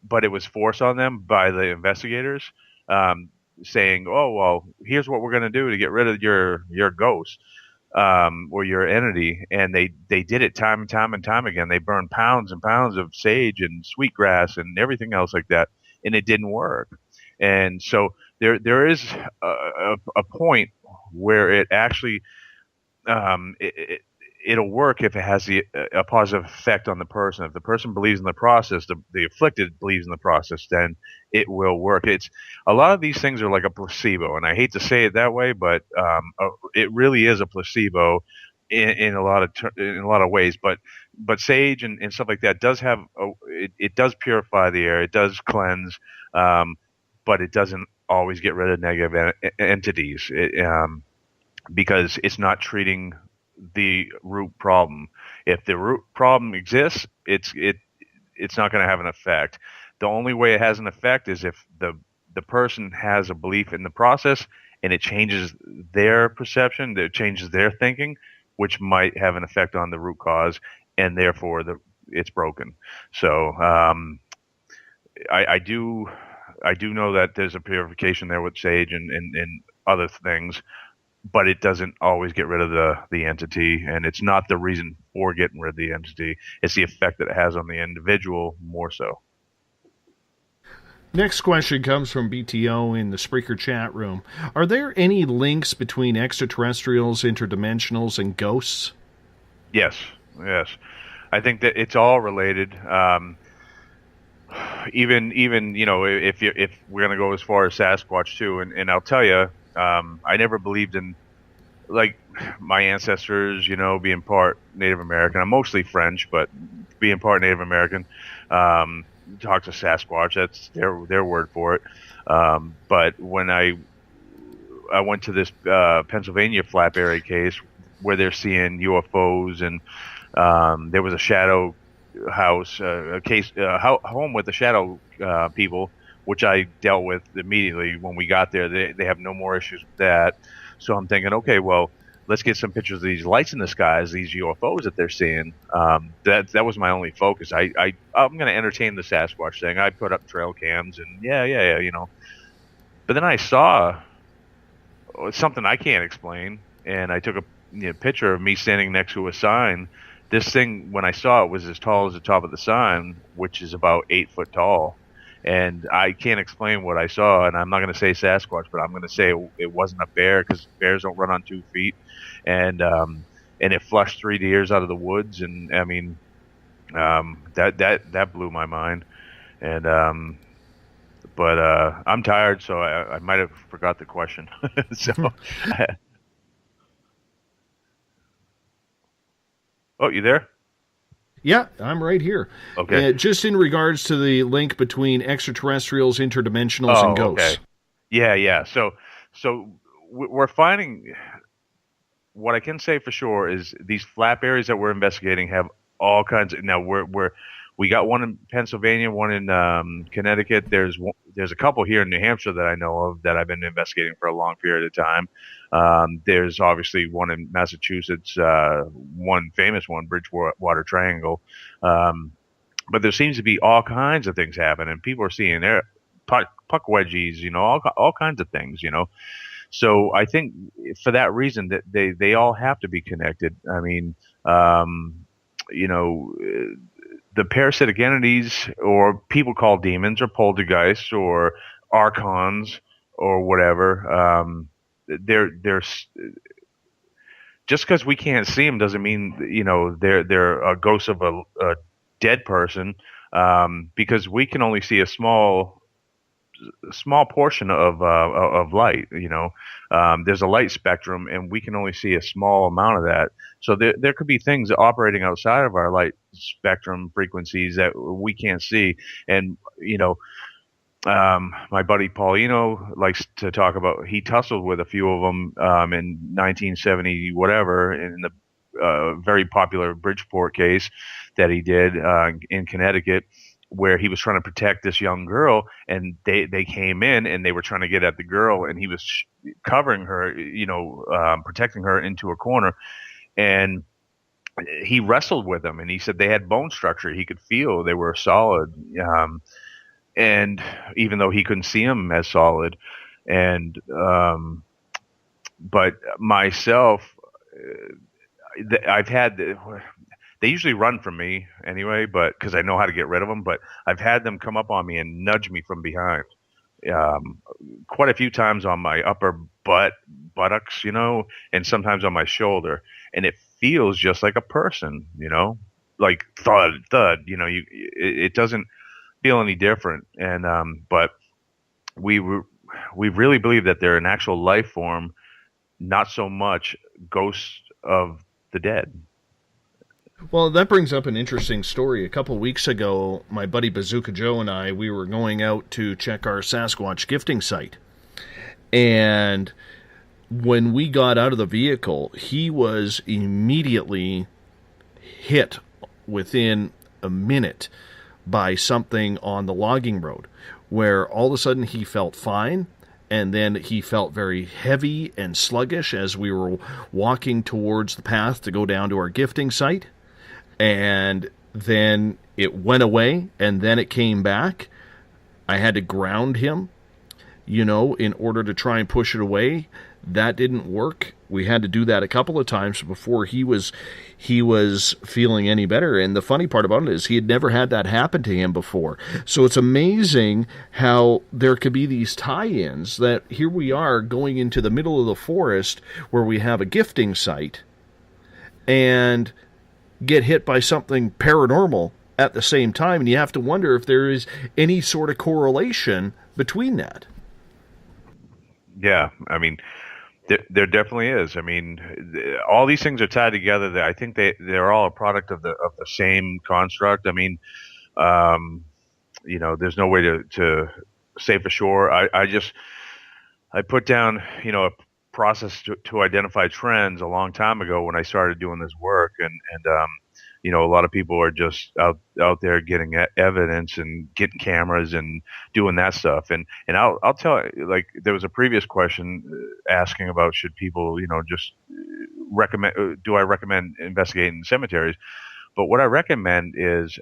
but it was forced on them by the investigators, saying, "Oh, well, here's what we're going to do to get rid of your ghost or your entity," and they did it time and time again. They burned pounds and pounds of sage and sweetgrass and everything else like that, and it didn't work. And so there is a point where it actually it'll work if it has a positive effect on the person. If the person believes in the process, the afflicted believes in the process, then it will work. It's a lot of these things are like a placebo, and I hate to say it that way, but it really is a placebo in a lot of ways. But sage and stuff like that does have it does purify the air, it does cleanse, but it doesn't always get rid of negative entities because it's not treating the root problem. If the root problem exists, it's not going to have an effect. The only way it has an effect is if the person has a belief in the process and it changes their perception, it changes their thinking, which might have an effect on the root cause, and therefore it's broken. So I do I do know that there's a purification there with sage and other things, but it doesn't always get rid of the entity, and it's not the reason for getting rid of the entity. It's the effect that it has on the individual more so. Next question comes from BTO in the Spreaker chat room. Are there any links between extraterrestrials, interdimensionals, and ghosts? Yes. I think that it's all related. Even if we're gonna go as far as Sasquatch too, and I'll tell you, I never believed in like my ancestors, being part Native American. I'm mostly French, but being part Native American. Talk to Sasquatch, that's their word for it. But when I went to this Pennsylvania Flatberry case where they're seeing UFOs, and there was a shadow house, home with the shadow people, which I dealt with immediately when we got there. They have no more issues with that. So I'm thinking, okay, well, let's get some pictures of these lights in the skies, these UFOs that they're seeing. That was my only focus. I'm going to entertain the Sasquatch thing. I put up trail cams and yeah, But then I saw something I can't explain, and I took a picture of me standing next to a sign. This thing, when I saw it, was as tall as the top of the sign, which is about 8 foot tall. And I can't explain what I saw, and I'm not going to say Sasquatch, but I'm going to say it wasn't a bear, because bears don't run on 2 feet. And it flushed 3 deers out of the woods, and I mean, that blew my mind. And but I'm tired, so I might have forgot the question. So. Oh, you there? Yeah, I'm right here. Okay. Just in regards to the link between extraterrestrials, interdimensionals, and ghosts. Okay. Yeah. So we're finding, what I can say for sure is these flap areas that we're investigating have all kinds of. Now we got one in Pennsylvania, one in Connecticut. There's a couple here in New Hampshire that I know of that I've been investigating for a long period of time. There's obviously one in Massachusetts, one famous one, Bridgewater Triangle. But there seems to be all kinds of things happening. People are seeing their puck wedgies, all kinds of things, So I think for that reason that they all have to be connected. I mean, the parasitic entities, or people call demons, or poltergeists, or archons, or whatever. They're just because we can't see them doesn't mean they're a ghost of a dead person, because we can only see a small portion of light. There's a light spectrum, and we can only see a small amount of that. So there could be things operating outside of our light spectrum frequencies that we can't see. And my buddy Paulino likes to talk about, he tussled with a few of them in 1970 whatever, in the very popular Bridgeport case that he did in Connecticut, where he was trying to protect this young girl, and they came in and they were trying to get at the girl, and he was covering her, protecting her into a corner, and he wrestled with them, and he said they had bone structure. He could feel they were solid. And even though he couldn't see them as solid, and but myself, I've had they usually run from me anyway, but because I know how to get rid of them. But I've had them come up on me and nudge me from behind, quite a few times on my upper buttocks, and sometimes on my shoulder, and it feels just like a person, like thud. It doesn't feel any different, and but we really believe that they're an actual life form, not so much ghosts of the dead. Well, that brings up an interesting story. A couple weeks ago, my buddy Bazooka Joe and I, we were going out to check our Sasquatch gifting site, and when we got out of the vehicle, he was immediately hit within a minute by something on the logging road, where all of a sudden he felt fine, and then he felt very heavy and sluggish as we were walking towards the path to go down to our gifting site, and then it went away, and then it came back, I had to ground him, in order to try and push it away. That didn't work. We had to do that a couple of times before he was feeling any better. And the funny part about it is he had never had that happen to him before. So it's amazing how there could be these tie-ins that here we are going into the middle of the forest where we have a gifting site and get hit by something paranormal at the same time. And you have to wonder if there is any sort to between that. Yeah, I mean, there definitely is. I mean, all these things are tied together. I think they're all a product of the same construct. I mean, there's no way to say for sure. I put down, a process to identify trends a long time ago when I started doing this work, and a lot of people are just out there getting evidence and getting cameras and doing that stuff. And I'll tell you, like, there was a previous question asking about should people, just do I recommend investigating cemeteries? But what I recommend is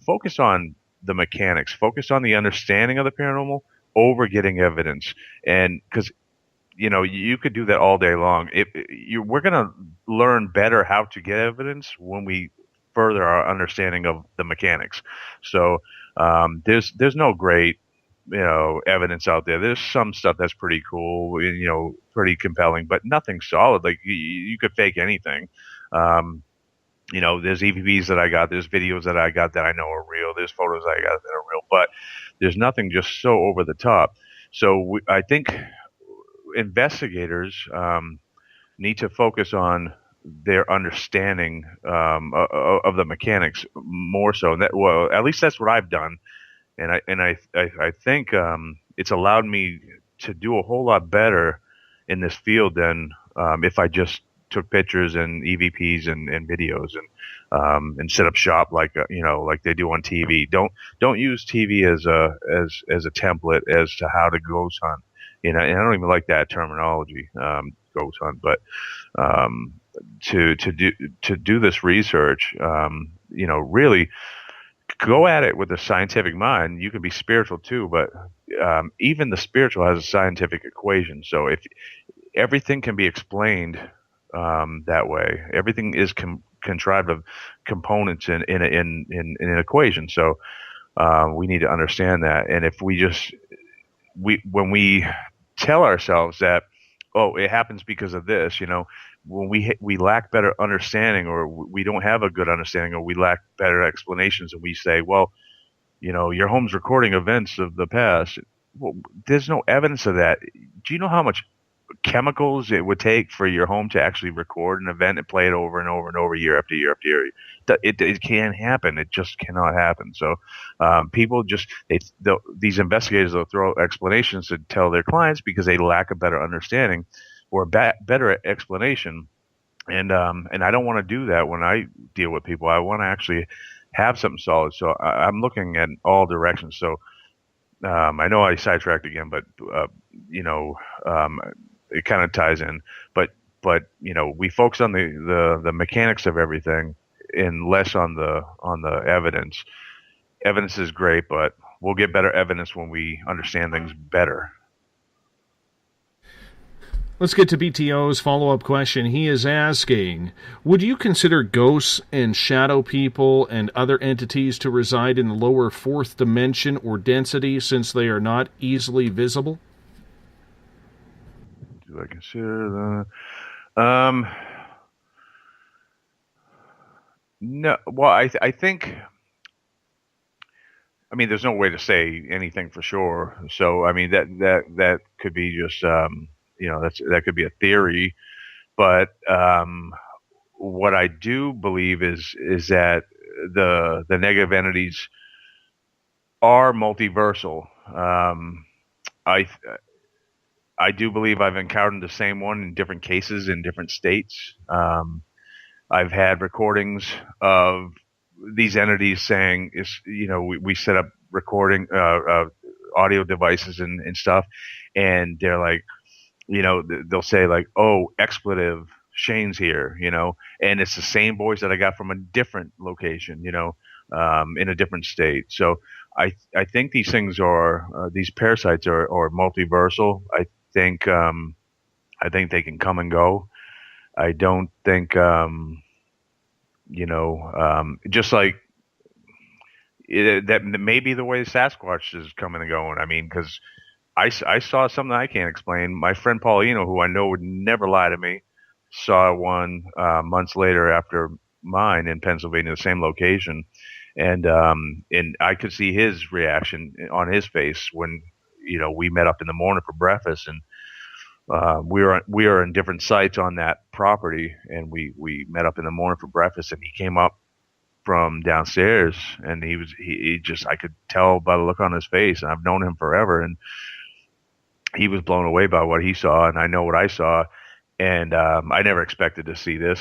focus on the mechanics, focus on the understanding of the paranormal over getting evidence. And because you could do that all day long. We're going to learn better how to get evidence when we further our understanding of the mechanics. So there's no great evidence out there. There's some stuff that's pretty cool, pretty compelling, but nothing solid. Like you could fake anything. There's EVPs that I got, there's videos that I got that I know are real, there's photos I got that are real, but there's nothing just so over the top. So I think investigators need to focus on their understanding of the mechanics more so. And at least that's what I've done, and I think it's allowed me to do a whole lot better in this field than if I just took pictures and EVPs and videos and set up shop like they do on TV. Don't use TV as a template as to how to ghost hunt. And I don't even like that terminology, ghost hunt, but to do this research, really go at it with a scientific mind. You can be spiritual too, but even the spiritual has a scientific equation. So if everything can be explained that way, everything is contrived of components in an equation. So we need to understand that. And if when we tell ourselves that, oh, it happens because of this, when we lack better understanding, or we don't have a good understanding, or we lack better explanations, and we say, well, your home's recording events of the past. Well, there's no evidence of that. Do you know how much chemicals it would take for your home to actually record an event and play it over and over and over, year after year after year? It can't happen. It just cannot happen. So people these investigators will throw explanations to tell their clients because they lack a better understanding or a better explanation. And I don't want to do that when I deal with people. I want to actually have something solid. So I'm looking at all directions. So I know I sidetracked again, but it kind of ties in. But we focus on the mechanics of everything and less on the evidence. Evidence is great, but we'll get better evidence when we understand things better. Let's get to BTO's follow-up question. He is asking, would you consider ghosts and shadow people and other entities to reside in the lower fourth dimension or density since they are not easily visible? Do I consider that? No. Well, I think... I mean, there's no way to say anything for sure. So, I mean, that could be just... that could be a theory, but what I do believe is that the negative entities are multiversal. I do believe I've encountered the same one in different cases in different states. I've had recordings of these entities saying, we set up recording audio devices and stuff, and they're like, they'll say like, oh, expletive, Shane's here, and it's the same voice that I got from a different location, in a different state. So I think these things are these parasites are multiversal. I think they can come and go. I don't think just like that may be the way Sasquatch is coming and going. I mean, because I saw something I can't explain. My friend Paulino, who I know would never lie to me, saw one months later after mine in Pennsylvania, the same location, and I could see his reaction on his face when we met up in the morning for breakfast, and we are in different sites on that property, and we met up in the morning for breakfast, and he came up from downstairs, and he just, I could tell by the look on his face, and I've known him forever, and he was blown away by what he saw, and I know what I saw, and I never expected to see this,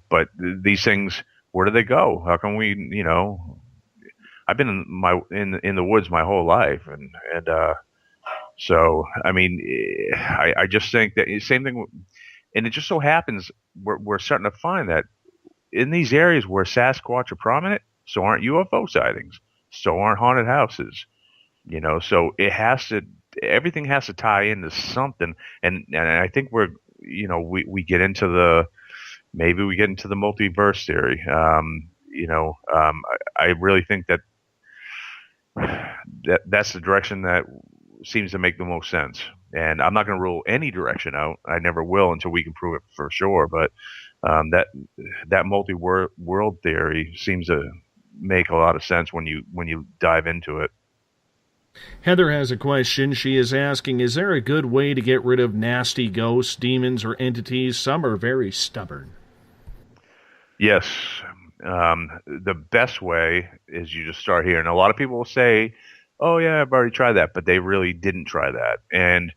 but these things, where do they go? How can we, I've been in the woods my whole life, and so I mean, I just think that same thing, and it just so happens we're starting to find that in these areas where Sasquatch are prominent, so aren't UFO sightings, so aren't haunted houses. So everything has to tie into something, and I think we get into the multiverse theory. I really think that's the direction that seems to make the most sense. And I'm not going to rule any direction out. I never will until we can prove it for sure. But that multi-world theory seems to make a lot of sense when you dive into it. Heather has a question. She is asking, is there a good way to get rid of nasty ghosts, demons, or entities? Some are very stubborn. Yes. The best way is you just start here. And a lot of people will say, oh, yeah, I've already tried that. But they really didn't try that. And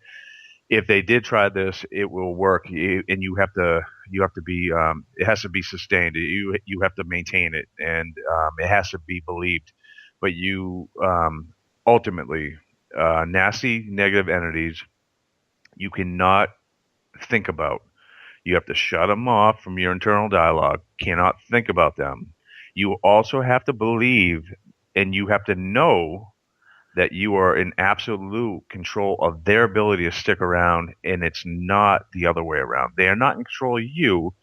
if they did try this, it will work. And you have to be, it has to be sustained. You have to maintain it. And it has to be believed. But ultimately, nasty, negative entities, you cannot think about. You have to shut them off from your internal dialogue. Cannot think about them. You also have to believe, and you have to know that you are in absolute control of their ability to stick around, and it's not the other way around. They are not in control of you.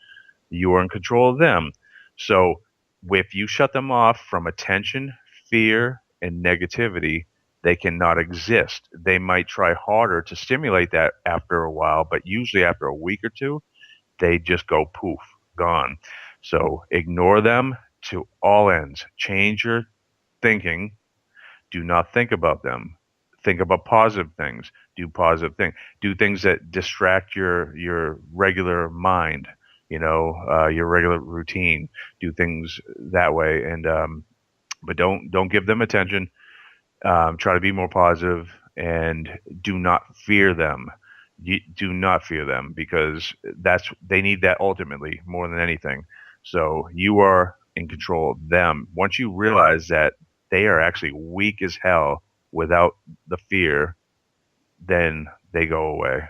You are in control of them. So if you shut them off from attention, fear, and negativity, they cannot exist. They might try harder to stimulate that after a while, but usually after a week or two, they just go poof, gone. So ignore them to all ends. Change your thinking. Do not think about them. Think about positive things. Do positive things. Do things that distract your regular mind, your regular routine. Do things that way, and but don't give them attention. Try to be more positive, and do not fear them. Do not fear them, because they need that ultimately more than anything. So you are in control of them. Once you realize that they are actually weak as hell without the fear, then they go away.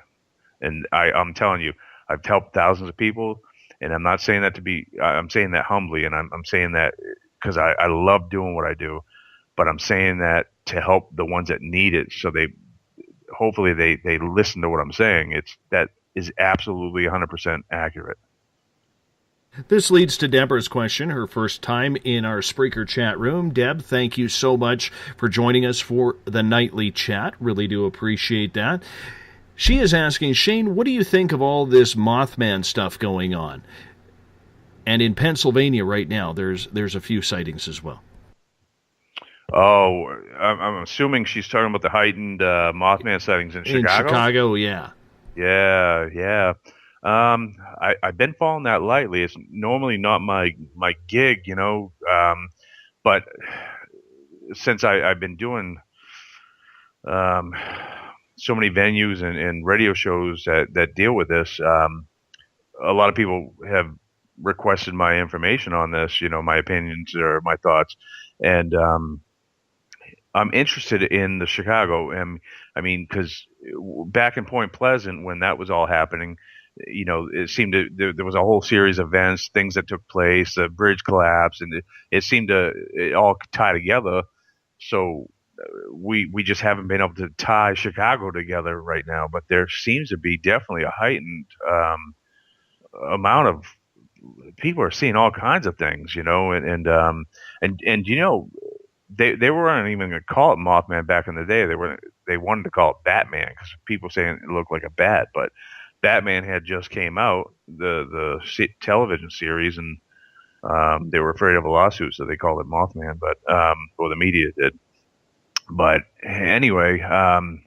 And I'm telling you, I've helped thousands of people, and I'm not saying that I'm saying that humbly, and I'm saying that because I love doing what I do, but I'm saying that to help the ones that need it, so hopefully they listen to what I'm saying. That is absolutely 100% accurate. This leads to Deborah's question, her first time in our Spreaker chat room. Deb, thank you so much for joining us for the nightly chat. Really do appreciate that. She is asking, Shane, what do you think of all this Mothman stuff going on? And in Pennsylvania right now, there's a few sightings as well. Oh, I'm assuming she's talking about the heightened Mothman sightings in Chicago? In Chicago, yeah. Yeah. I've been following that lightly. It's normally not my gig, but since I've been doing so many venues and radio shows that deal with this, a lot of people have requested my information on this, my opinions or my thoughts, and I'm interested in the Chicago. I mean, because back in Point Pleasant when that was all happening, it seemed there was a whole series of events, things that took place, the bridge collapse, and it seemed to it all tie together. So we just haven't been able to tie Chicago together right now. But there seems to be definitely a heightened amount of people are seeing all kinds of things, and they weren't even going to call it Mothman back in the day. They wanted to call it Batman because people saying it looked like a bat, but Batman had just came out, the television series, and they were afraid of a lawsuit, so they called it Mothman. But or the media did. But anyway, I'm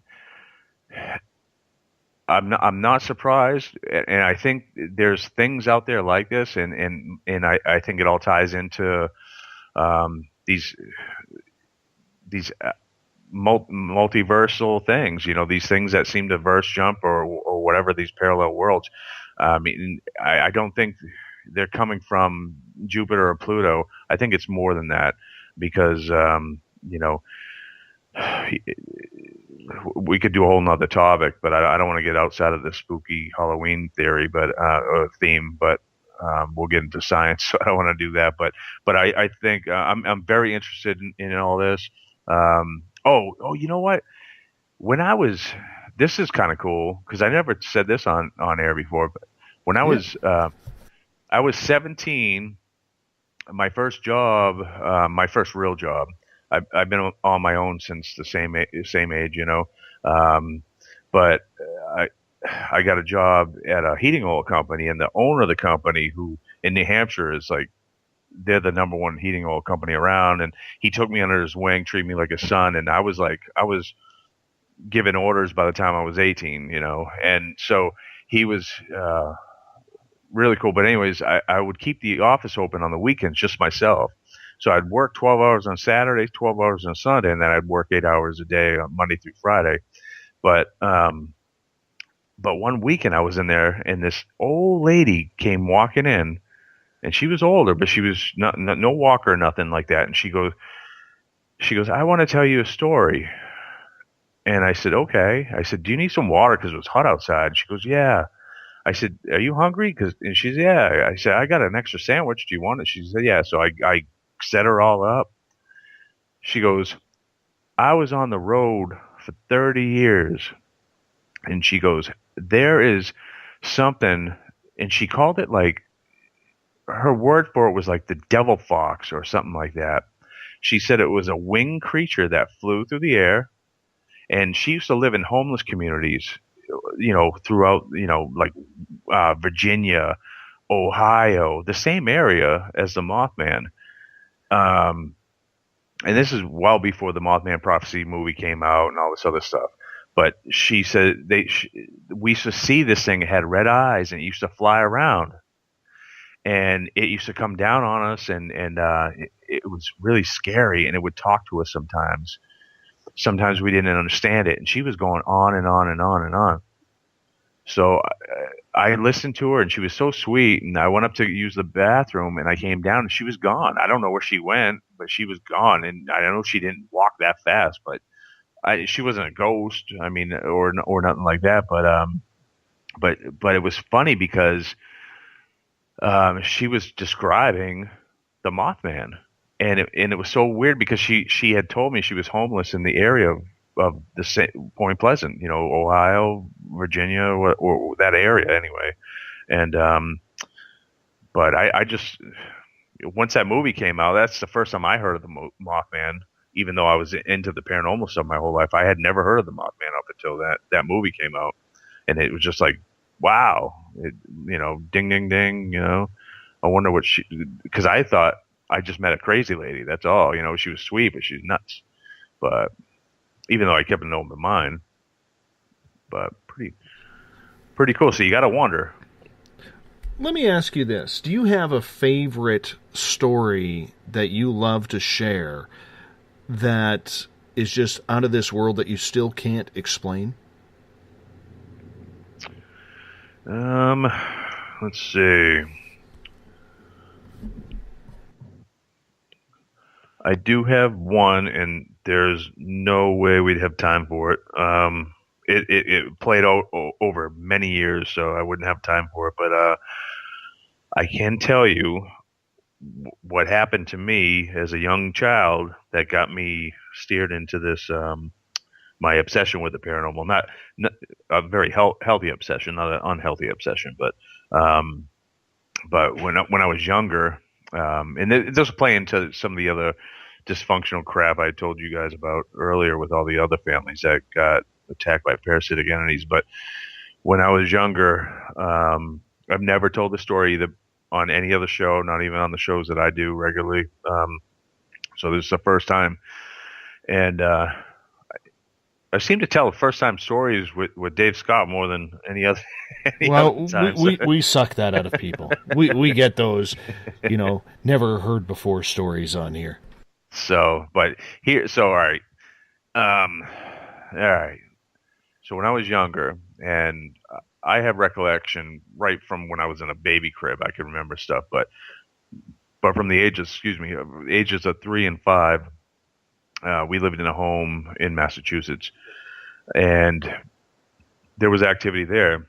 not surprised, and I think there's things out there like this, and I think it all ties into these multiversal things, these things that seem to verse jump or whatever, these parallel worlds. I don't think they're coming from Jupiter or Pluto. I think it's more than that because, we could do a whole nother topic, but I don't want to get outside of the spooky Halloween theory, or theme, but we'll get into science. So I don't want to do that, but I think I'm very interested in all this. You know what? This is kind of cool because I never said this on air before, but when I was 17, my first job, my first real job, I've been on my own since the same age, but I got a job at a heating oil company, and the owner of the company, who in New Hampshire is like, they're the number one heating oil company around, and he took me under his wing, treated me like a son, and I was giving orders by the time I was 18, and so he was really cool. But anyways, I would keep the office open on the weekends, just myself. So I'd work 12 hours on Saturday, 12 hours on Sunday, and then I'd work 8 hours a day on Monday through Friday. But one weekend I was in there, and this old lady came walking in, and she was older, but she was no walker or nothing like that. And she goes, I want to tell you a story. And I said, okay. I said, do you need some water? Because it was hot outside. She goes, yeah. I said, are you hungry? And she said, yeah. I said, I got an extra sandwich. Do you want it? She said, yeah. So I set her all up. She goes, I was on the road for 30 years. And she goes, there is something, and she called it like, her word for it was like the devil fox or something like that. She said it was a winged creature that flew through the air, and she used to live in homeless communities, throughout, like Virginia, Ohio, the same area as the Mothman. And this is well before the Mothman Prophecy movie came out and all this other stuff. But she said we used to see this thing. It had red eyes and it used to fly around, and it used to come down on us, and it was really scary, and it would talk to us sometimes. Sometimes we didn't understand it, and she was going on and on and on and on. So I listened to her, and she was so sweet, and I went up to use the bathroom, and I came down, and she was gone. I don't know where she went, but she was gone, and I know she didn't walk that fast, but she wasn't a ghost, I mean, or nothing like that, but it was funny because she was describing the Mothman, and it was so weird because she had told me she was homeless in the area of the Point Pleasant, Ohio, Virginia, or that area anyway. And but I just, once that movie came out, that's the first time I heard of the Mothman. Even though I was into the paranormal stuff my whole life, I had never heard of the Mothman up until that movie came out, and it was just like, wow, ding, ding, ding, I wonder what because I thought I just met a crazy lady. That's all, she was sweet, but she's nuts. But even though I kept an open mind, but pretty cool. So you got to wonder. Let me ask you this. Do you have a favorite story that you love to share that is just out of this world that you still can't explain? Let's see. I do have one, and there's no way we'd have time for it. It played over many years, so I wouldn't have time for it. But I can tell you what happened to me as a young child that got me steered into this my obsession with the paranormal. Not a very healthy obsession, not an unhealthy obsession, but when I was younger, and it does play into some of the other dysfunctional crap I told you guys about earlier with all the other families that got attacked by parasitic entities. But when I was younger, I've never told the story either on any other show, not even on the shows that I do regularly. So this is the first time. And I seem to tell first-time stories with Dave Scott more than any other Well, time. we suck that out of people. we get those, never heard before stories on here. So, but here, so all right, all right. So when I was younger, and I have recollection right from when I was in a baby crib, I can remember stuff. But from the ages of 3 and 5, we lived in a home in Massachusetts, and there was activity there.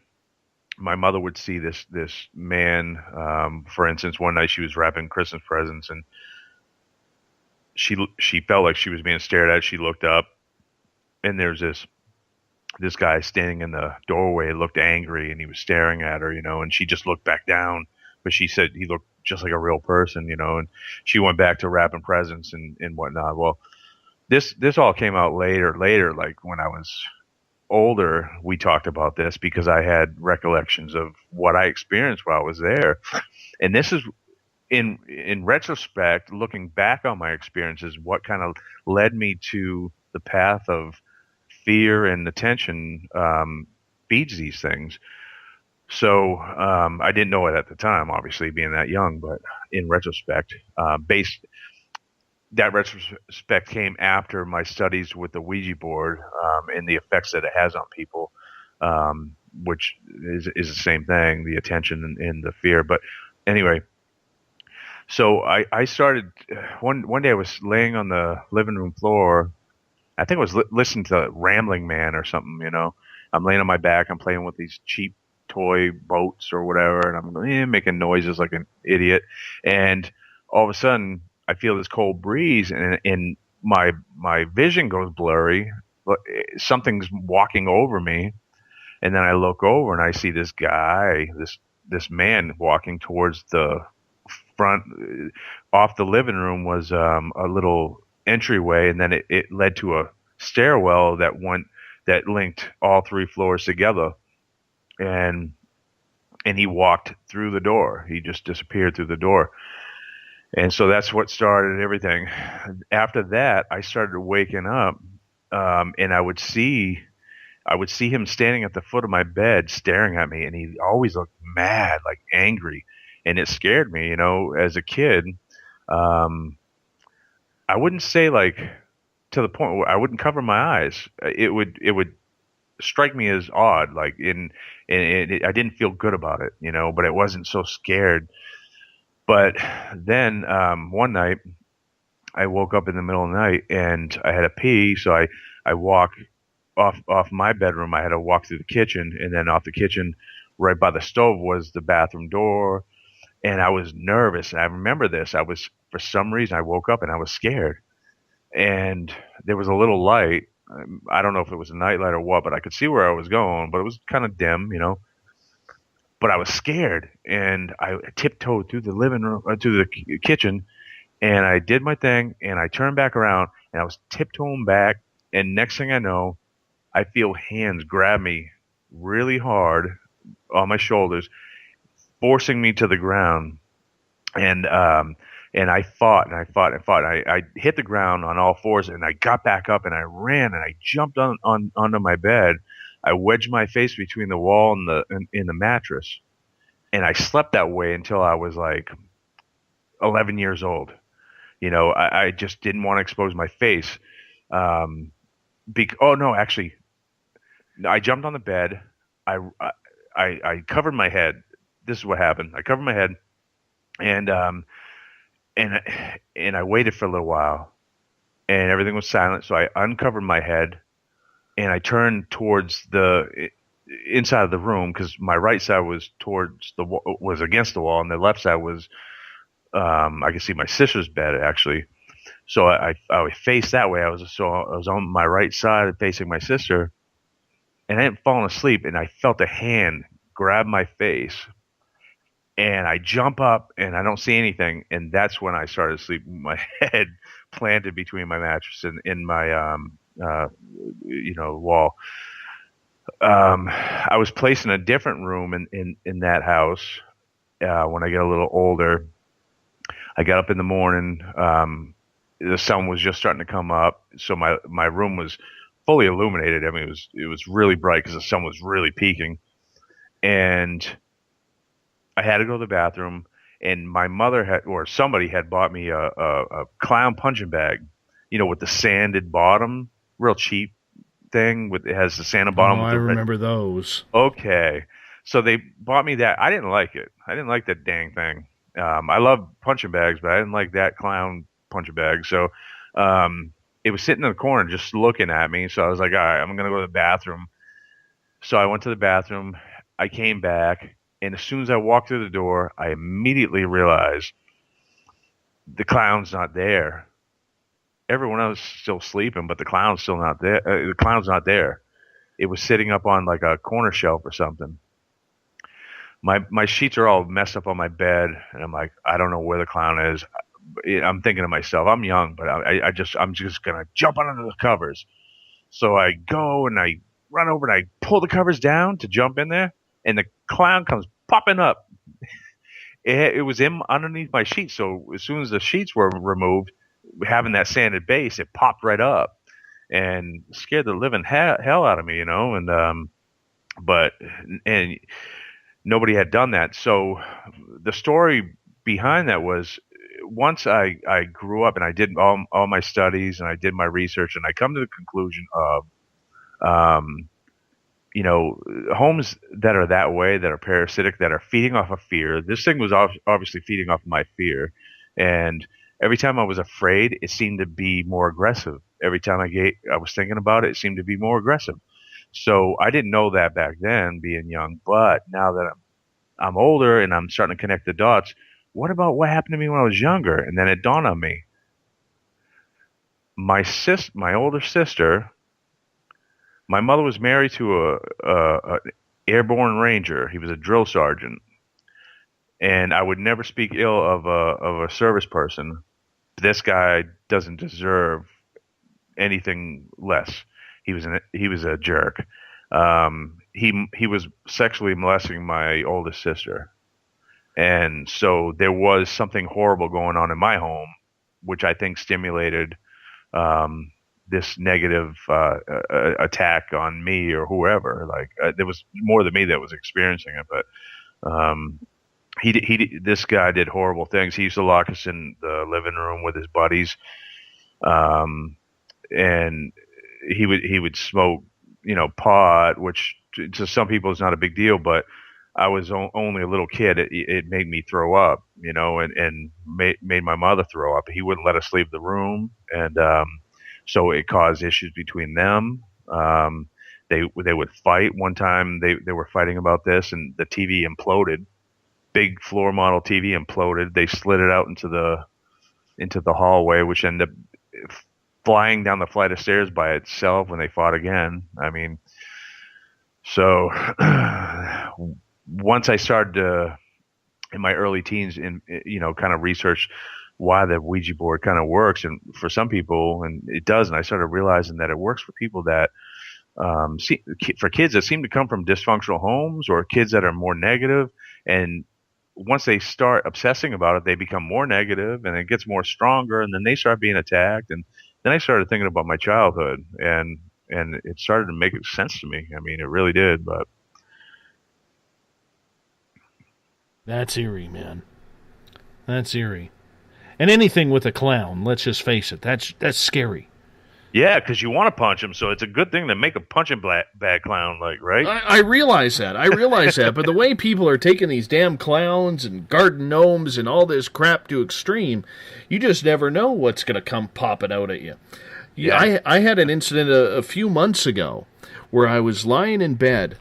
My mother would see this man. For instance, one night she was wrapping Christmas presents, and she felt like she was being stared at. She looked up, and there's this guy standing in the doorway, looked angry, and he was staring at her, and she just looked back down. But she said he looked just like a real person, and she went back to wrapping presents and whatnot. Well, this all came out later, like when I was older, we talked about this because I had recollections of what I experienced while I was there. And this is, in retrospect, looking back on my experiences, what kind of led me to the path of fear and attention feeds these things. So I didn't know it at the time, obviously, being that young, but in retrospect, that retrospect came after my studies with the Ouija board and the effects that it has on people, which is the same thing, the attention and the fear. But anyway, so I started, one day I was laying on the living room floor. I think I was listening to Rambling Man or something, I'm laying on my back, I'm playing with these cheap toy boats or whatever, and I'm making noises like an idiot. And all of a sudden, I feel this cold breeze, and my vision goes blurry. Something's walking over me, and then I look over and I see this guy, this man walking towards the front. Off the living room was a little entryway, and then it led to a stairwell that linked all 3 floors together. And he walked through the door. He just disappeared through the door. And so that's what started everything. After that, I started waking up, and I would see him standing at the foot of my bed staring at me, and he always looked mad, like angry, and it scared me, as a kid. I wouldn't say like to the point where I wouldn't cover my eyes. It would strike me as odd, like I didn't feel good about it, but I wasn't so scared. But then one night I woke up in the middle of the night and I had to pee, so I walked off my bedroom. I had to walk through the kitchen, and then off the kitchen, right by the stove, was the bathroom door. And I was nervous, and I remember this. For some reason, I woke up and I was scared. And there was a little light. I don't know if it was a nightlight or what, but I could see where I was going, but it was kind of dim, But I was scared, and I tiptoed through the living room, to the kitchen, and I did my thing, and I turned back around, and I was tiptoeing back, and next thing I know, I feel hands grab me really hard on my shoulders, forcing me to the ground. And I fought and I fought and fought. I hit the ground on all fours, and I got back up and I ran and I jumped onto my bed. I wedged my face between the wall and in the mattress, and I slept that way until I was like 11 years old. I just didn't want to expose my face. Actually, I jumped on the bed. I covered my head. This is what happened. I covered my head, and and I waited for a little while, and everything was silent. So I uncovered my head, and I turned towards the inside of the room, because my right side was was against the wall, and the left side was I could see my sister's bed actually. So I faced that way. I was on my right side facing my sister, and I hadn't fallen asleep, and I felt a hand grab my face, and I jump up, and I don't see anything, and that's when I started sleeping. My head planted between my mattress and in my wall. I was placed in a different room in that house when I get a little older. I got up in the morning. The sun was just starting to come up, so my room was fully illuminated. I mean, it was really bright because the sun was really peaking, and I had to go to the bathroom. And my mother somebody had bought me a clown punching bag, with the sanded bottom, real cheap thing it has the sanded bottom. Oh, I remember those. Okay, so they bought me that. I didn't like it. I didn't like that dang thing. I love punching bags, but I didn't like that clown punching bag. So it was sitting in the corner just looking at me. So I was like, all right, I'm going to go to the bathroom. So I went to the bathroom. I came back, and as soon as I walked through the door, I immediately realized the clown's not there. Everyone else is still sleeping, but the clown's still not there. The clown's not there. It was sitting up on like a corner shelf or something. My sheets are all messed up on my bed, and I'm like, I don't know where the clown is. I'm thinking to myself, I'm young, but I'm just gonna jump under the covers. So I go and I run over and I pull the covers down to jump in there, and the clown comes popping up. It was underneath my sheets, so as soon as the sheets were removed, having that sanded base, it popped right up and scared the living hell out of me, and but nobody had done that. So the story behind that was, once I grew up and I did all my studies and I did my research, and I come to the conclusion of homes that are that way, that are parasitic, that are feeding off of fear. This thing was obviously feeding off of my fear, and every time I was afraid, it seemed to be more aggressive. Every time I was thinking about it, it seemed to be more aggressive. So I didn't know that back then, being young, but now that I'm older and I'm starting to connect the dots, what about what happened to me when I was younger? And then it dawned on me. My older sister, my mother was married to a airborne ranger. He was a drill sergeant. And I would never speak ill of a service person. This guy doesn't deserve anything less. He was a jerk. He was sexually molesting my oldest sister, and so there was something horrible going on in my home, which I think stimulated this negative attack on me or whoever. Like there was more than me that was experiencing it, but this guy did horrible things. He used to lock us in the living room with his buddies, and he would smoke, pot, which to some people is not a big deal, but I was only a little kid. It made me throw up, and made my mother throw up. He wouldn't let us leave the room, and so it caused issues between them. They would fight. One time they were fighting about this, and the TV imploded. Big floor model TV imploded. They slid it out into the hallway, which ended up flying down the flight of stairs by itself when they fought again. I mean, so once I started to, in my early teens, kind of research why the Ouija board kind of works, and for some people, and it does, and I started realizing that it works for people that, for kids that seem to come from dysfunctional homes, or kids that are more negative, and once they start obsessing about it, they become more negative, and it gets more stronger, and then they start being attacked. And then I started thinking about my childhood, and it started to make sense to me. I mean, it really did. But that's eerie, man. That's eerie. And anything with a clown, let's just face it, that's scary. Yeah, because you want to punch him, so it's a good thing to make a punching bad clown, like, right? I realize that. But the way people are taking these damn clowns and garden gnomes and all this crap to extreme, you just never know what's going to come popping out at you. Yeah. I had an incident a few months ago where I was lying in bed,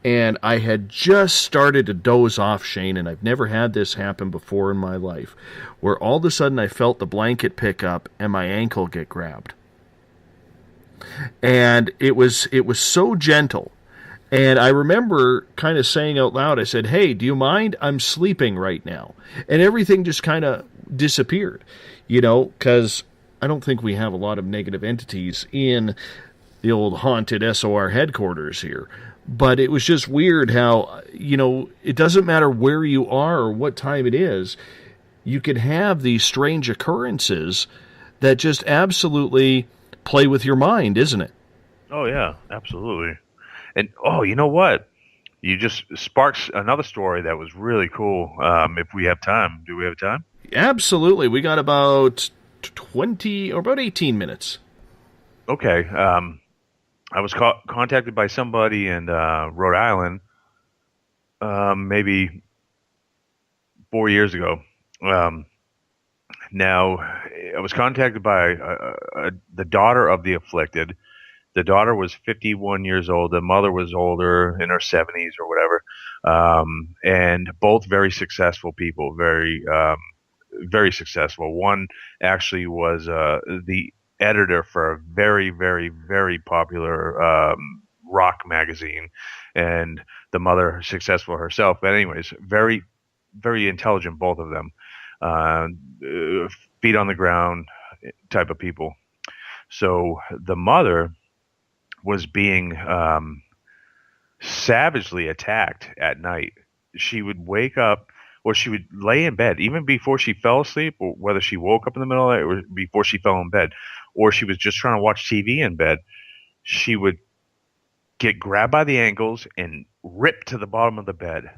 and I had just started to doze off, Shane, and I've never had this happen before in my life, where all of a sudden I felt the blanket pick up and my ankle get grabbed. And it was so gentle. And I remember kind of saying out loud, I said, "Hey, do you mind? I'm sleeping right now." And everything just kind of disappeared, because I don't think we have a lot of negative entities in the old haunted SOR headquarters here. But it was just weird how, it doesn't matter where you are or what time it is, you could have these strange occurrences that just absolutely play with your mind, isn't it? Oh, yeah, absolutely. And, you know what? You just sparked another story that was really cool, if we have time. Do we have time? Absolutely. We got about 20 or about 18 minutes. Okay. I was contacted by somebody in Rhode Island maybe 4 years ago. Now, I was contacted by the daughter of the afflicted. The daughter was 51 years old. The mother was older, in her 70s or whatever, and both very successful people, very, very successful. One actually was the editor for a very, very, very popular rock magazine, and the mother successful herself. But anyways, very, very intelligent, both of them. Feet on the ground type of people. So the mother was being savagely attacked at night. She would wake up, or she would lay in bed, even before she fell asleep, or whether she woke up in the middle of the night or before she fell in bed, or she was just trying to watch TV in bed, she would get grabbed by the ankles and ripped to the bottom of the bed.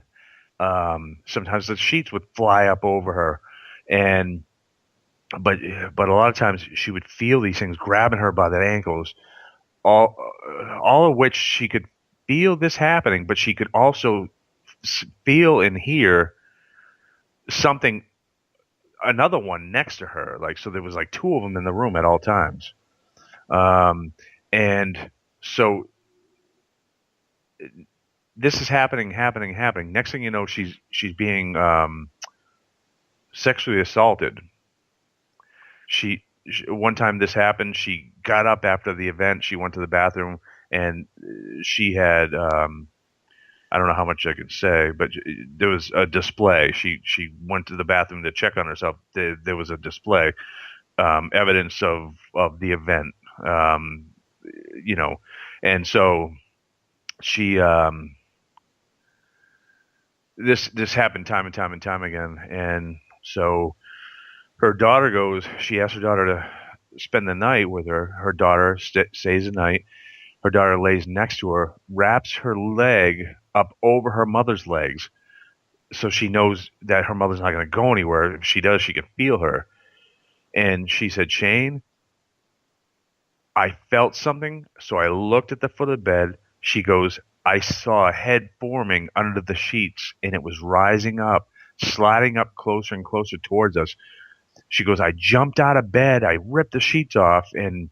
Sometimes the sheets would fly up over her, but a lot of times she would feel these things grabbing her by the ankles, all of which she could feel this happening, but she could also feel and hear something, another one next to her. Like, so there was like two of them in the room at all times. And so this is happening. Next thing you know, she's being sexually assaulted. One time this happened, she got up after the event, she went to the bathroom, and she had, I don't know how much I could say, but there was a display. She went to the bathroom to check on herself. There was a display, evidence of the event, and so she, this happened time and time again, and so her daughter she asked her daughter to spend the night with her. Her daughter stays the night. Her daughter lays next to her, wraps her leg up over her mother's legs, so she knows that her mother's not going to go anywhere. If she does, she can feel her. And she said, "Shane, I felt something, so I looked at the foot of the bed." She goes, "I saw a head forming under the sheets, and it was rising up, sliding up closer and closer towards us." She goes, "I jumped out of bed, I ripped the sheets off, and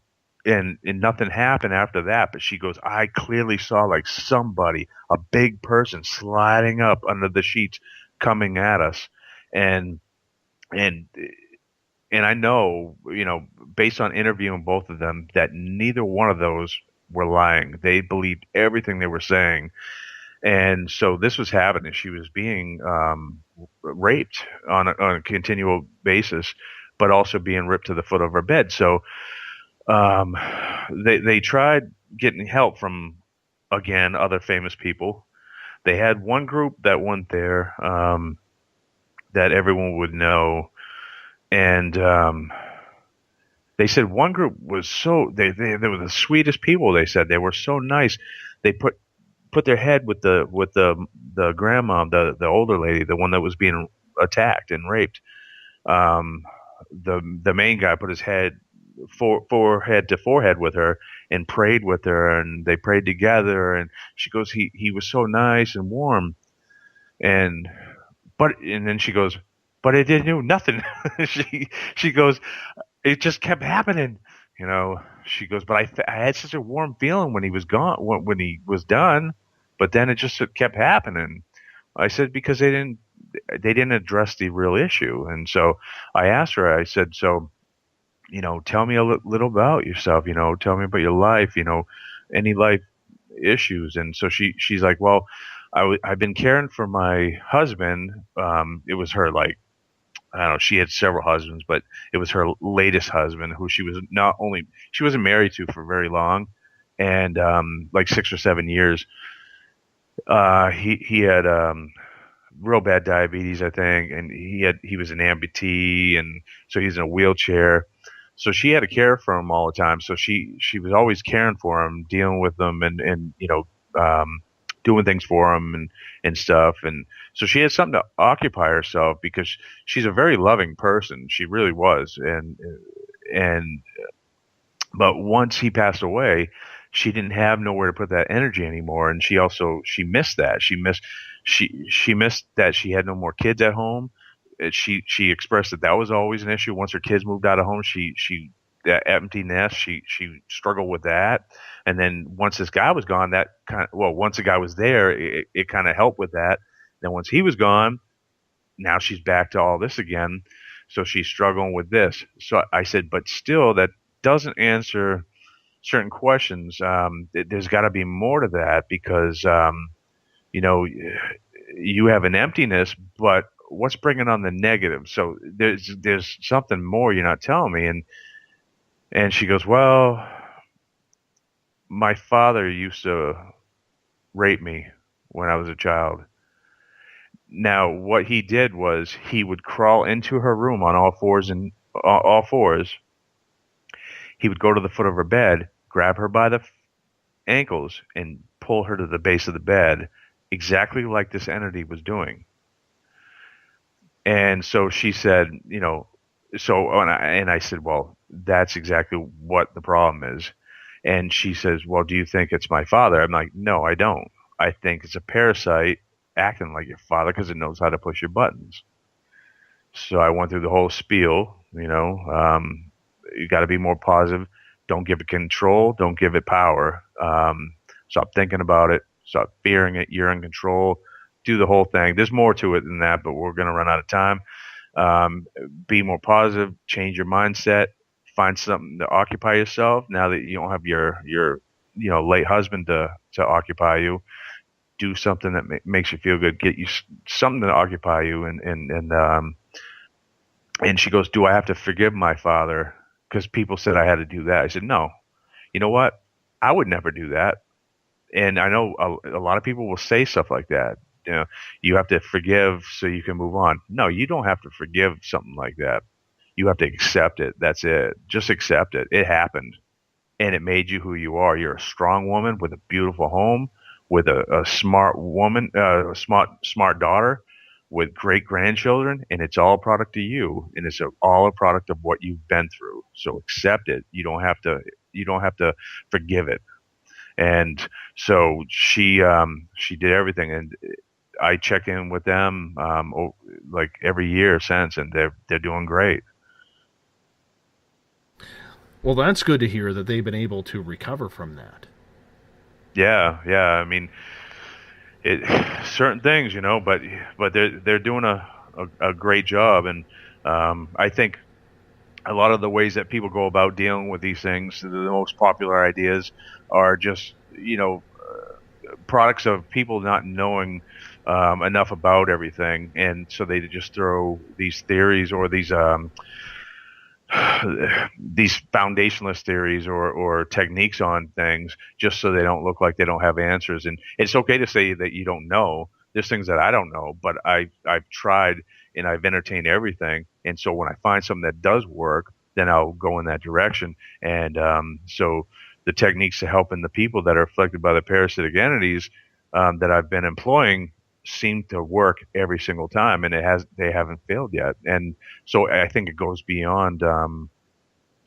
nothing happened after that." But she goes, "I clearly saw like somebody, a big person, sliding up under the sheets, coming at us." And I know, based on interviewing both of them, that neither one of those were lying. They believed everything they were saying. And so this was happening. She was being raped on a continual basis, but also being ripped to the foot of her bed. So they tried getting help from, again, other famous people. They had one group that went there that everyone would know, and they said one group was they were the sweetest people. They said they were so nice. They put their head with the grandma, the older lady, the one that was being attacked and raped. The main guy put his head forehead to forehead with her and prayed with her, and they prayed together. And she goes, he was so nice and warm, and then she goes, but it didn't do nothing. she goes, it just kept happening, you know. She goes, but I had such a warm feeling when he was gone, when he was done, but then it just kept happening. I said, because they didn't address the real issue. And so I asked her, I said, so, you know, tell me a little about yourself, you know, tell me about your life, you know, any life issues. And so she's like, well, I've been caring for my husband. It was her, like, I don't know, she had several husbands, but it was her latest husband, who she wasn't married to for very long, and like 6 or 7 years. He had real bad diabetes, I think, and he was an amputee, and so he's in a wheelchair. So she had to care for him all the time. So she was always caring for him, dealing with him, and you know, doing things for him and stuff. And so she had something to occupy herself, because she's a very loving person. She really was. But once he passed away, she didn't have nowhere to put that energy anymore. And she missed that. She missed that she had no more kids at home. She expressed that was always an issue. Once her kids moved out of home, that empty nest, she struggled with that. And then once this guy was gone, once the guy was there, it kind of helped with that. Then once he was gone, now she's back to all this again. So she's struggling with this. So I said, but still, that doesn't answer certain questions. There's got to be more to that, because, you know, you have an emptiness, but what's bringing on the negative? So there's something more you're not telling me. And she goes, well, my father used to rape me when I was a child. Now, what he did was he would crawl into her room on all fours. He would go to the foot of her bed, grab her by the ankles, and pull her to the base of the bed, exactly like this entity was doing. And so she said, you know, and I said, well, that's exactly what the problem is. And she says, well, do you think it's my father? I'm like, no, I don't. I think it's a parasite acting like your father, because it knows how to push your buttons. So I went through the whole spiel, you know, you got to be more positive. Don't give it control. Don't give it power. Stop thinking about it. Stop fearing it. You're in control. Do the whole thing. There's more to it than that, but we're going to run out of time. Be more positive. Change your mindset. Find something to occupy yourself now that you don't have your late husband to occupy you. Do something that makes you feel good. Get you something to occupy you. And she goes, do I have to forgive my father? Because people said I had to do that. I said, no. You know what? I would never do that. And I know a lot of people will say stuff like that. You know, you have to forgive so you can move on. No, you don't have to forgive something like that. You have to accept it. That's it. Just accept it. It happened, and it made you who you are. You're a strong woman with a beautiful home, with a smart woman, a smart daughter, with great grandchildren, and it's all a product of you, and it's all a product of what you've been through. So accept it. You don't have to forgive it. And so she did everything, and I check in with them like every year since, and they're doing great. Well, that's good to hear that they've been able to recover from that. Yeah. I mean, certain things, you know, but they're doing a great job, and I think a lot of the ways that people go about dealing with these things, the most popular ideas are just, you know, products of people not knowing enough about everything, and so they just throw these theories or these foundationless theories or techniques on things just so they don't look like they don't have answers. And it's okay to say that you don't know. There's things that I don't know, but I've tried and I've entertained everything. And so when I find something that does work, then I'll go in that direction. And so the techniques to helping the people that are afflicted by the parasitic entities that I've been employing seem to work every single time, and they haven't failed yet. And so I think it goes beyond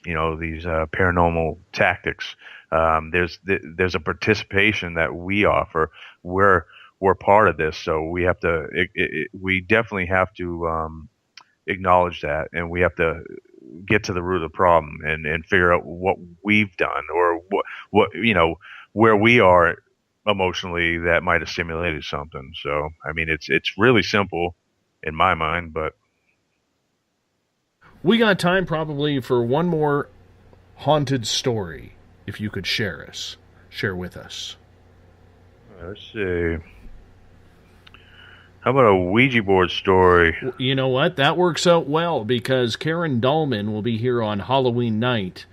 these paranormal tactics. There's a participation that we offer. We're part of this, so we have to. We definitely have to acknowledge that, and we have to get to the root of the problem and figure out what we've done or what where we are emotionally that might have stimulated something. So I mean, it's really simple in my mind, but We got time probably for one more haunted story, if you could share with us. let's see. How about a Ouija board story? You know what? That works out well because Karen Dahlman will be here on Halloween night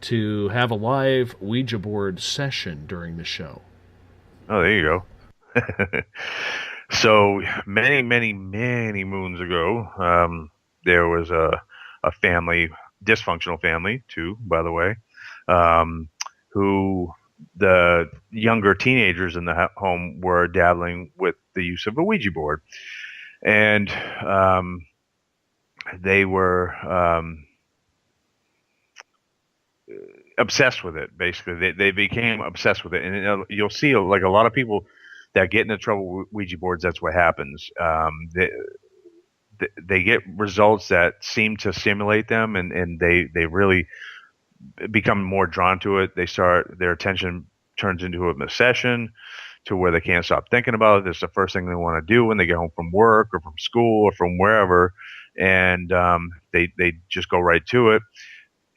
to have a live Ouija board session during the show. Oh, there you go. So many moons ago, there was a family, dysfunctional family too, by the way, who the younger teenagers in the home were dabbling with the use of a Ouija board, and they were obsessed with it. Basically, they became obsessed with it, and you'll see like a lot of people that get into trouble with Ouija boards. That's what happens. They get results that seem to stimulate them, and they really become more drawn to it. Their attention turns into an obsession to where they can't stop thinking about it. It's the first thing they want to do when they get home from work or from school or from wherever, and they just go right to it.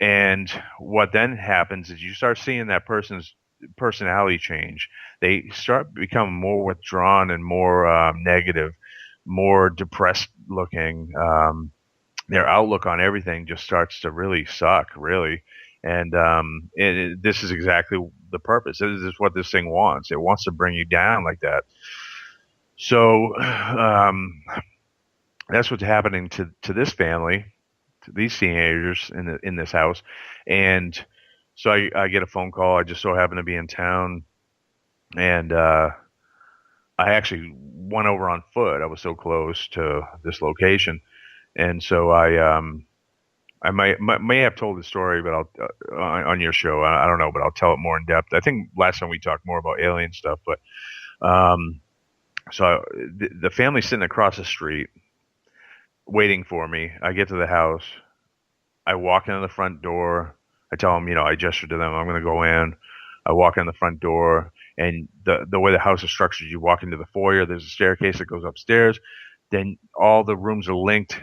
And what then happens is you start seeing that person's personality change. They start becoming more withdrawn and more negative, more depressed looking. Their outlook on everything just starts to really suck, really. And this is exactly the purpose. This is what this thing wants. It wants to bring you down like that. So that's what's happening to this family, to these teenagers in this house. And so I get a phone call. I just so happen to be in town, and I actually went over on foot. I was so close to this location, and so I may have told the story, but I'll on your show. I don't know, but I'll tell it more in depth. I think last time we talked more about alien stuff, but so the family's sitting across the street waiting for me. I get to the house. I walk into the front door. I tell them, I gestured to them, I'm going to go in. I walk in the front door, and the way the house is structured, you walk into the foyer. There's a staircase that goes upstairs. Then all the rooms are linked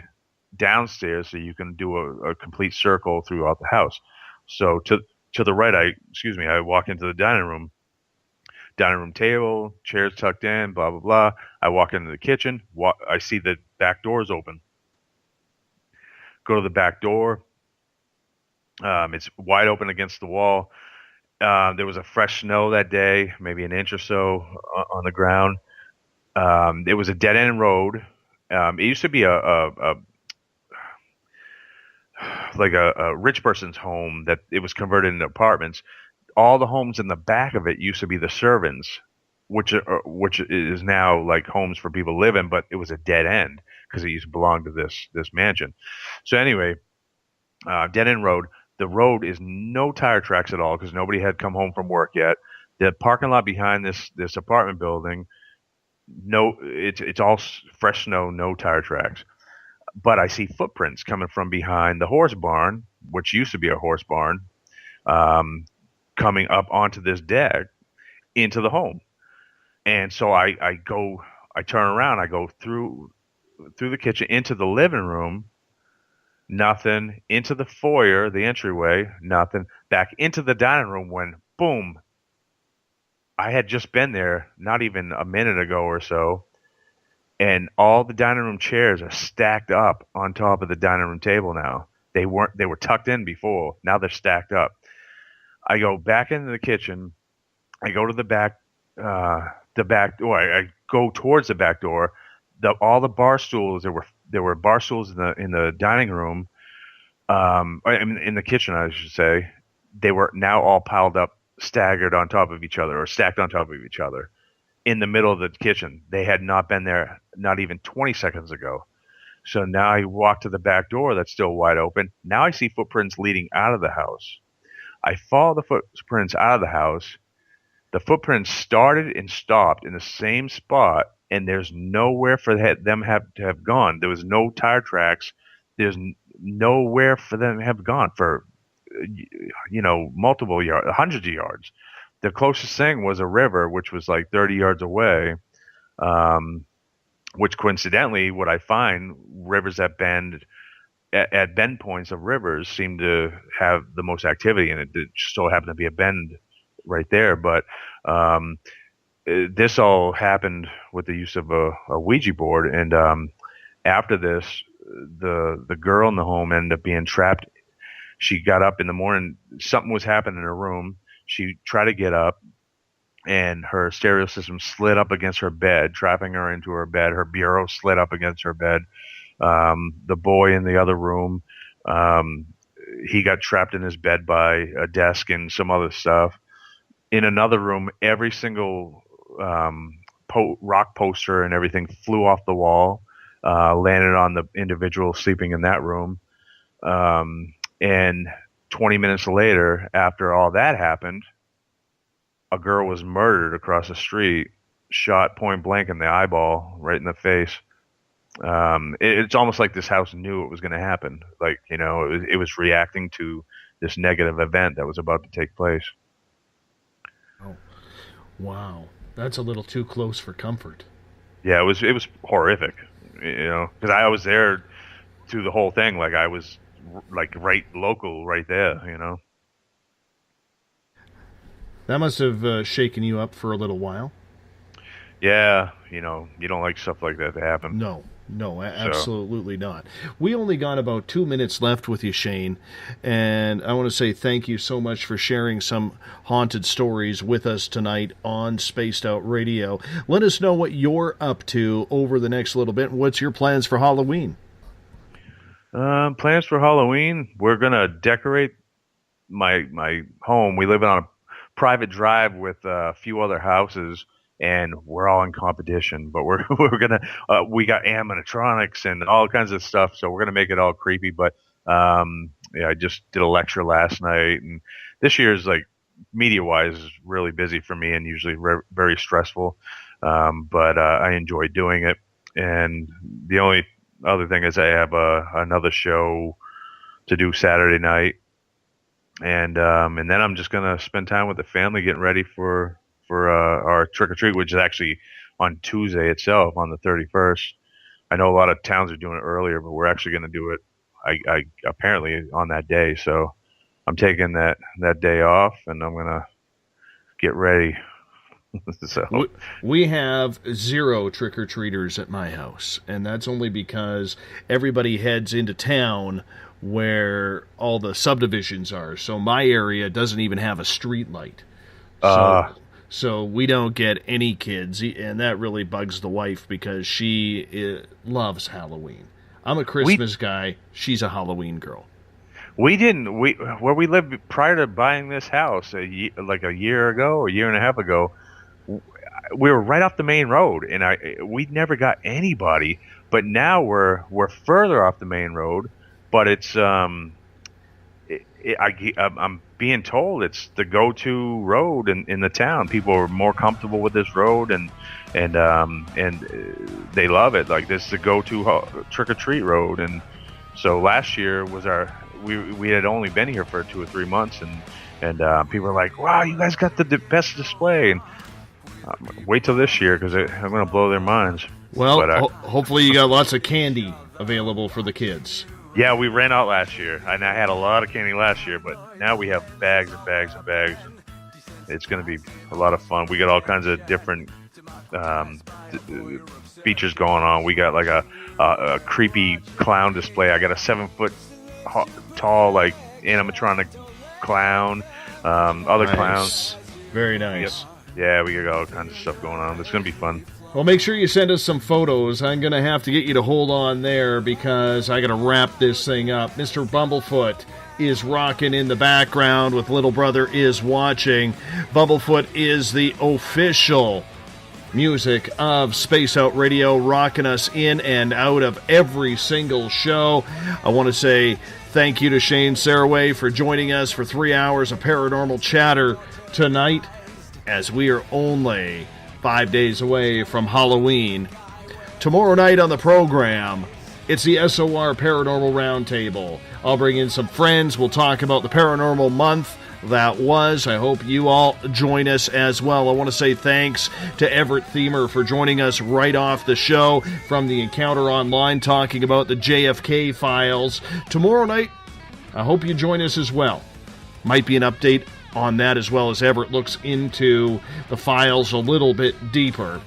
downstairs, so you can do a complete circle throughout the house. So to the right, I walk into the dining room table, chairs tucked in, blah blah blah. I walk into the kitchen. I see the back doors open. Go to the back door. It's wide open against the wall. There was a fresh snow that day, maybe an inch or so on the ground. It was a dead end road. It used to be a rich person's home that it was converted into apartments. All the homes in the back of it used to be the servants, which is now like homes for people to live in, but it was a dead end because it used to belong to this mansion. So anyway, dead end road. The road is no tire tracks at all because nobody had come home from work yet. The parking lot behind this apartment building, it's all fresh snow, no tire tracks. But I see footprints coming from behind the horse barn, which used to be a horse barn, coming up onto this deck into the home. And so I turn around, I go through the kitchen into the living room. Nothing. Into the foyer, the entryway, nothing. Back into the dining room when, boom, I had just been there not even a minute ago or so, and all the dining room chairs are stacked up on top of the dining room table now. They were tucked in before. Now they're stacked up. I go back into the kitchen. I go to the back door. I go towards the back door. All the bar stools, there were bar stools in the dining room, in the kitchen, I should say. They were now all piled up, staggered on top of each other, or stacked on top of each other, in the middle of the kitchen. They had not been there, not even 20 seconds ago. So now I walk to the back door that's still wide open. Now I see footprints leading out of the house. I follow the footprints out of the house. The footprints started and stopped in the same spot, and there's nowhere for them to have gone. There was no tire tracks. There's nowhere for them to have gone for, multiple yards, hundreds of yards. The closest thing was a river, which was like 30 yards away, which coincidentally, what I find, rivers that bend at bend points of rivers seem to have the most activity, and it just so happened to be a bend right there. But this all happened with the use of a Ouija board, and after this, the girl in the home ended up being trapped. She got up in the morning. Something was happening in her room. She tried to get up, and her stereo system slid up against her bed, trapping her into her bed. Her bureau slid up against her bed. The boy in the other room, he got trapped in his bed by a desk and some other stuff. In another room, every single rock poster and everything flew off the wall, landed on the individual sleeping in that room. And 20 minutes later, after all that happened, a girl was murdered across the street, shot point blank in the eyeball, right in the face. It's almost like this house knew it was going to happen. Like, it was reacting to this negative event that was about to take place. Oh, wow. That's a little too close for comfort. Yeah, it was horrific, because I was there through the whole thing. Like, I was like right local right there, That must have shaken you up for a little while. Yeah, you don't like stuff like that to happen. No, absolutely not. We only got about 2 minutes left with you, Shane, and I want to say thank you so much for sharing some haunted stories with us tonight on Spaced Out Radio. Let us know what you're up to over the next little bit. What's your plans for Halloween? Plans for Halloween, we're going to decorate my home. We live on a private drive with a few other houses, and we're all in competition, but we're gonna we got animatronics and all kinds of stuff, so we're gonna make it all creepy. But I just did a lecture last night, and this year is, like, media wise, is really busy for me and usually very stressful, but I enjoy doing it. And the only other thing is I have another show to do Saturday night, and then I'm just gonna spend time with the family getting ready for our trick or treat, which is actually on Tuesday itself, on the 31st. I know a lot of towns are doing it earlier, but we're actually going to do it I apparently on that day. So I'm taking that day off, and I'm going to get ready. So we have 0 trick-or-treaters at my house, and that's only because everybody heads into town where all the subdivisions are. So my area doesn't even have a street light. So we don't get any kids, and that really bugs the wife because she loves Halloween. I'm a Christmas guy. She's a Halloween girl. Where we lived prior to buying this house, a year ago, a year and a half ago, we were right off the main road, and we never got anybody. But now we're further off the main road, but it's I'm being told it's the go-to road in the town. People are more comfortable with this road, and they love it. Like, this is the go-to trick-or-treat road. And so last year was we had only been here for 2 or 3 months, and people were like, "Wow, you guys got the best display." And wait till this year, because I'm going to blow their minds. Well, hopefully you got lots of candy available for the kids. Yeah, we ran out last year, and I had a lot of candy last year, but now we have bags and bags and bags. It's going to be a lot of fun. We got all kinds of different features going on. We got like a creepy clown display. I got a 7-foot tall, like, animatronic clown. Other clowns. Very nice. Yep. Yeah, we got all kinds of stuff going on. It's going to be fun. Well, make sure you send us some photos. I'm going to have to get you to hold on there because I got to wrap this thing up. Mr. Bumblefoot is rocking in the background with Little Brother is watching. Bumblefoot is the official music of Space Out Radio, rocking us in and out of every single show. I want to say thank you to Shane Sirois for joining us for 3 hours of paranormal chatter tonight, as we are only 5 days away from Halloween. Tomorrow night on the program, it's the SOR Paranormal Roundtable. I'll bring in some friends. We'll talk about the paranormal month that was. I hope you all join us as well. I want to say thanks to Everett Thiemer for joining us right off the show from the Encounter Online, talking about the JFK files. Tomorrow night, I hope you join us as well. Might be an update on that, as well as Everett looks into the files a little bit deeper.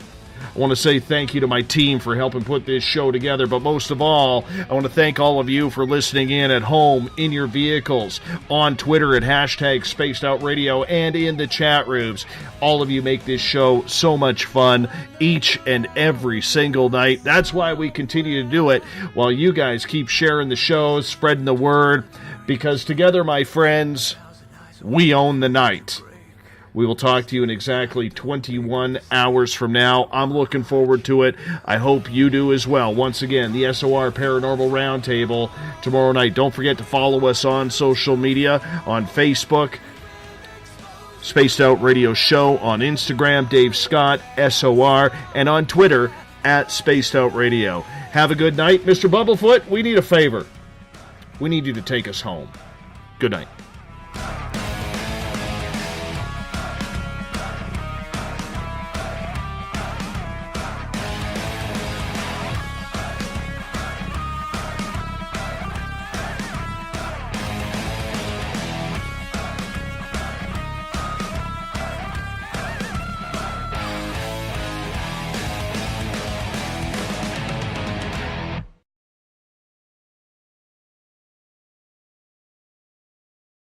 I want to say thank you to my team for helping put this show together, but most of all, I want to thank all of you for listening in at home, in your vehicles, on Twitter at #SpacedOutRadio, and in the chat rooms. All of you make this show so much fun each and every single night. That's why we continue to do it, while you guys keep sharing the shows, spreading the word, because together, my friends, we own the night. We will talk to you in exactly 21 hours from now. I'm looking forward to it. I hope you do as well. Once again, the SOR Paranormal Roundtable tomorrow night. Don't forget to follow us on social media, on Facebook, Spaced Out Radio Show, on Instagram, Dave Scott, SOR, and on Twitter, at Spaced Out Radio. Have a good night. Mr. Bumblefoot, we need a favor. We need you to take us home. Good night.